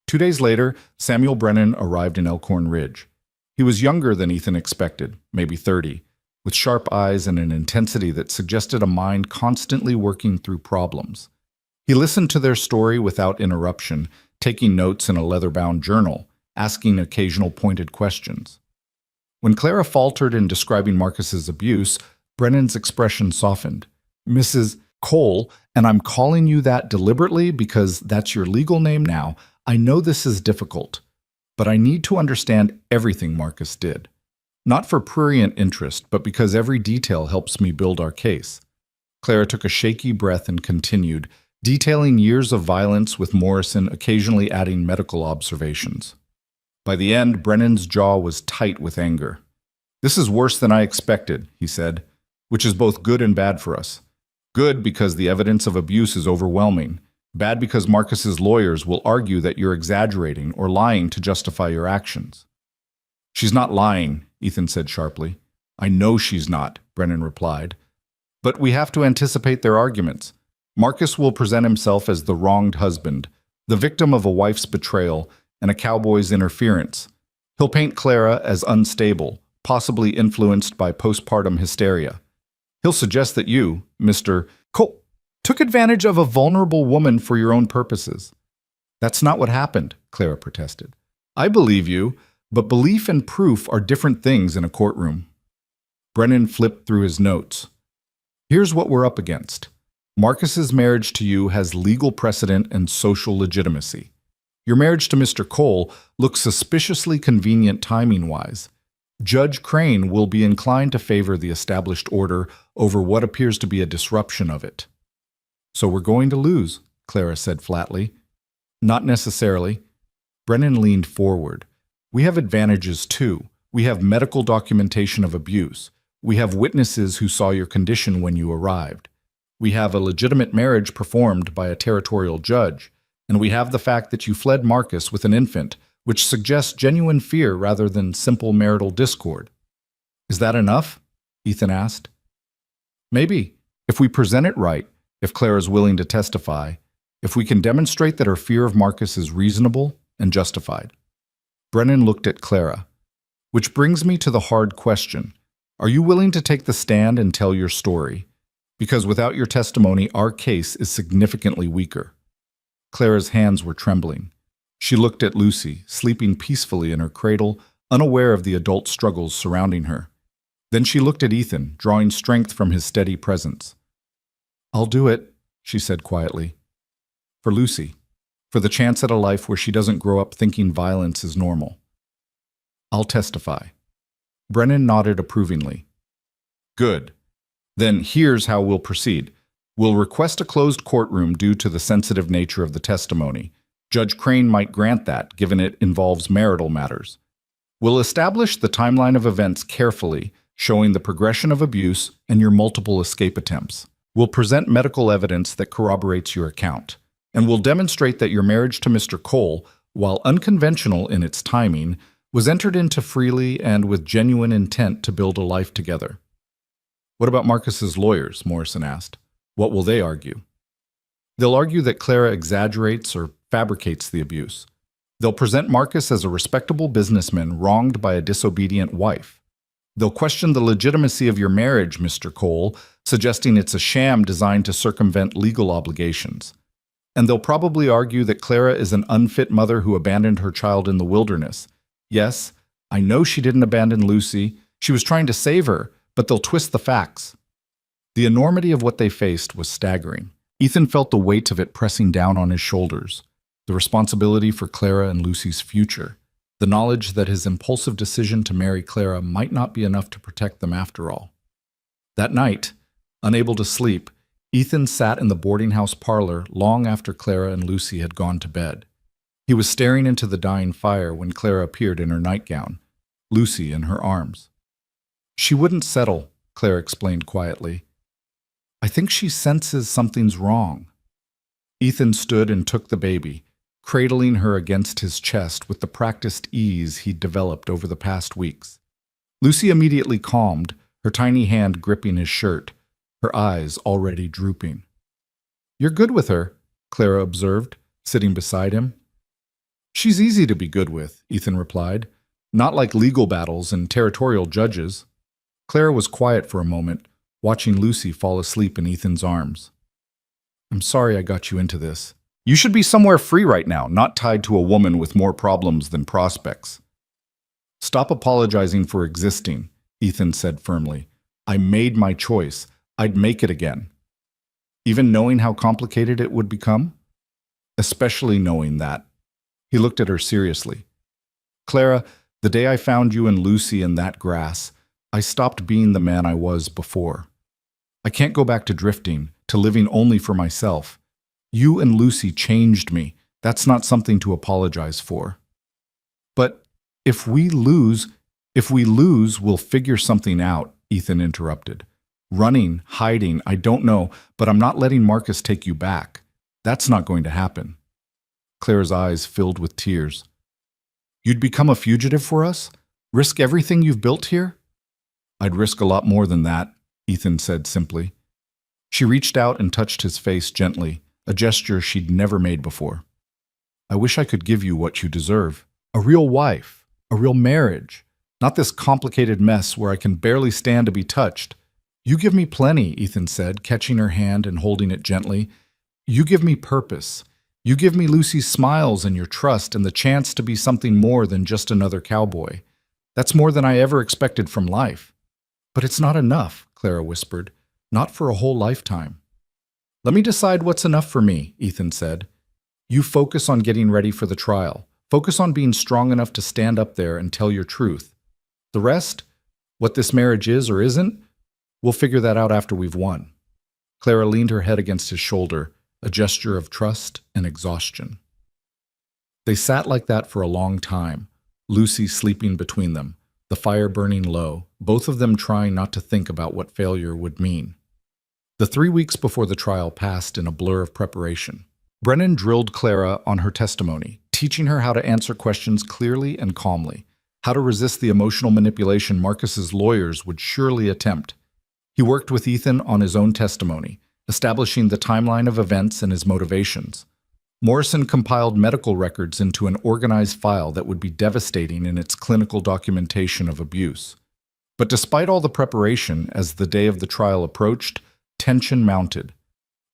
2 days later, Samuel Brennan arrived in Elkhorn Ridge. He was younger than Ethan expected, maybe 30, with sharp eyes and an intensity that suggested a mind constantly working through problems. He listened to their story without interruption, taking notes in a leather-bound journal, asking occasional pointed questions. When Clara faltered in describing Marcus's abuse, Brennan's expression softened. "Mrs. Cole, and I'm calling you that deliberately because that's your legal name now, I know this is difficult, but I need to understand everything Marcus did. Not for prurient interest, but because every detail helps me build our case." Clara took a shaky breath and continued, detailing years of violence with Morrison occasionally adding medical observations. By the end, Brennan's jaw was tight with anger. "This is worse than I expected," he said, "which is both good and bad for us. Good because the evidence of abuse is overwhelming. Bad because Marcus's lawyers will argue that you're exaggerating or lying to justify your actions." "She's not lying," Ethan said sharply. "I know she's not," Brennan replied. "But we have to anticipate their arguments. Marcus will present himself as the wronged husband, the victim of a wife's betrayal and a cowboy's interference. He'll paint Clara as unstable, possibly influenced by postpartum hysteria. He'll suggest that you, Mr. Cole, took advantage of a vulnerable woman for your own purposes." "That's not what happened," Clara protested. "I believe you, but belief and proof are different things in a courtroom." Brennan flipped through his notes. "Here's what we're up against. Marcus's marriage to you has legal precedent and social legitimacy. Your marriage to Mr. Cole looks suspiciously convenient timing-wise. Judge Crane will be inclined to favor the established order over what appears to be a disruption of it." "So we're going to lose," Clara said flatly. "Not necessarily." Brennan leaned forward. "We have advantages too. We have medical documentation of abuse. We have witnesses who saw your condition when you arrived. We have a legitimate marriage performed by a territorial judge. And we have the fact that you fled Marcus with an infant, which suggests genuine fear rather than simple marital discord." "Is that enough?" Ethan asked. "Maybe, if we present it right, if Clara's willing to testify, if we can demonstrate that her fear of Marcus is reasonable and justified." Brennan looked at Clara. "Which brings me to the hard question. Are you willing to take the stand and tell your story? Because without your testimony, our case is significantly weaker." Clara's hands were trembling. She looked at Lucy, sleeping peacefully in her cradle, unaware of the adult struggles surrounding her. Then she looked at Ethan, drawing strength from his steady presence. "I'll do it," she said quietly. "For Lucy. For the chance at a life where she doesn't grow up thinking violence is normal. I'll testify." Brennan nodded approvingly. "Good. Then here's how we'll proceed. We'll request a closed courtroom due to the sensitive nature of the testimony. Judge Crane might grant that, given it involves marital matters. We'll establish the timeline of events carefully, showing the progression of abuse and your multiple escape attempts. We'll present medical evidence that corroborates your account. And we'll demonstrate that your marriage to Mr. Cole, while unconventional in its timing, was entered into freely and with genuine intent to build a life together." "What about Marcus's lawyers?" Morrison asked. "What will they argue?" "They'll argue that Clara exaggerates or fabricates the abuse. They'll present Marcus as a respectable businessman wronged by a disobedient wife. They'll question the legitimacy of your marriage, Mr. Cole, suggesting it's a sham designed to circumvent legal obligations. And they'll probably argue that Clara is an unfit mother who abandoned her child in the wilderness. Yes, I know she didn't abandon Lucy. She was trying to save her, but they'll twist the facts." The enormity of what they faced was staggering. Ethan felt the weight of it pressing down on his shoulders, the responsibility for Clara and Lucy's future. the knowledge that his impulsive decision to marry Clara might not be enough to protect them after all. That night, unable to sleep, Ethan sat in the boarding house parlor long after Clara and Lucy had gone to bed. He was staring into the dying fire when Clara appeared in her nightgown, Lucy in her arms. "She wouldn't settle," Clara explained quietly. "I think she senses something's wrong." Ethan stood and took the baby, cradling her against his chest with the practiced ease he'd developed over the past weeks. Lucy immediately calmed, her tiny hand gripping his shirt, her eyes already drooping. "You're good with her," Clara observed, sitting beside him. "She's easy to be good with," Ethan replied. "Not like legal battles and territorial judges." Clara was quiet for a moment, watching Lucy fall asleep in Ethan's arms. "I'm sorry I got you into this. You should be somewhere free right now, not tied to a woman with more problems than prospects." "Stop apologizing for existing," Ethan said firmly. "I made my choice. I'd make it again." "Even knowing how complicated it would become?" "Especially knowing that." He looked at her seriously. "Clara, the day I found you and Lucy in that grass, I stopped being the man I was before. I can't go back to drifting, to living only for myself. You and Lucy changed me. That's not something to apologize for." "But if we lose, we'll figure something out," Ethan interrupted. "Running, hiding, I don't know, but I'm not letting Marcus take you back. That's not going to happen." Clara's eyes filled with tears. "You'd become a fugitive for us? Risk everything you've built here?" "I'd risk a lot more than that," Ethan said simply. She reached out and touched his face gently, a gesture she'd never made before. "I wish I could give you what you deserve. A real wife, a real marriage, not this complicated mess where I can barely stand to be touched." "You give me plenty," Ethan said, catching her hand and holding it gently. "You give me purpose. You give me Lucy's smiles and your trust and the chance to be something more than just another cowboy. That's more than I ever expected from life." "But it's not enough," Clara whispered. "Not for a whole lifetime." "Let me decide what's enough for me," Ethan said. "You focus on getting ready for the trial. Focus on being strong enough to stand up there and tell your truth. The rest, what this marriage is or isn't, we'll figure that out after we've won." Clara leaned her head against his shoulder, a gesture of trust and exhaustion. They sat like that for a long time, Lucy sleeping between them, the fire burning low, both of them trying not to think about what failure would mean. The 3 weeks before the trial passed in a blur of preparation. Brennan drilled Clara on her testimony, teaching her how to answer questions clearly and calmly, how to resist the emotional manipulation Marcus's lawyers would surely attempt. He worked with Ethan on his own testimony, establishing the timeline of events and his motivations. Morrison compiled medical records into an organized file that would be devastating in its clinical documentation of abuse. But despite all the preparation, as the day of the trial approached, tension mounted.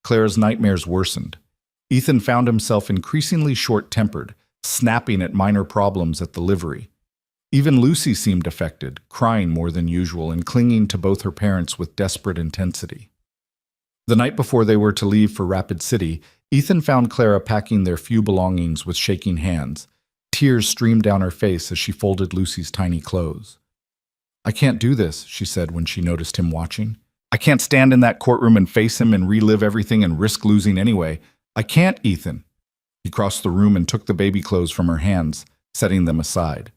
Clara's nightmares worsened. Ethan found himself increasingly short-tempered, snapping at minor problems at the livery. Even Lucy seemed affected, crying more than usual and clinging to both her parents with desperate intensity. The night before they were to leave for Rapid City, Ethan found Clara packing their few belongings with shaking hands. Tears streamed down her face as she folded Lucy's tiny clothes. "I can't do this," she said when she noticed him watching. "I can't stand in that courtroom and face him and relive everything and risk losing anyway. I can't, Ethan." He crossed the room and took the baby clothes from her hands, setting them aside.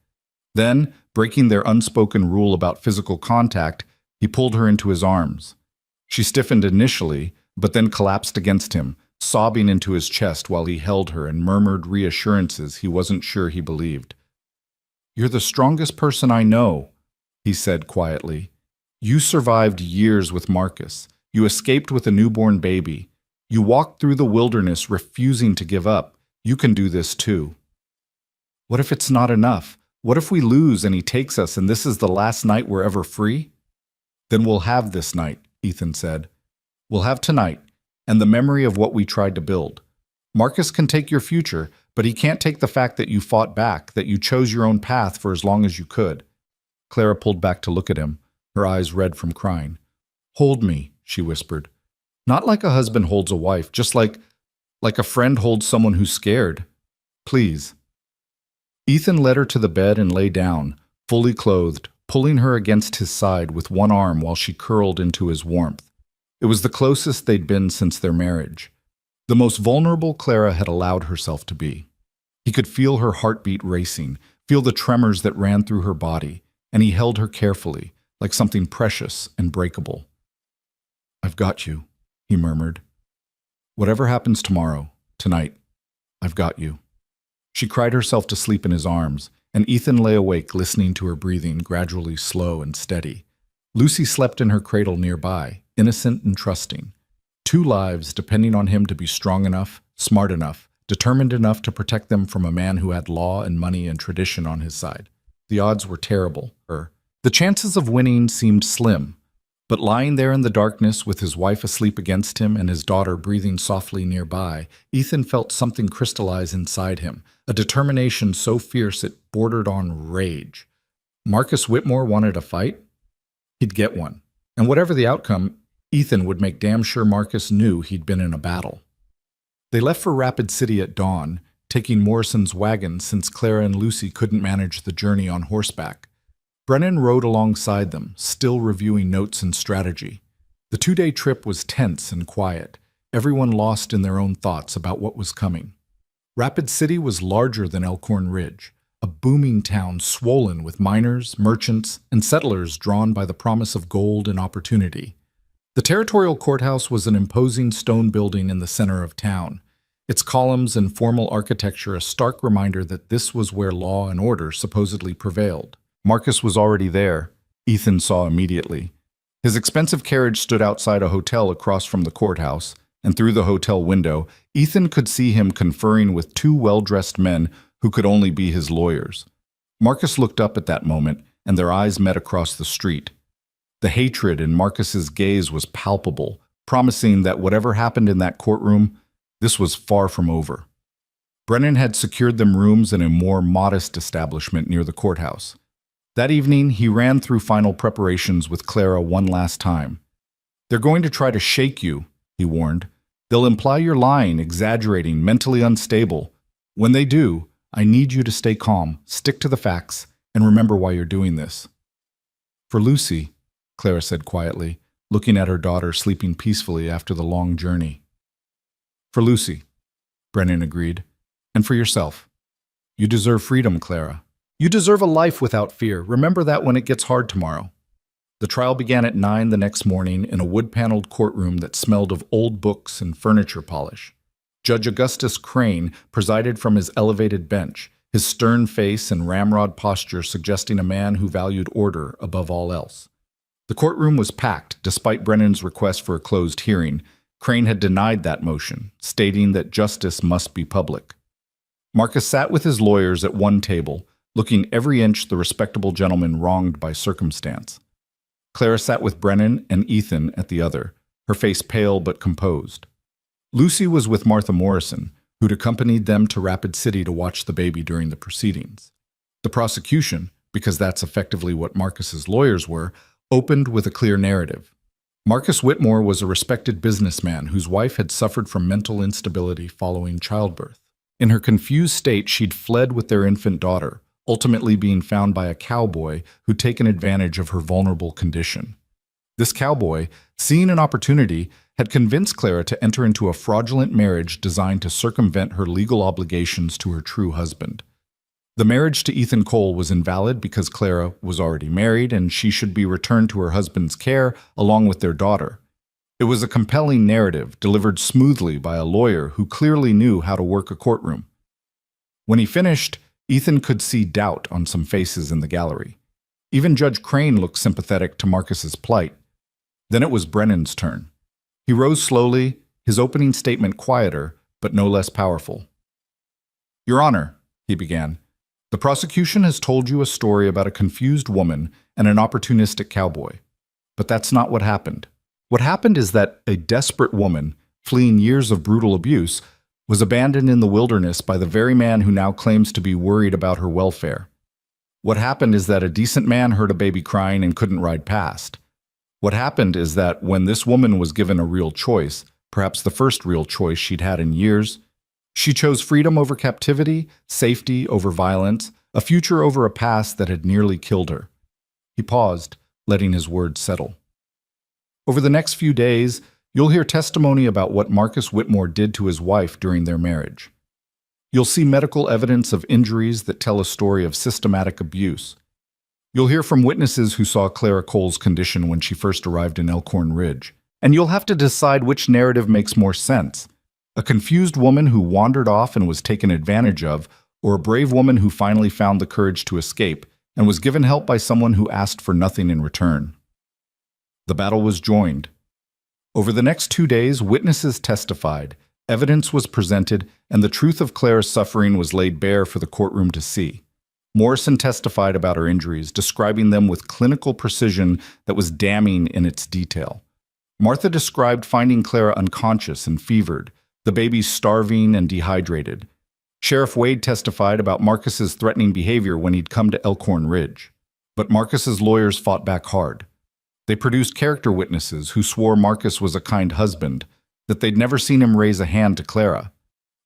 Then, breaking their unspoken rule about physical contact, he pulled her into his arms. She stiffened initially, but then collapsed against him, sobbing into his chest while he held her and murmured reassurances he wasn't sure he believed. "You're the strongest person I know," he said quietly. "You survived years with Marcus. You escaped with a newborn baby. You walked through the wilderness refusing to give up. You can do this too." "What if it's not enough? What if we lose and he takes us and this is the last night we're ever free?" "Then we'll have this night," Ethan said. "We'll have tonight, and the memory of what we tried to build. Marcus can take your future, but he can't take the fact that you fought back, that you chose your own path for as long as you could." Clara pulled back to look at him, her eyes red from crying. "Hold me," she whispered. "Not like a husband holds a wife, just like a friend holds someone who's scared. Please." Ethan led her to the bed and lay down, fully clothed, pulling her against his side with one arm while she curled into his warmth. It was the closest they'd been since their marriage. The most vulnerable Clara had allowed herself to be. He could feel her heartbeat racing, feel the tremors that ran through her body, and he held her carefully, like something precious and breakable. "I've got you," he murmured. "Whatever happens tomorrow, tonight, I've got you." She cried herself to sleep in his arms, and Ethan lay awake listening to her breathing, gradually slow and steady. Lucy slept in her cradle nearby, innocent and trusting. 2 lives depending on him to be strong enough, smart enough, determined enough to protect them from a man who had law and money and tradition on his side. The odds were terrible. The chances of winning seemed slim, but lying there in the darkness with his wife asleep against him and his daughter breathing softly nearby, Ethan felt something crystallize inside him, a determination so fierce it bordered on rage. Marcus Whitmore wanted a fight? He'd get one. And whatever the outcome, Ethan would make damn sure Marcus knew he'd been in a battle. They left for Rapid City at dawn, taking Morrison's wagon since Clara and Lucy couldn't manage the journey on horseback. Brennan rode alongside them, still reviewing notes and strategy. The 2-day trip was tense and quiet, everyone lost in their own thoughts about what was coming. Rapid City was larger than Elkhorn Ridge, a booming town swollen with miners, merchants, and settlers drawn by the promise of gold and opportunity. The territorial courthouse was an imposing stone building in the center of town, its columns and formal architecture a stark reminder that this was where law and order supposedly prevailed. Marcus was already there, Ethan saw immediately. His expensive carriage stood outside a hotel across from the courthouse, and through the hotel window, Ethan could see him conferring with 2 well-dressed men who could only be his lawyers. Marcus looked up at that moment, and their eyes met across the street. The hatred in Marcus's gaze was palpable, promising that whatever happened in that courtroom, this was far from over. Brennan had secured them rooms in a more modest establishment near the courthouse. That evening, he ran through final preparations with Clara one last time. "They're going to try to shake you," he warned. "They'll imply you're lying, exaggerating, mentally unstable. When they do, I need you to stay calm, stick to the facts, and remember why you're doing this." "For Lucy," Clara said quietly, looking at her daughter sleeping peacefully after the long journey. "For Lucy," Brennan agreed. "And for yourself. You deserve freedom, Clara. You deserve a life without fear. Remember that when it gets hard tomorrow." The trial began at 9 the next morning in a wood-paneled courtroom that smelled of old books and furniture polish. Judge Augustus Crane presided from his elevated bench, his stern face and ramrod posture suggesting a man who valued order above all else. The courtroom was packed, despite Brennan's request for a closed hearing. Crane had denied that motion, stating that justice must be public. Marcus sat with his lawyers at one table, looking every inch the respectable gentleman wronged by circumstance. Clara sat with Brennan and Ethan at the other, her face pale but composed. Lucy was with Martha Morrison, who'd accompanied them to Rapid City to watch the baby during the proceedings. The prosecution, because that's effectively what Marcus's lawyers were, opened with a clear narrative. Marcus Whitmore was a respected businessman whose wife had suffered from mental instability following childbirth. In her confused state, she'd fled with their infant daughter, ultimately being found by a cowboy who'd taken advantage of her vulnerable condition. This cowboy, seeing an opportunity, had convinced Clara to enter into a fraudulent marriage designed to circumvent her legal obligations to her true husband. The marriage to Ethan Cole was invalid because Clara was already married and she should be returned to her husband's care along with their daughter. It was a compelling narrative delivered smoothly by a lawyer who clearly knew how to work a courtroom. When he finished, Ethan could see doubt on some faces in the gallery. Even Judge Crane looked sympathetic to Marcus's plight. Then it was Brennan's turn. He rose slowly, his opening statement quieter, but no less powerful. "Your Honor," he began, "the prosecution has told you a story about a confused woman and an opportunistic cowboy. But that's not what happened. What happened is that a desperate woman, fleeing years of brutal abuse, was abandoned in the wilderness by the very man who now claims to be worried about her welfare. What happened is that a decent man heard a baby crying and couldn't ride past. What happened is that when this woman was given a real choice, perhaps the first real choice she'd had in years, She chose freedom over captivity, safety over violence, a future over a past that had nearly killed her. He paused, letting his words settle. Over the next few days, you'll hear testimony about what Marcus Whitmore did to his wife during their marriage. You'll see medical evidence of injuries that tell a story of systematic abuse. You'll hear from witnesses who saw Clara Cole's condition when she first arrived in Elkhorn Ridge. And you'll have to decide which narrative makes more sense. A confused woman who wandered off and was taken advantage of, or a brave woman who finally found the courage to escape and was given help by someone who asked for nothing in return. The battle was joined. Over the next 2 days, witnesses testified, evidence was presented, and the truth of Clara's suffering was laid bare for the courtroom to see. Morrison testified about her injuries, describing them with clinical precision that was damning in its detail. Martha described finding Clara unconscious and fevered, the baby starving and dehydrated. Sheriff Wade testified about Marcus's threatening behavior when he'd come to Elkhorn Ridge. But Marcus's lawyers fought back hard. They produced character witnesses who swore Marcus was a kind husband, that they'd never seen him raise a hand to Clara.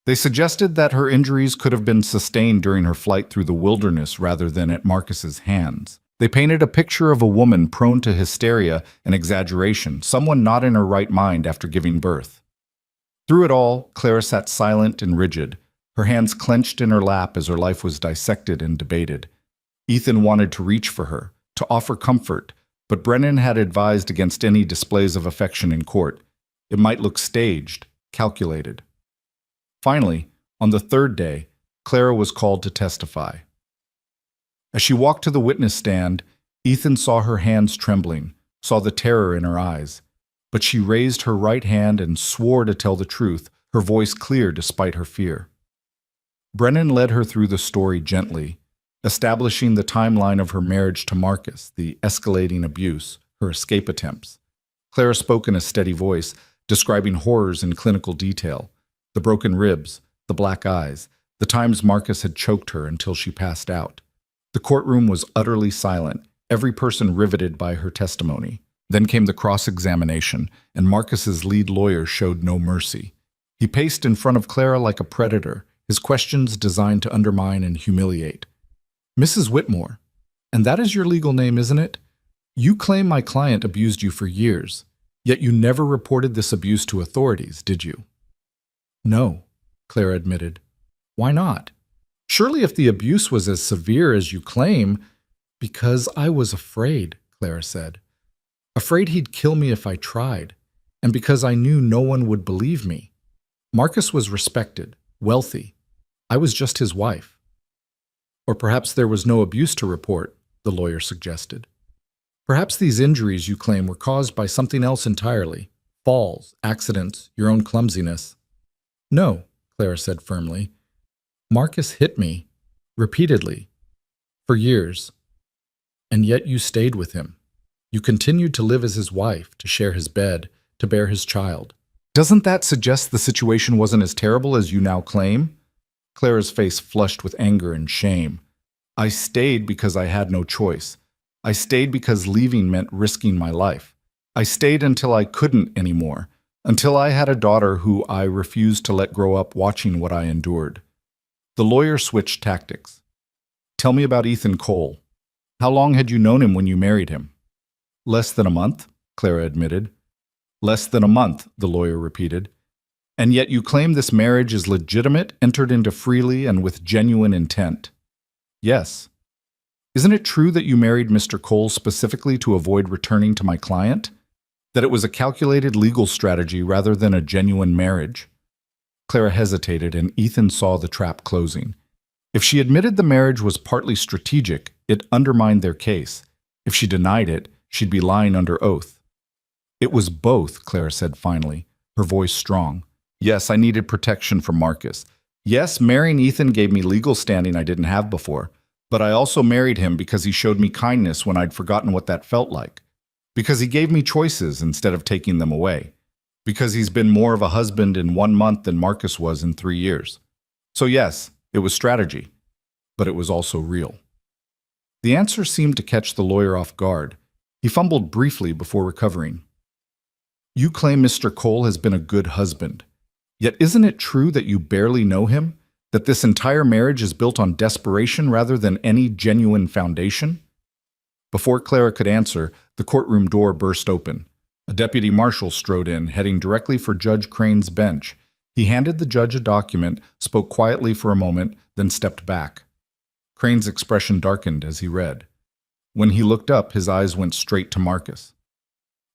They suggested that her injuries could have been sustained during her flight through the wilderness rather than at Marcus's hands. They painted a picture of a woman prone to hysteria and exaggeration, someone not in her right mind after giving birth. Through it all, Clara sat silent and rigid, her hands clenched in her lap as her life was dissected and debated. Ethan wanted to reach for her, to offer comfort, but Brennan had advised against any displays of affection in court. It might look staged, calculated. Finally, on the third day, Clara was called to testify. As she walked to the witness stand, Ethan saw her hands trembling, saw the terror in her eyes. But she raised her right hand and swore to tell the truth, her voice clear despite her fear. Brennan led her through the story gently, establishing the timeline of her marriage to Marcus, the escalating abuse, her escape attempts. Clara spoke in a steady voice, describing horrors in clinical detail. The broken ribs, the black eyes, the times Marcus had choked her until she passed out. The courtroom was utterly silent, every person riveted by her testimony. Then came the cross-examination, and Marcus's lead lawyer showed no mercy. He paced in front of Clara like a predator, his questions designed to undermine and humiliate. "Mrs. Whitmore, and that is your legal name, isn't it? You claim my client abused you for years, yet you never reported this abuse to authorities, did you?" "No," Clara admitted. "Why not? Surely if the abuse was as severe as you claim—" "Because I was afraid," Clara said. "Afraid he'd kill me if I tried, and because I knew no one would believe me. Marcus was respected, wealthy. I was just his wife." "Or perhaps there was no abuse to report," the lawyer suggested. "Perhaps these injuries you claim were caused by something else entirely. Falls, accidents, your own clumsiness." "No," Clara said firmly. "Marcus hit me, repeatedly, for years. And yet you stayed with him. You continued to live as his wife, to share his bed, to bear his child. Doesn't that suggest the situation wasn't as terrible as you now claim?" Clara's face flushed with anger and shame. "I stayed because I had no choice. I stayed because leaving meant risking my life. I stayed until I couldn't anymore, until I had a daughter who I refused to let grow up watching what I endured." The lawyer switched tactics. "Tell me about Ethan Cole. How long had you known him when you married him?" "Less than a month," Clara admitted. "Less than a month," the lawyer repeated. "And yet you claim this marriage is legitimate, entered into freely and with genuine intent." "Yes." "Isn't it true that you married Mr. Cole specifically to avoid returning to my client? That it was a calculated legal strategy rather than a genuine marriage?" Clara hesitated, and Ethan saw the trap closing. If she admitted the marriage was partly strategic, it undermined their case. If she denied it, she'd be lying under oath. "It was both," Clara said finally, her voice strong. "Yes, I needed protection from Marcus. Yes, marrying Ethan gave me legal standing I didn't have before. But I also married him because he showed me kindness when I'd forgotten what that felt like. Because he gave me choices instead of taking them away. Because he's been more of a husband in 1 month than Marcus was in 3 years. So yes, it was strategy, but it was also real." The answer seemed to catch the lawyer off guard. He fumbled briefly before recovering. "You claim Mr. Cole has been a good husband. Yet isn't it true that you barely know him? That this entire marriage is built on desperation rather than any genuine foundation? Before Clara could answer, the courtroom door burst open. A deputy marshal strode in, heading directly for Judge Crane's bench. He handed the judge a document, spoke quietly for a moment, then stepped back. Crane's expression darkened as he read. When he looked up, his eyes went straight to Marcus.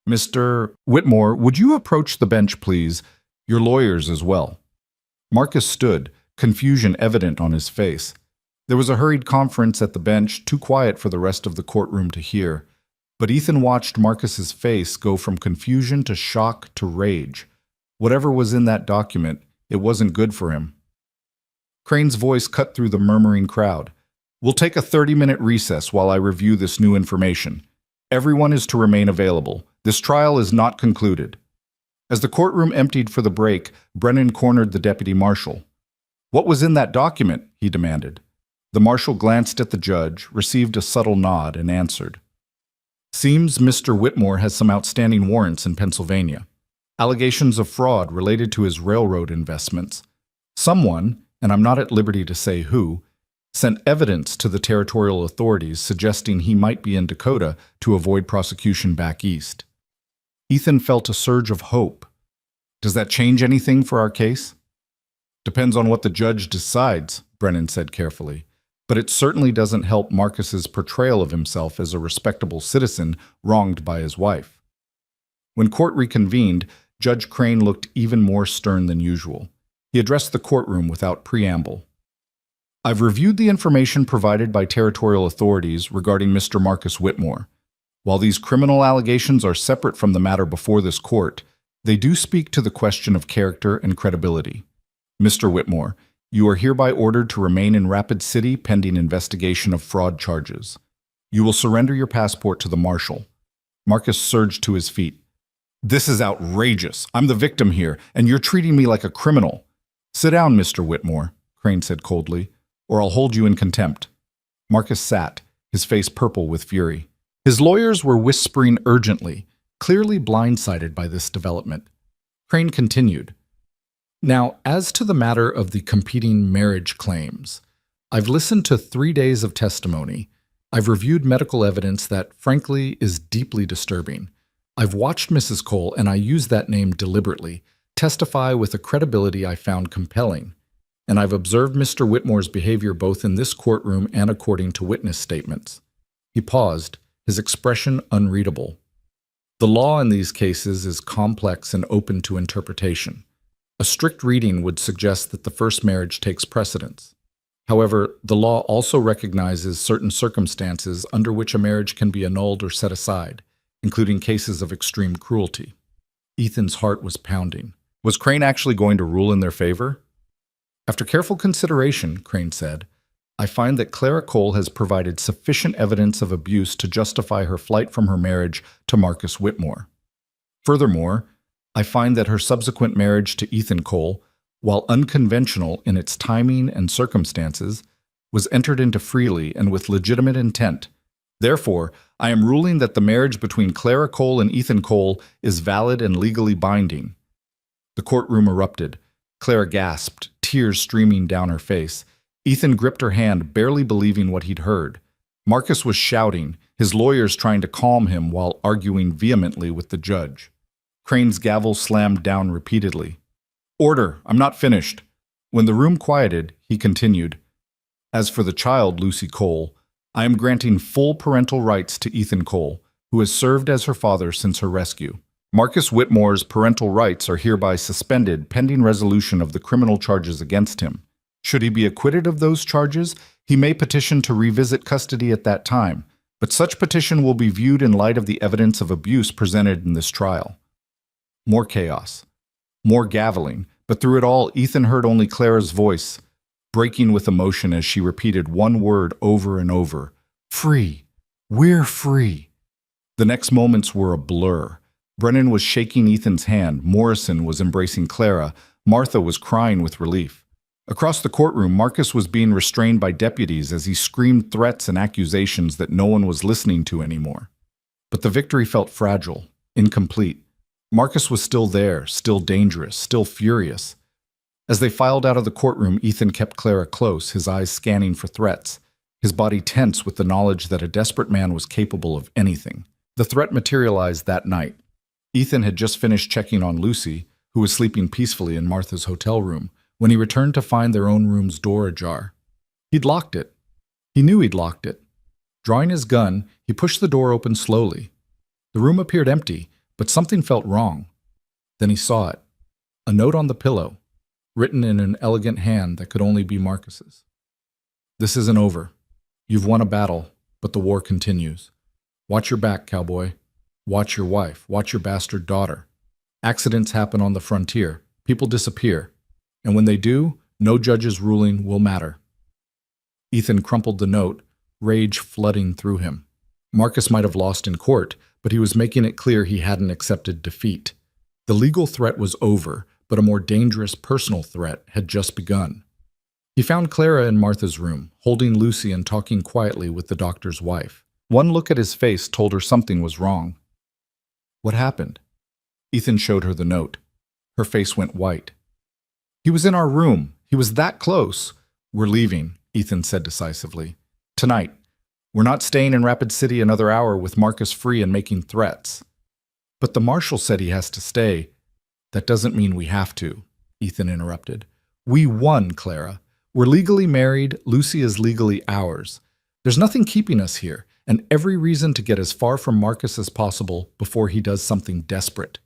"Mr. Whitmore, would you approach the bench, please? Your lawyers as well." Marcus stood, confusion evident on his face. There was a hurried conference at the bench, too quiet for the rest of the courtroom to hear. But Ethan watched Marcus's face go from confusion to shock to rage. Whatever was in that document, it wasn't good for him. Crane's voice cut through the murmuring crowd. "We'll take a 30-minute recess while I review this new information. Everyone is to remain available. This trial is not concluded." As the courtroom emptied for the break, Brennan cornered the deputy marshal. "What was in that document?" he demanded. The marshal glanced at the judge, received a subtle nod, and answered. "Seems Mr. Whitmore has some outstanding warrants in Pennsylvania. Allegations of fraud related to his railroad investments. Someone, and I'm not at liberty to say who, sent evidence to the territorial authorities suggesting he might be in Dakota to avoid prosecution back east." Ethan felt a surge of hope. "Does that change anything for our case?" "Depends on what the judge decides," Brennan said carefully. "But it certainly doesn't help Marcus's portrayal of himself as a respectable citizen wronged by his wife." When court reconvened, Judge Crane looked even more stern than usual. He addressed the courtroom without preamble. "I've reviewed the information provided by territorial authorities regarding Mr. Marcus Whitmore. While these criminal allegations are separate from the matter before this court, they do speak to the question of character and credibility. Mr. Whitmore, you are hereby ordered to remain in Rapid City pending investigation of fraud charges. You will surrender your passport to the marshal." Marcus surged to his feet. "This is outrageous. I'm the victim here, and you're treating me like a criminal." "Sit down, Mr. Whitmore," Crane said coldly, "or I'll hold you in contempt." Marcus sat, his face purple with fury. His lawyers were whispering urgently, clearly blindsided by this development. Crane continued. "Now, as to the matter of the competing marriage claims, I've listened to 3 days of testimony. I've reviewed medical evidence that, frankly, is deeply disturbing. I've watched Mrs. Cole, and I use that name deliberately, testify with a credibility I found compelling. And I've observed Mr. Whitmore's behavior both in this courtroom and according to witness statements." He paused, his expression unreadable. "The law in these cases is complex and open to interpretation. A strict reading would suggest that the first marriage takes precedence. However, the law also recognizes certain circumstances under which a marriage can be annulled or set aside, including cases of extreme cruelty." Ethan's heart was pounding. Was Crane actually going to rule in their favor? "After careful consideration," Crane said, "I find that Clara Cole has provided sufficient evidence of abuse to justify her flight from her marriage to Marcus Whitmore. Furthermore, I find that her subsequent marriage to Ethan Cole, while unconventional in its timing and circumstances, was entered into freely and with legitimate intent. Therefore, I am ruling that the marriage between Clara Cole and Ethan Cole is valid and legally binding." The courtroom erupted. Clara gasped, tears streaming down her face. Ethan gripped her hand, barely believing what he'd heard. Marcus was shouting, his lawyers trying to calm him while arguing vehemently with the judge. Crane's gavel slammed down repeatedly. "Order, I'm not finished." When the room quieted, he continued, "As for the child, Lucy Cole, I am granting full parental rights to Ethan Cole, who has served as her father since her rescue. Marcus Whitmore's parental rights are hereby suspended pending resolution of the criminal charges against him. Should he be acquitted of those charges, he may petition to revisit custody at that time, but such petition will be viewed in light of the evidence of abuse presented in this trial." More chaos. More gaveling, but through it all, Ethan heard only Clara's voice, breaking with emotion as she repeated one word over and over. "Free. We're free." The next moments were a blur. Brennan was shaking Ethan's hand, Morrison was embracing Clara, Martha was crying with relief. Across the courtroom, Marcus was being restrained by deputies as he screamed threats and accusations that no one was listening to anymore. But the victory felt fragile, incomplete. Marcus was still there, still dangerous, still furious. As they filed out of the courtroom, Ethan kept Clara close, his eyes scanning for threats, his body tense with the knowledge that a desperate man was capable of anything. The threat materialized that night. Ethan had just finished checking on Lucy, who was sleeping peacefully in Martha's hotel room, when he returned to find their own room's door ajar. He'd locked it. He knew he'd locked it. Drawing his gun, he pushed the door open slowly. The room appeared empty, but something felt wrong. Then he saw it. A note on the pillow, written in an elegant hand that could only be Marcus's. "This isn't over. You've won a battle, but the war continues. Watch your back, cowboy. Watch your wife. Watch your bastard daughter. Accidents happen on the frontier. People disappear. And when they do, no judge's ruling will matter." Ethan crumpled the note, rage flooding through him. Marcus might have lost in court, but he was making it clear he hadn't accepted defeat. The legal threat was over, but a more dangerous personal threat had just begun. He found Clara in Martha's room, holding Lucy and talking quietly with the doctor's wife. One look at his face told her something was wrong. "What happened?" Ethan showed her the note. Her face went white. "He was in our room. He was that close." "We're leaving," Ethan said decisively. "Tonight. We're not staying in Rapid City another hour with Marcus free and making threats." "But the marshal said he has to stay." "That doesn't mean we have to," Ethan interrupted. "We won, Clara. We're legally married. Lucy is legally ours. There's nothing keeping us here, and every reason to get as far from Marcus as possible before he does something desperate."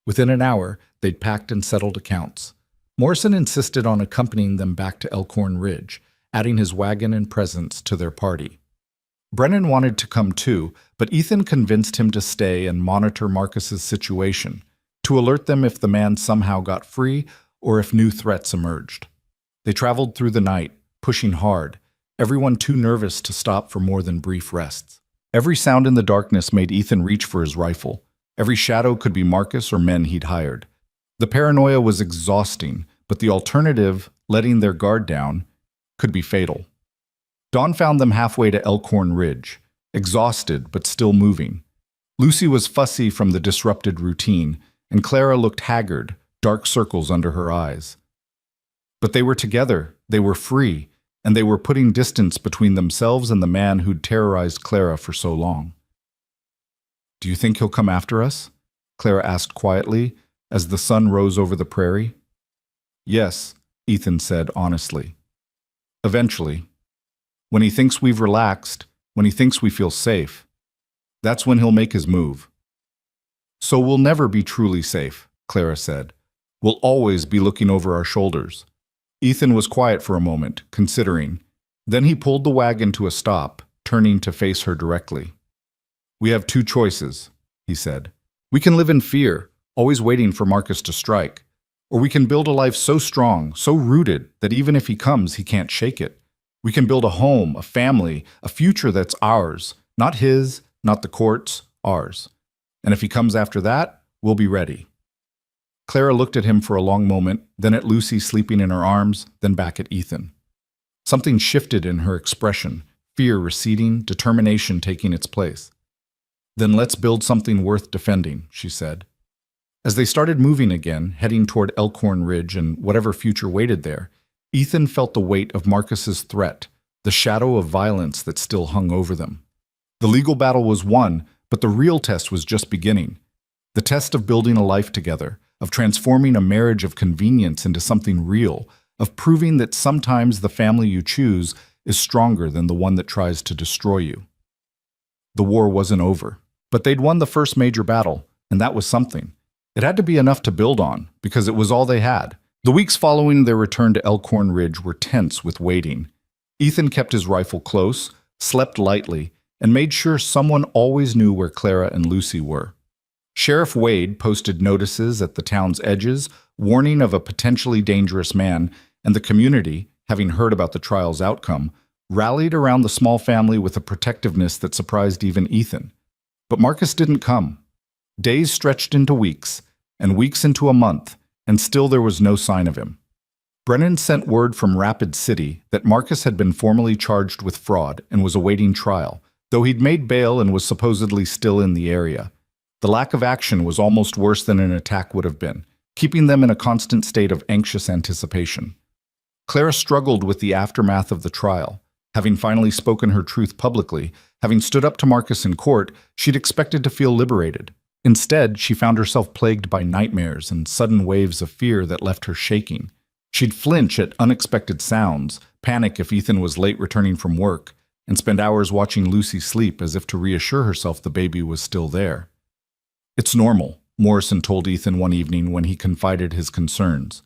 Within an hour, they'd packed and settled accounts. Morrison insisted on accompanying them back to Elkhorn Ridge, adding his wagon and presents to their party. Brennan wanted to come too, but Ethan convinced him to stay and monitor Marcus's situation, to alert them if the man somehow got free or if new threats emerged. They traveled through the night, pushing hard, everyone too nervous to stop for more than brief rests. Every sound in the darkness made Ethan reach for his rifle. Every shadow could be Marcus or men he'd hired. The paranoia was exhausting, but the alternative, letting their guard down, could be fatal. Dawn found them halfway to Elkhorn Ridge, exhausted but still moving. Lucy was fussy from the disrupted routine, and Clara looked haggard, dark circles under her eyes. But they were together, they were free, and they were putting distance between themselves and the man who'd terrorized Clara for so long. "Do you think he'll come after us?" Clara asked quietly, as the sun rose over the prairie. "Yes," Ethan said honestly. "Eventually. When he thinks we've relaxed, when he thinks we feel safe, that's when he'll make his move." "So we'll never be truly safe," Clara said. "We'll always be looking over our shoulders." Ethan was quiet for a moment, considering. Then he pulled the wagon to a stop, turning to face her directly. "We have two choices," he said. "We can live in fear, always waiting for Marcus to strike. Or we can build a life so strong, so rooted, that even if he comes, he can't shake it. We can build a home, a family, a future that's ours, not his, not the court's, ours. And if he comes after that, we'll be ready." Clara looked at him for a long moment, then at Lucy sleeping in her arms, then back at Ethan. Something shifted in her expression, fear receding, determination taking its place. "Then let's build something worth defending," she said. As they started moving again, heading toward Elkhorn Ridge and whatever future waited there, Ethan felt the weight of Marcus's threat, the shadow of violence that still hung over them. The legal battle was won, but the real test was just beginning. The test of building a life together, of transforming a marriage of convenience into something real, of proving that sometimes the family you choose is stronger than the one that tries to destroy you. The war wasn't over, but they'd won the first major battle, and that was something. It had to be enough to build on, because it was all they had. The weeks following their return to Elkhorn Ridge were tense with waiting. Ethan kept his rifle close, slept lightly, and made sure someone always knew where Clara and Lucy were. Sheriff Wade posted notices at the town's edges, warning of a potentially dangerous man, and the community, having heard about the trial's outcome, rallied around the small family with a protectiveness that surprised even Ethan. But Marcus didn't come. Days stretched into weeks, and weeks into a month, and still there was no sign of him. Brennan sent word from Rapid City that Marcus had been formally charged with fraud and was awaiting trial, though he'd made bail and was supposedly still in the area. The lack of action was almost worse than an attack would have been. keeping them in a constant state of anxious anticipation. Clara struggled with the aftermath of the trial. Having finally spoken her truth publicly, having stood up to Marcus in court, she'd expected to feel liberated. Instead, she found herself plagued by nightmares and sudden waves of fear that left her shaking. She'd flinch at unexpected sounds, panic if Ethan was late returning from work, and spend hours watching Lucy sleep as if to reassure herself the baby was still there. "It's normal," Morrison told Ethan one evening when he confided his concerns.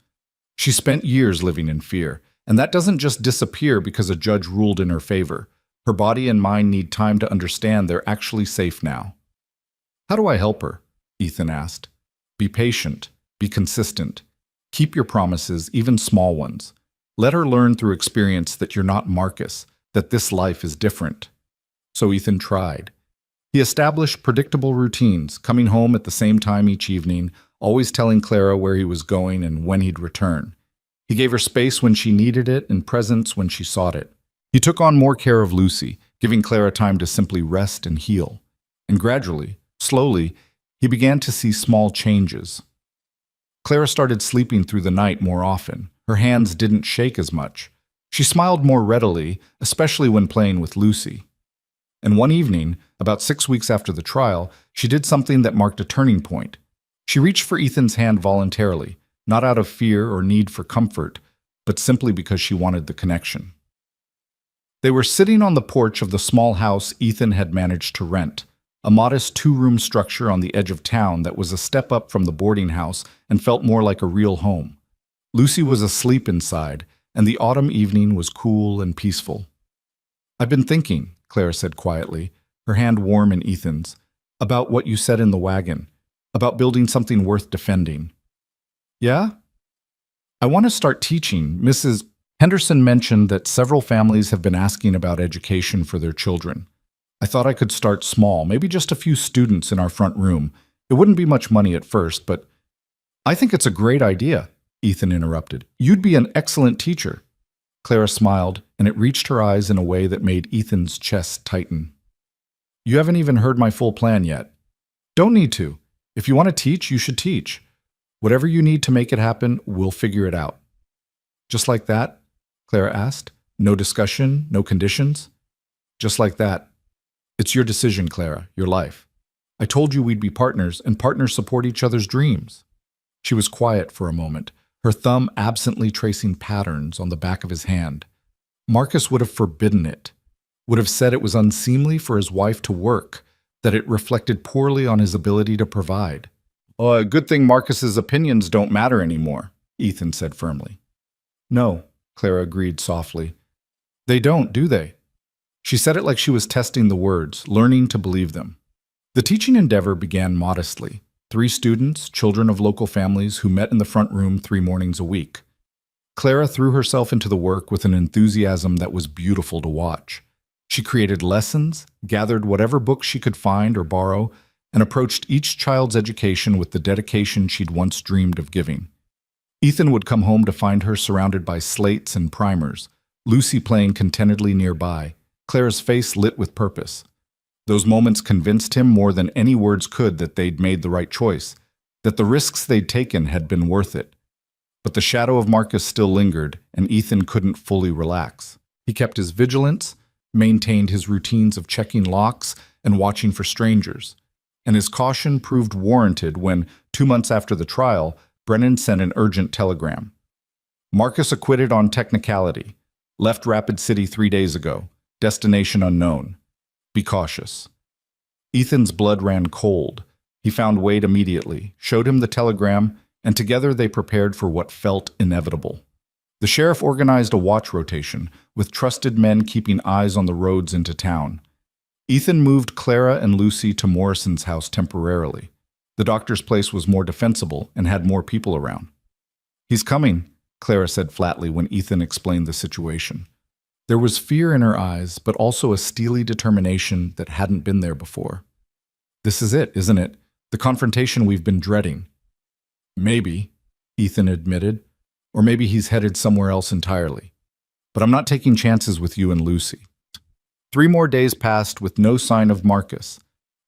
"She spent years living in fear, and that doesn't just disappear because a judge ruled in her favor. Her body and mind need time to understand they're actually safe now." "How do I help her?" Ethan asked. "Be patient. Be consistent. Keep your promises, even small ones. Let her learn through experience that you're not Marcus, that this life is different." So Ethan tried. He established predictable routines, coming home at the same time each evening, always telling Clara where he was going and when he'd return. He gave her space when she needed it and presence when she sought it. He took on more care of Lucy, giving Clara time to simply rest and heal. And gradually, slowly, he began to see small changes. Clara started sleeping through the night more often. Her hands didn't shake as much. She smiled more readily, especially when playing with Lucy. And one evening, about 6 weeks after the trial, she did something that marked a turning point. She reached for Ethan's hand voluntarily, not out of fear or need for comfort, but simply because she wanted the connection. They were sitting on the porch of the small house Ethan had managed to rent, a modest 2-room structure on the edge of town that was a step up from the boarding house and felt more like a real home. Lucy was asleep inside, and the autumn evening was cool and peaceful. "I've been thinking," Clara said quietly, her hand warm in Ethan's, "about what you said in the wagon, about building something worth defending." "Yeah? I want to start teaching. Mrs. Henderson mentioned that several families have been asking about education for their children. I thought I could start small, maybe just a few students in our front room. It wouldn't be much money at first, but—" "I think it's a great idea," Ethan interrupted. "You'd be an excellent teacher." Clara smiled, and it reached her eyes in a way that made Ethan's chest tighten. "You haven't even heard my full plan yet." "Don't need to. If you want to teach, you should teach. Whatever you need to make it happen, we'll figure it out." "Just like that?" Clara asked. "No discussion, no conditions?" "Just like that. It's your decision, Clara, your life. I told you we'd be partners, and partners support each other's dreams." She was quiet for a moment, her thumb absently tracing patterns on the back of his hand. Marcus would have forbidden it, would have said it was unseemly for his wife to work, that it reflected poorly on his ability to provide. "Oh, a good thing Marcus's opinions don't matter anymore," Ethan said firmly. "No," Clara agreed softly. "They don't, do they?" She said it like she was testing the words, learning to believe them. The teaching endeavor began modestly. 3 students, children of local families, who met in the front room 3 mornings a week. Clara threw herself into the work with an enthusiasm that was beautiful to watch. She created lessons, gathered whatever books she could find or borrow, and approached each child's education with the dedication she'd once dreamed of giving. Ethan would come home to find her surrounded by slates and primers, Lucy playing contentedly nearby, Clara's face lit with purpose. Those moments convinced him more than any words could that they'd made the right choice, that the risks they'd taken had been worth it. But the shadow of Marcus still lingered, and Ethan couldn't fully relax. He kept his vigilance, maintained his routines of checking locks and watching for strangers. And his caution proved warranted when, 2 months after the trial, Brennan sent an urgent telegram. "Marcus acquitted on technicality. Left Rapid City 3 days ago. Destination unknown. Be cautious." Ethan's blood ran cold. He found Wade immediately, showed him the telegram, and together they prepared for what felt inevitable. The sheriff organized a watch rotation, with trusted men keeping eyes on the roads into town. Ethan moved Clara and Lucy to Morrison's house temporarily. The doctor's place was more defensible and had more people around. "He's coming," Clara said flatly when Ethan explained the situation. There was fear in her eyes, but also a steely determination that hadn't been there before. "This is it, isn't it? The confrontation we've been dreading." "Maybe," Ethan admitted, "or maybe he's headed somewhere else entirely. But I'm not taking chances with you and Lucy." 3 more days passed with no sign of Marcus.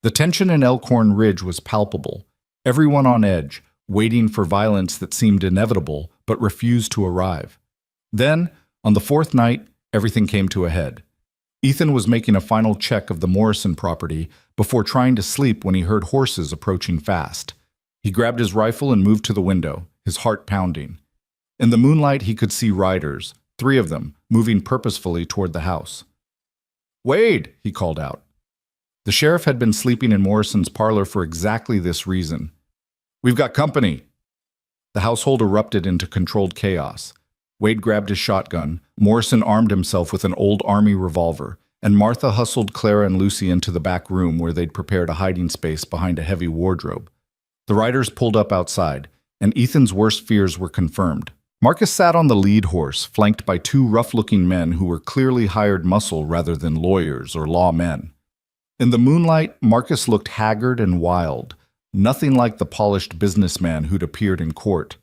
The tension in Elkhorn Ridge was palpable, everyone on edge, waiting for violence that seemed inevitable but refused to arrive. Then, on the fourth night, everything came to a head. Ethan was making a final check of the Morrison property before trying to sleep when he heard horses approaching fast. He grabbed his rifle and moved to the window, his heart pounding. In the moonlight, he could see riders, 3 of them, moving purposefully toward the house. "Wade!" he called out. The sheriff had been sleeping in Morrison's parlor for exactly this reason. "We've got company!" The household erupted into controlled chaos. Wade grabbed his shotgun, Morrison armed himself with an old army revolver, and Martha hustled Clara and Lucy into the back room where they'd prepared a hiding space behind a heavy wardrobe. The riders pulled up outside, and Ethan's worst fears were confirmed. Marcus sat on the lead horse, flanked by 2 rough-looking men who were clearly hired muscle rather than lawyers or lawmen. In the moonlight, Marcus looked haggard and wild, nothing like the polished businessman who'd appeared in court.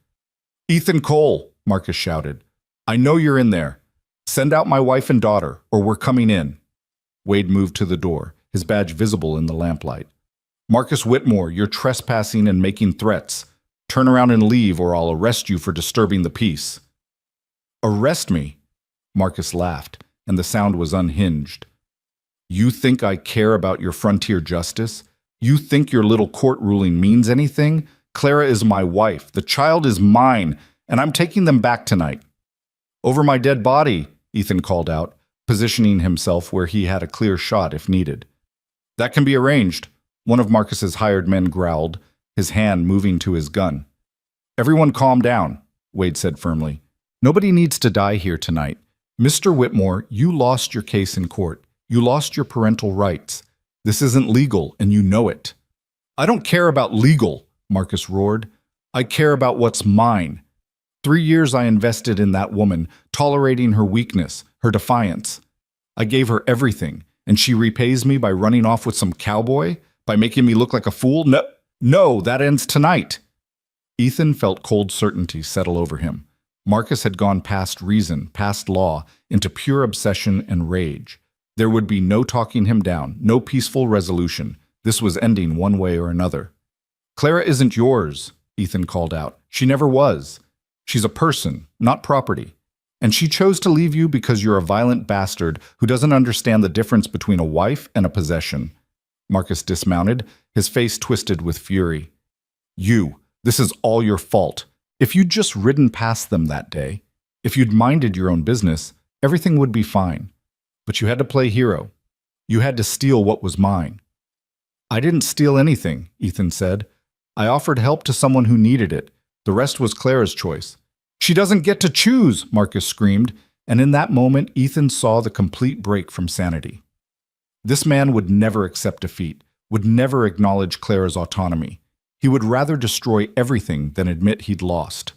"Ethan Cole!" Marcus shouted. "I know you're in there. Send out my wife and daughter, or we're coming in." Wade moved to the door, his badge visible in the lamplight. "Marcus Whitmore, you're trespassing and making threats. Turn around and leave, or I'll arrest you for disturbing the peace." "Arrest me?" Marcus laughed, and the sound was unhinged. "You think I care about your frontier justice? You think your little court ruling means anything? Clara is my wife. The child is mine, and I'm taking them back tonight." "Over my dead body," Ethan called out, positioning himself where he had a clear shot if needed. "That can be arranged," one of Marcus's hired men growled, his hand moving to his gun. "Everyone calm down," Wade said firmly. "Nobody needs to die here tonight. Mr. Whitmore, you lost your case in court. You lost your parental rights. This isn't legal, and you know it." "I don't care about legal," Marcus roared. "I care about what's mine. 3 years I invested in that woman, tolerating her weakness, her defiance. I gave her everything, and she repays me by running off with some cowboy? By making me look like a fool? No, that ends tonight." Ethan felt cold certainty settle over him. Marcus had gone past reason, past law, into pure obsession and rage. There would be no talking him down, no peaceful resolution. This was ending one way or another. "Clara isn't yours," Ethan called out. "She never was. She's a person, not property. And she chose to leave you because you're a violent bastard who doesn't understand the difference between a wife and a possession." Marcus dismounted, his face twisted with fury. This is all your fault. If you'd just ridden past them that day, if you'd minded your own business, everything would be fine. But you had to play hero. You had to steal what was mine." "I didn't steal anything," Ethan said. "I offered help to someone who needed it. The rest was Clara's choice." "She doesn't get to choose," Marcus screamed, and in that moment Ethan saw the complete break from sanity. This man would never accept defeat, would never acknowledge Clara's autonomy. He would rather destroy everything than admit he'd lost.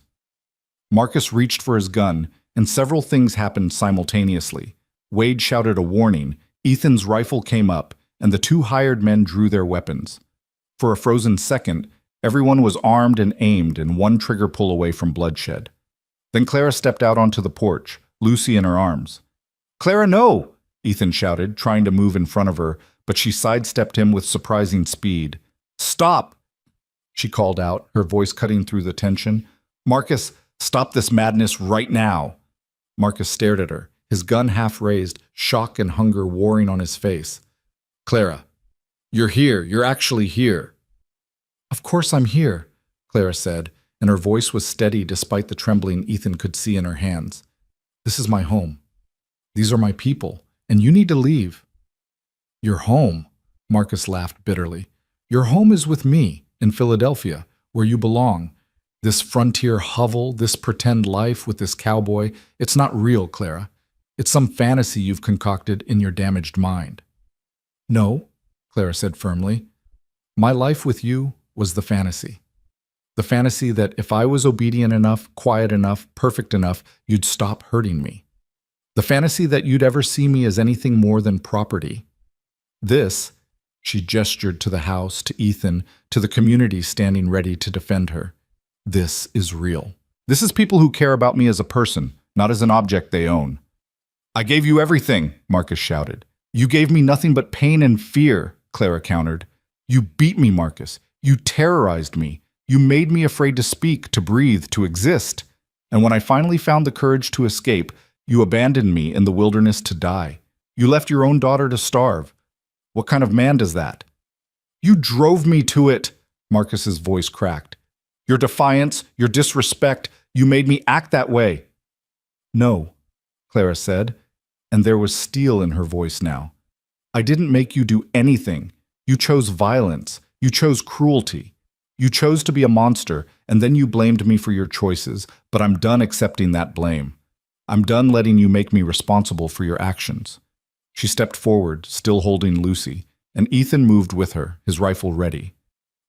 Marcus reached for his gun, and several things happened simultaneously. Wade shouted a warning, Ethan's rifle came up, and the 2 hired men drew their weapons. For a frozen second, everyone was armed and aimed and one trigger pull away from bloodshed. Then Clara stepped out onto the porch, Lucy in her arms. "Clara, no!" Ethan shouted, trying to move in front of her, but she sidestepped him with surprising speed. "Stop!" she called out, her voice cutting through the tension. "Marcus, stop this madness right now!" Marcus stared at her, his gun half raised, shock and hunger warring on his face. "Clara, you're here. You're actually here." "Of course I'm here," Clara said, and her voice was steady despite the trembling Ethan could see in her hands. "This is my home. These are my people, and you need to leave." "Your home?" Marcus laughed bitterly. "Your home is with me, in Philadelphia, where you belong. This frontier hovel, this pretend life with this cowboy, it's not real, Clara. It's some fantasy you've concocted in your damaged mind." "No," Clara said firmly. "My life with you was the fantasy. The fantasy that if I was obedient enough, quiet enough, perfect enough, you'd stop hurting me. The fantasy that you'd ever see me as anything more than property. This," she gestured to the house, to Ethan, to the community standing ready to defend her. "This is real. This is people who care about me as a person, not as an object they own." "I gave you everything," Marcus shouted. "You gave me nothing but pain and fear," Clara countered. "You beat me, Marcus. You terrorized me. You made me afraid to speak, to breathe, to exist. And when I finally found the courage to escape, you abandoned me in the wilderness to die. You left your own daughter to starve. What kind of man does that? You drove me to it, Marcus's voice cracked. Your defiance, your disrespect, you made me act that way. No, Clara said, and there was steel in her voice now. I didn't make you do anything. You chose violence. You chose cruelty. You chose to be a monster, and then you blamed me for your choices, but I'm done accepting that blame. I'm done letting you make me responsible for your actions. She stepped forward, still holding Lucy, and Ethan moved with her, his rifle ready.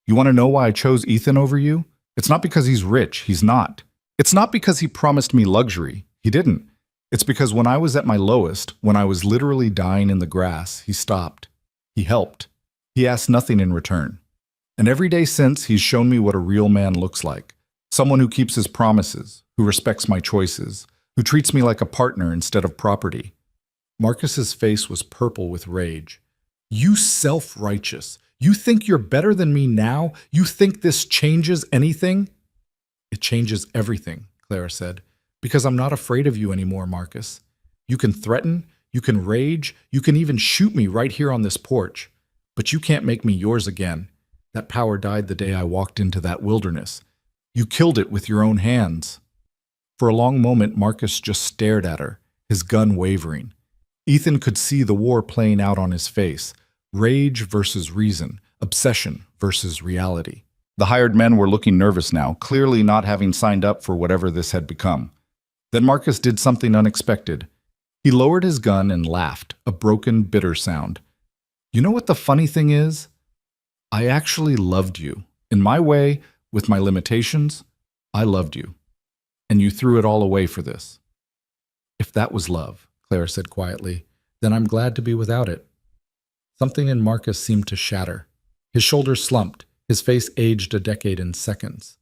You want to know why I chose Ethan over you? It's not because he's rich. He's not. It's not because he promised me luxury. He didn't. It's because when I was at my lowest, when I was literally dying in the grass, he stopped. He helped. He asked nothing in return. And every day since, he's shown me what a real man looks like. Someone who keeps his promises, who respects my choices, who treats me like a partner instead of property. Marcus's face was purple with rage. You self-righteous. You think you're better than me now? You think this changes anything? It changes everything, Clara said, because I'm not afraid of you anymore, Marcus. You can threaten, you can rage, you can even shoot me right here on this porch. But you can't make me yours again. That power died the day I walked into that wilderness. You killed it with your own hands. For a long moment, Marcus just stared at her, his gun wavering. Ethan could see the war playing out on his face. Rage versus reason, obsession versus reality. The hired men were looking nervous now, clearly not having signed up for whatever this had become. Then Marcus did something unexpected. He lowered his gun and laughed, a broken, bitter sound. You know what the funny thing is? I actually loved you. In my way, with my limitations, I loved you. And you threw it all away for this. If that was love, Clara said quietly, then I'm glad to be without it. Something in Marcus seemed to shatter. His shoulders slumped. His face aged a decade in seconds.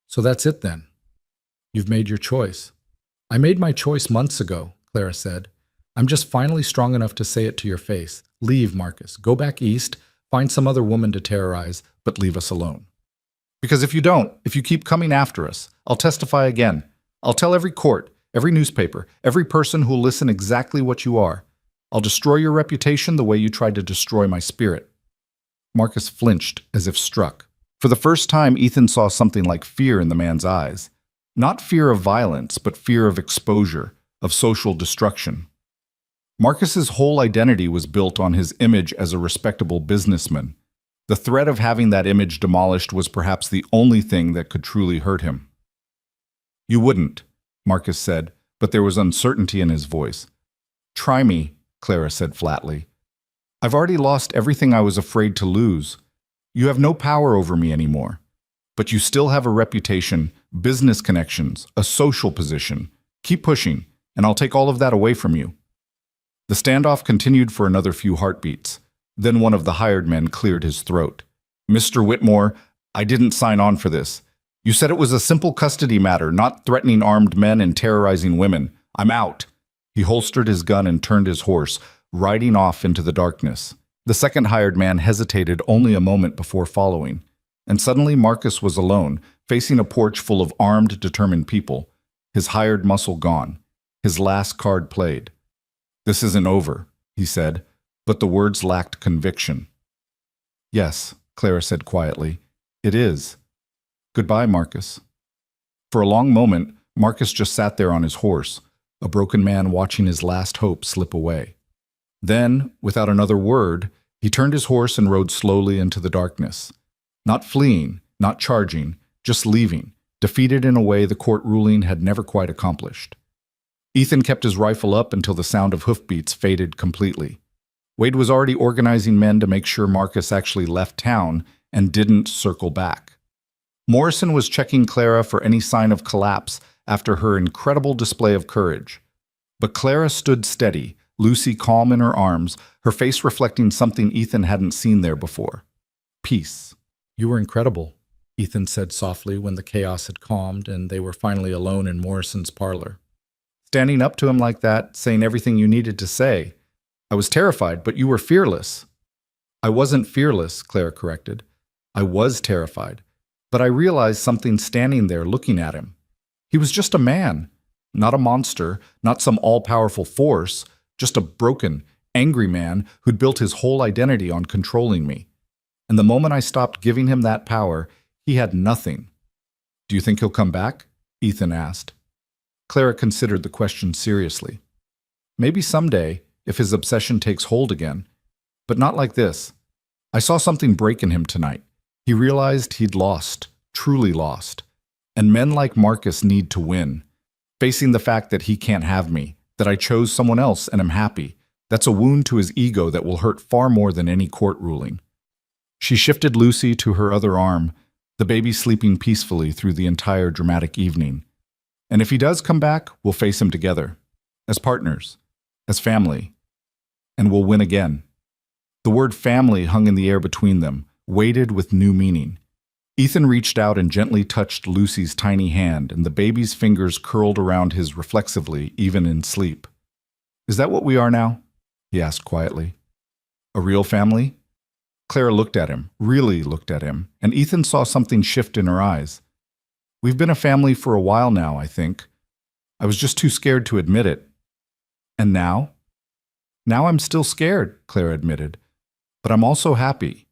So that's it then. You've made your choice. I made my choice months ago, Clara said. I'm just finally strong enough to say it to your face. Leave, Marcus. Go back east. Find some other woman to terrorize, but leave us alone. Because if you don't, if you keep coming after us, I'll testify again. I'll tell every court, every newspaper, every person who'll listen exactly what you are. I'll destroy your reputation the way you tried to destroy my spirit. Marcus flinched as if struck. For the first time, Ethan saw something like fear in the man's eyes. Not fear of violence, but fear of exposure, of social destruction. Marcus's whole identity was built on his image as a respectable businessman. The threat of having that image demolished was perhaps the only thing that could truly hurt him. You wouldn't, Marcus said, but there was uncertainty in his voice. Try me, Clara said flatly. I've already lost everything I was afraid to lose. You have no power over me anymore. But you still have a reputation, business connections, a social position. Keep pushing, and I'll take all of that away from you. The standoff continued for another few heartbeats. Then one of the hired men cleared his throat. Mr. Whitmore, I didn't sign on for this. You said it was a simple custody matter, not threatening armed men and terrorizing women. I'm out. He holstered his gun and turned his horse, riding off into the darkness. The second hired man hesitated only a moment before following. And suddenly Marcus was alone, facing a porch full of armed, determined people. His hired muscle gone. His last card played. This isn't over, he said, but the words lacked conviction. Yes, Clara said quietly. It is. Goodbye, Marcus. For a long moment, Marcus just sat there on his horse, a broken man watching his last hope slip away. Then, without another word, he turned his horse and rode slowly into the darkness. Not fleeing, not charging, just leaving, defeated in a way the court ruling had never quite accomplished. Ethan kept his rifle up until the sound of hoofbeats faded completely. Wade was already organizing men to make sure Marcus actually left town and didn't circle back. Morrison was checking Clara for any sign of collapse after her incredible display of courage. But Clara stood steady, Lucy calm in her arms, her face reflecting something Ethan hadn't seen there before. Peace. You were incredible, Ethan said softly when the chaos had calmed and they were finally alone in Morrison's parlor. Standing up to him like that, saying everything you needed to say. I was terrified, but you were fearless. I wasn't fearless, Clara corrected. I was terrified. But I realized something standing there looking at him. He was just a man, not a monster, not some all-powerful force, just a broken, angry man who'd built his whole identity on controlling me. And the moment I stopped giving him that power, he had nothing. "Do you think he'll come back?" Ethan asked. Clara considered the question seriously. "Maybe someday, if his obsession takes hold again. But not like this. I saw something break in him tonight. He realized he'd lost, truly lost. And men like Marcus need to win. Facing the fact that he can't have me, that I chose someone else and am happy, that's a wound to his ego that will hurt far more than any court ruling." She shifted Lucy to her other arm, the baby sleeping peacefully through the entire dramatic evening. "And if he does come back, we'll face him together. As partners. As family. And we'll win again." The word family hung in the air between them, weighted with new meaning. Ethan reached out and gently touched Lucy's tiny hand, and the baby's fingers curled around his reflexively, even in sleep. "Is that what we are now?" he asked quietly. "A real family?" Clara looked at him, really looked at him, and Ethan saw something shift in her eyes. "We've been a family for a while now, I think. I was just too scared to admit it." "And now?" "Now I'm still scared," Clara admitted. "But I'm also happy.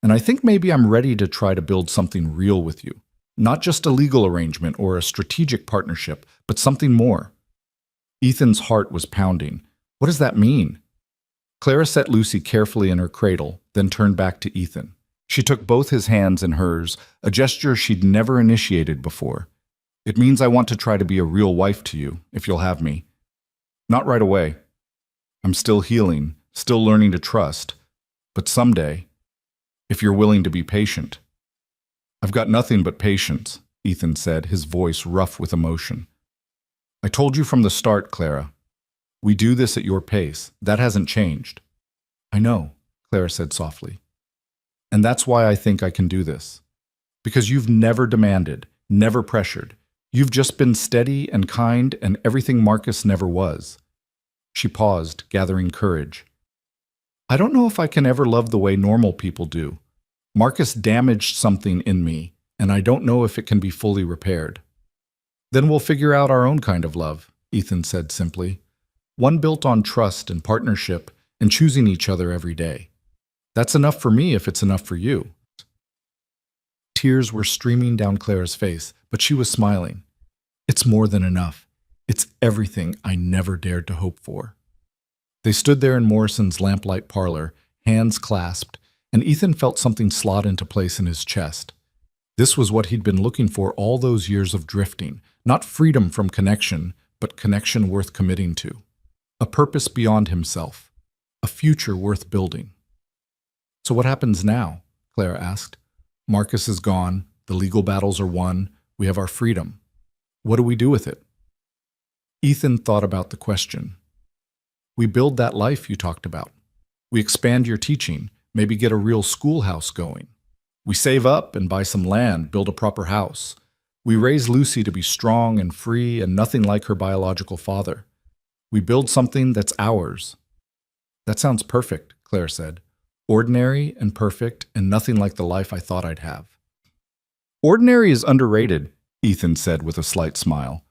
And I think maybe I'm ready to try to build something real with you. Not just a legal arrangement or a strategic partnership, but something more." Ethan's heart was pounding. What does that mean? Clara set Lucy carefully in her cradle, then turned back to Ethan. She took both his hands in hers, a gesture she'd never initiated before. "It means I want to try to be a real wife to you, if you'll have me. Not right away. I'm still healing, still learning to trust. But someday, if you're willing to be patient." "I've got nothing but patience," Ethan said, his voice rough with emotion. "I told you from the start, Clara. We do this at your pace. That hasn't changed." "I know," Clara said softly. "And that's why I think I can do this. Because you've never demanded, never pressured. You've just been steady and kind and everything Marcus never was." She paused, gathering courage. "I don't know if I can ever love the way normal people do. Marcus damaged something in me, and I don't know if it can be fully repaired." "Then we'll figure out our own kind of love," Ethan said simply. "One built on trust and partnership and choosing each other every day. That's enough for me if it's enough for you." Tears were streaming down Clara's face, but she was smiling. "It's more than enough. It's everything I never dared to hope for." They stood there in Morrison's lamplight parlor, hands clasped, and Ethan felt something slot into place in his chest. This was what he'd been looking for all those years of drifting, not freedom from connection, but connection worth committing to. A purpose beyond himself, a future worth building. "So what happens now?" Clara asked. "Marcus is gone, the legal battles are won, we have our freedom. What do we do with it?" Ethan thought about the question. "We build that life you talked about. We expand your teaching, maybe get a real schoolhouse going. We save up and buy some land, build a proper house. We raise Lucy to be strong and free and nothing like her biological father. We build something that's ours." "That sounds perfect," Claire said. "Ordinary and perfect and nothing like the life I thought I'd have." "Ordinary is underrated," Ethan said with a slight smile.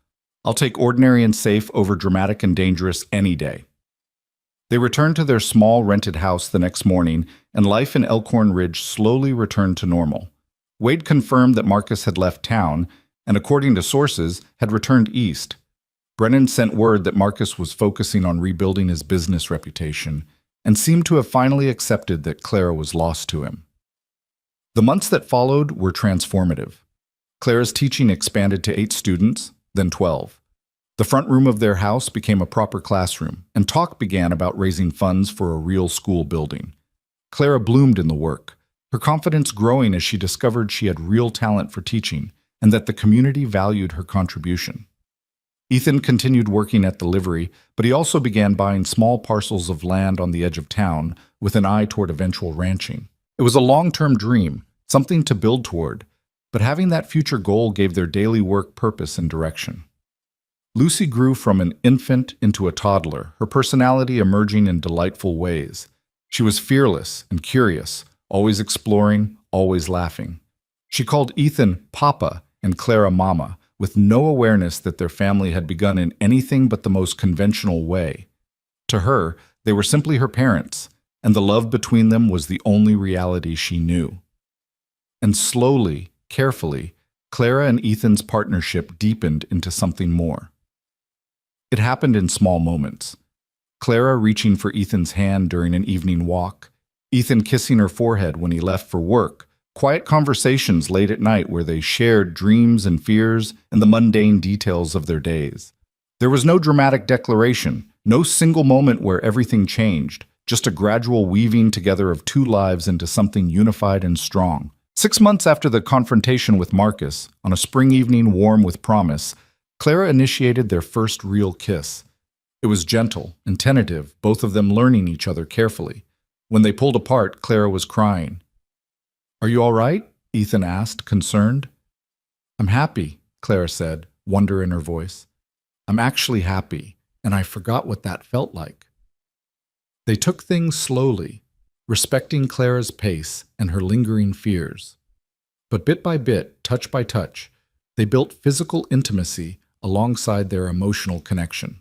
"I'll take ordinary and safe over dramatic and dangerous any day." They returned to their small rented house the next morning, and life in Elkhorn Ridge slowly returned to normal. Wade confirmed that Marcus had left town, and according to sources, had returned east. Brennan sent word that Marcus was focusing on rebuilding his business reputation, and seemed to have finally accepted that Clara was lost to him. The months that followed were transformative. Clara's teaching expanded to 8 students, then 12. The front room of their house became a proper classroom, and talk began about raising funds for a real school building. Clara bloomed in the work, her confidence growing as she discovered she had real talent for teaching, and that the community valued her contribution. Ethan continued working at the livery, but he also began buying small parcels of land on the edge of town with an eye toward eventual ranching. It was a long-term dream, something to build toward, but having that future goal gave their daily work purpose and direction. Lucy grew from an infant into a toddler, her personality emerging in delightful ways. She was fearless and curious, always exploring, always laughing. She called Ethan Papa and Clara Mama, with no awareness that their family had begun in anything but the most conventional way. To her, they were simply her parents, and the love between them was the only reality she knew. And slowly, carefully, Clara and Ethan's partnership deepened into something more. It happened in small moments. Clara reaching for Ethan's hand during an evening walk, Ethan kissing her forehead when he left for work, quiet conversations late at night where they shared dreams and fears and the mundane details of their days. There was no dramatic declaration, no single moment where everything changed, just a gradual weaving together of two lives into something unified and strong. 6 months after the confrontation with Marcus, on a spring evening warm with promise, Clara initiated their first real kiss. It was gentle and tentative, both of them learning each other carefully. When they pulled apart, Clara was crying. "Are you all right?" Ethan asked, concerned. "I'm happy," Clara said, wonder in her voice. "I'm actually happy, and I forgot what that felt like." They took things slowly, respecting Clara's pace and her lingering fears. But bit by bit, touch by touch, they built physical intimacy alongside their emotional connection.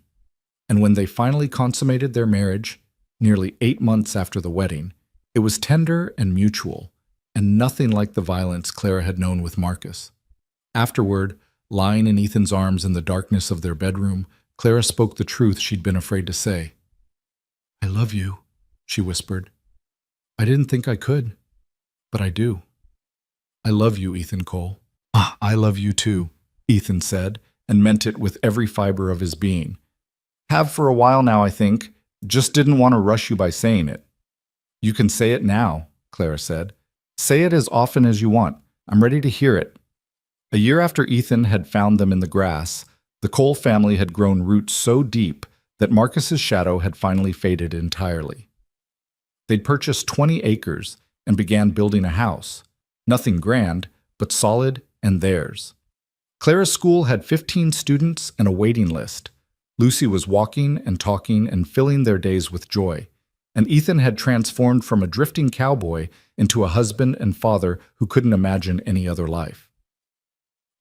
And when they finally consummated their marriage, nearly 8 months after the wedding, it was tender and mutual, and nothing like the violence Clara had known with Marcus. Afterward, lying in Ethan's arms in the darkness of their bedroom, Clara spoke the truth she'd been afraid to say. "I love you," she whispered. "I didn't think I could, but I do. I love you, Ethan Cole." "I love you too," Ethan said, and meant it with every fiber of his being. "Have for a while now, I think. Just didn't want to rush you by saying it." "You can say it now," Clara said. "Say it as often as you want. I'm ready to hear it." A year after Ethan had found them in the grass, the Cole family had grown roots so deep that Marcus's shadow had finally faded entirely. They'd purchased 20 acres and began building a house. Nothing grand, but solid and theirs. Clara's school had 15 students and a waiting list. Lucy was walking and talking and filling their days with joy, and Ethan had transformed from a drifting cowboy into a husband and father who couldn't imagine any other life.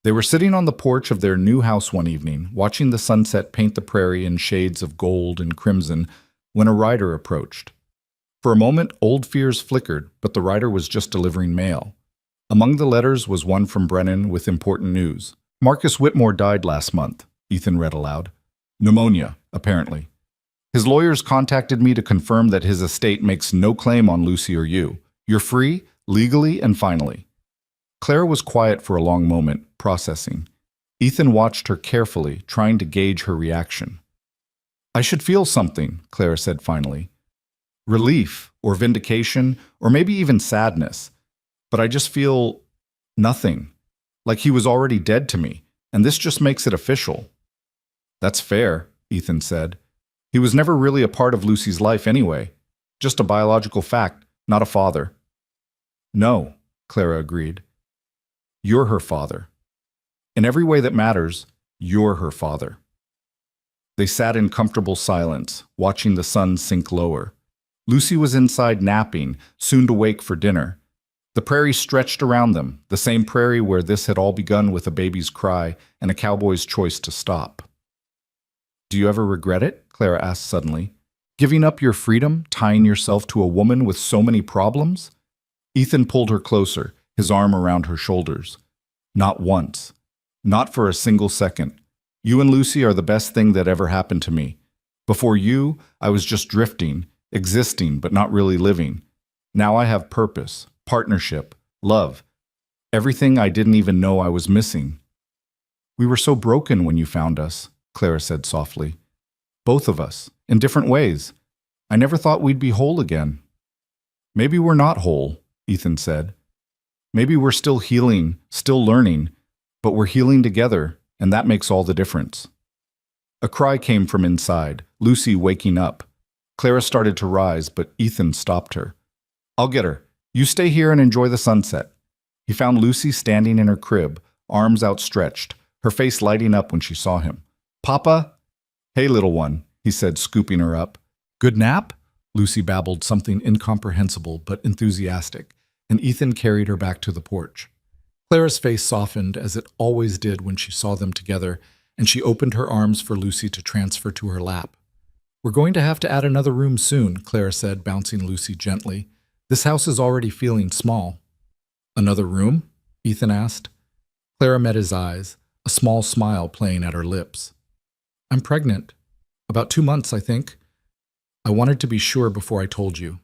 They were sitting on the porch of their new house one evening, watching the sunset paint the prairie in shades of gold and crimson, when a rider approached. For a moment, old fears flickered, but the rider was just delivering mail. Among the letters was one from Brennan with important news. "Marcus Whitmore died last month," Ethan read aloud. "Pneumonia, apparently. His lawyers contacted me to confirm that his estate makes no claim on Lucy or you. You're free, legally and finally." Clara was quiet for a long moment, processing. Ethan watched her carefully, trying to gauge her reaction. "I should feel something," Clara said finally. "Relief, or vindication, or maybe even sadness. But I just feel nothing. Like he was already dead to me, and this just makes it official." "That's fair," Ethan said. "He was never really a part of Lucy's life anyway. Just a biological fact, not a father." "No," Clara agreed. "You're her father. In every way that matters, you're her father." They sat in comfortable silence, watching the sun sink lower. Lucy was inside napping, soon to wake for dinner. The prairie stretched around them, the same prairie where this had all begun with a baby's cry and a cowboy's choice to stop. "Do you ever regret it?" Clara asked suddenly. "Giving up your freedom, tying yourself to a woman with so many problems?" Ethan pulled her closer, his arm around her shoulders. "Not once. Not for a single second. You and Lucy are the best thing that ever happened to me. Before you, I was just drifting, existing, but not really living. Now I have purpose, partnership, love. Everything I didn't even know I was missing." "We were so broken when you found us," Clara said softly. "Both of us, in different ways. I never thought we'd be whole again." "Maybe we're not whole," Ethan said. "Maybe we're still healing, still learning, but we're healing together, and that makes all the difference." A cry came from inside, Lucy waking up. Clara started to rise, but Ethan stopped her. "I'll get her. You stay here and enjoy the sunset." He found Lucy standing in her crib, arms outstretched, her face lighting up when she saw him. "Papa?" "Hey, little one," he said, scooping her up. "Good nap?" Lucy babbled something incomprehensible but enthusiastic, and Ethan carried her back to the porch. Clara's face softened, as it always did when she saw them together, and she opened her arms for Lucy to transfer to her lap. "We're going to have to add another room soon," Clara said, bouncing Lucy gently. "This house is already feeling small." "Another room?" Ethan asked. Clara met his eyes, a small smile playing at her lips. "I'm pregnant. About 2 months, I think. I wanted to be sure before I told you."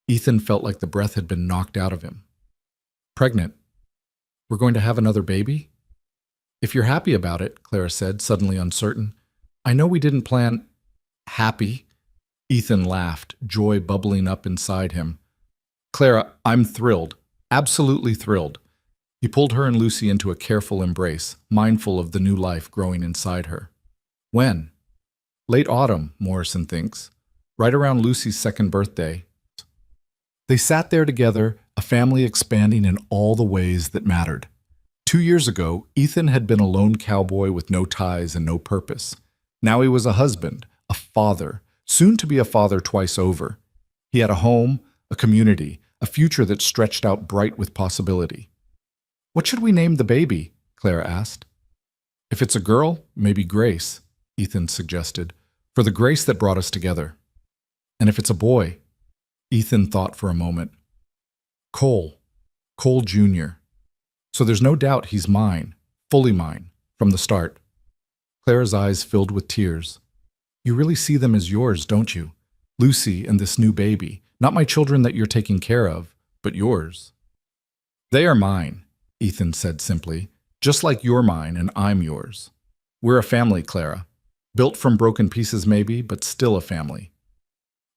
Ethan felt like the breath had been knocked out of him. "Pregnant? We're going to have another baby?" "If you're happy about it," Clara said, suddenly uncertain. "I know we didn't plan—" "Happy?" Ethan laughed, joy bubbling up inside him. "Clara, I'm thrilled. Absolutely thrilled." He pulled her and Lucy into a careful embrace, mindful of the new life growing inside her. "When?" "Late autumn," Morrison thinks. "Right around Lucy's 2nd birthday." They sat there together, a family expanding in all the ways that mattered. 2 years ago, Ethan had been a lone cowboy with no ties and no purpose. Now he was a husband, a father, soon to be a father twice over. He had a home, a community, a future that stretched out bright with possibility. "What should we name the baby?" Clara asked. "If it's a girl, maybe Grace," Ethan suggested, "for the grace that brought us together. And if it's a boy," Ethan thought for a moment, "Cole Jr. So there's no doubt he's mine, fully mine, from the start." Clara's eyes filled with tears. "You really see them as yours, don't you? Lucy and this new baby, not my children that you're taking care of, but yours." "They are mine," Ethan said simply, "just like you're mine and I'm yours. We're a family, Clara. Built from broken pieces maybe, but still a family."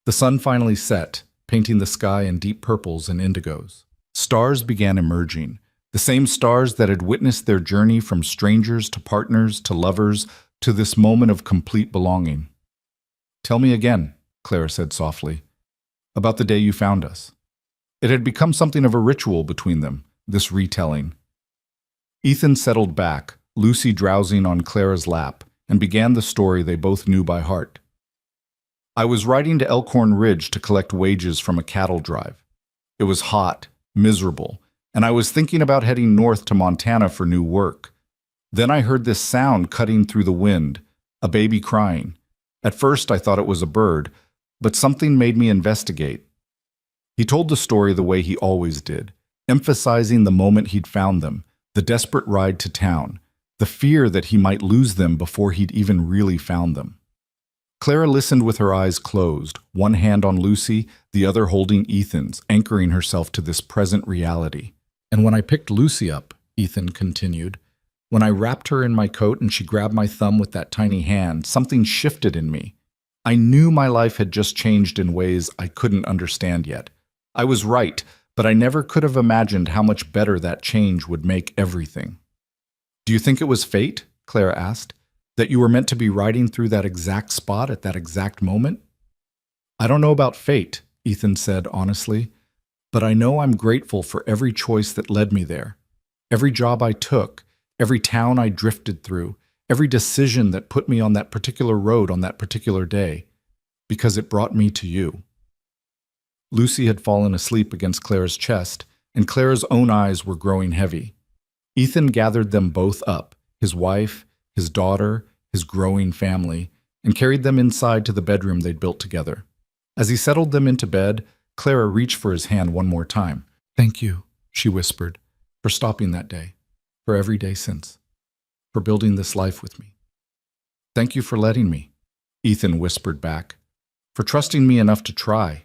The sun finally set, painting the sky in deep purples and indigos. Stars began emerging, the same stars that had witnessed their journey from strangers to partners to lovers to this moment of complete belonging. "Tell me again," Clara said softly, "about the day you found us." It had become something of a ritual between them, this retelling. Ethan settled back, Lucy drowsing on Clara's lap, and began the story they both knew by heart. "I was riding to Elkhorn Ridge to collect wages from a cattle drive. It was hot, miserable, and I was thinking about heading north to Montana for new work. Then I heard this sound cutting through the wind, a baby crying. At first I thought it was a bird, but something made me investigate." He told the story the way he always did, emphasizing the moment he'd found them, the desperate ride to town, the fear that he might lose them before he'd even really found them. Clara listened with her eyes closed, one hand on Lucy, the other holding Ethan's, anchoring herself to this present reality. "And when I picked Lucy up," Ethan continued, "when I wrapped her in my coat and she grabbed my thumb with that tiny hand, something shifted in me. I knew my life had just changed in ways I couldn't understand yet. I was right, but I never could have imagined how much better that change would make everything." "Do you think it was fate?" Clara asked. "That you were meant to be riding through that exact spot at that exact moment?" "I don't know about fate," Ethan said honestly, "but I know I'm grateful for every choice that led me there. Every job I took, every town I drifted through, every decision that put me on that particular road on that particular day, because it brought me to you." Lucy had fallen asleep against Clara's chest, and Clara's own eyes were growing heavy. Ethan gathered them both up, his wife, his daughter, his growing family, and carried them inside to the bedroom they'd built together. As he settled them into bed, Clara reached for his hand one more time. "Thank you," she whispered, "for stopping that day, for every day since, for building this life with me." "Thank you for letting me," Ethan whispered back, "for trusting me enough to try."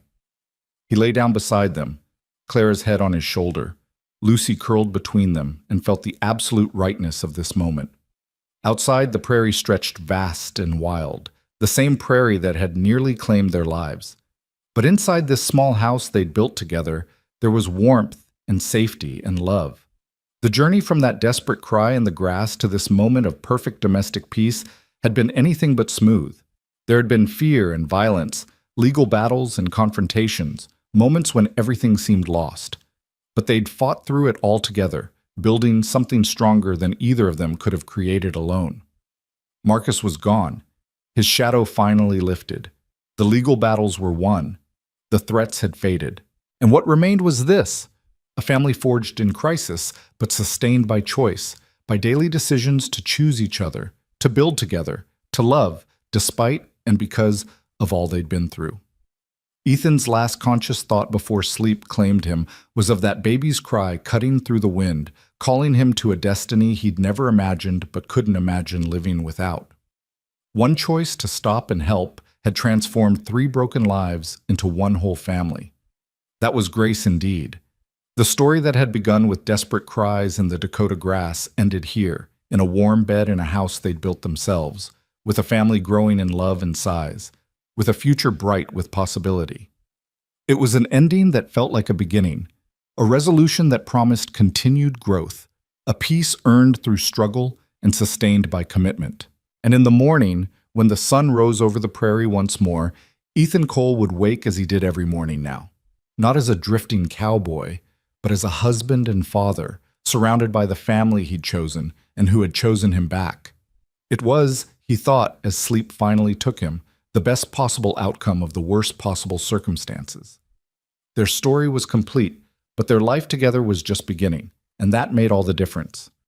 He lay down beside them, Clara's head on his shoulder. Lucy curled between them and felt the absolute rightness of this moment. Outside, the prairie stretched vast and wild, the same prairie that had nearly claimed their lives. But inside this small house they'd built together, there was warmth and safety and love. The journey from that desperate cry in the grass to this moment of perfect domestic peace had been anything but smooth. There had been fear and violence, legal battles and confrontations, moments when everything seemed lost. But they'd fought through it all together, building something stronger than either of them could have created alone. Marcus was gone. His shadow finally lifted. The legal battles were won. The threats had faded. And what remained was this: A family forged in crisis, but sustained by choice, by daily decisions to choose each other, to build together, to love, despite and because of all they'd been through. Ethan's last conscious thought before sleep claimed him was of that baby's cry cutting through the wind, calling him to a destiny he'd never imagined but couldn't imagine living without. One choice to stop and help had transformed 3 broken lives into one whole family. That was grace indeed. The story that had begun with desperate cries in the Dakota grass ended here, in a warm bed in a house they'd built themselves, with a family growing in love and size, with a future bright with possibility. It was an ending that felt like a beginning, a resolution that promised continued growth, a peace earned through struggle and sustained by commitment. And in the morning, when the sun rose over the prairie once more, Ethan Cole would wake as he did every morning now, not as a drifting cowboy, but as a husband and father, surrounded by the family he'd chosen and who had chosen him back. It was, he thought, as sleep finally took him, the best possible outcome of the worst possible circumstances. Their story was complete, but their life together was just beginning, and that made all the difference.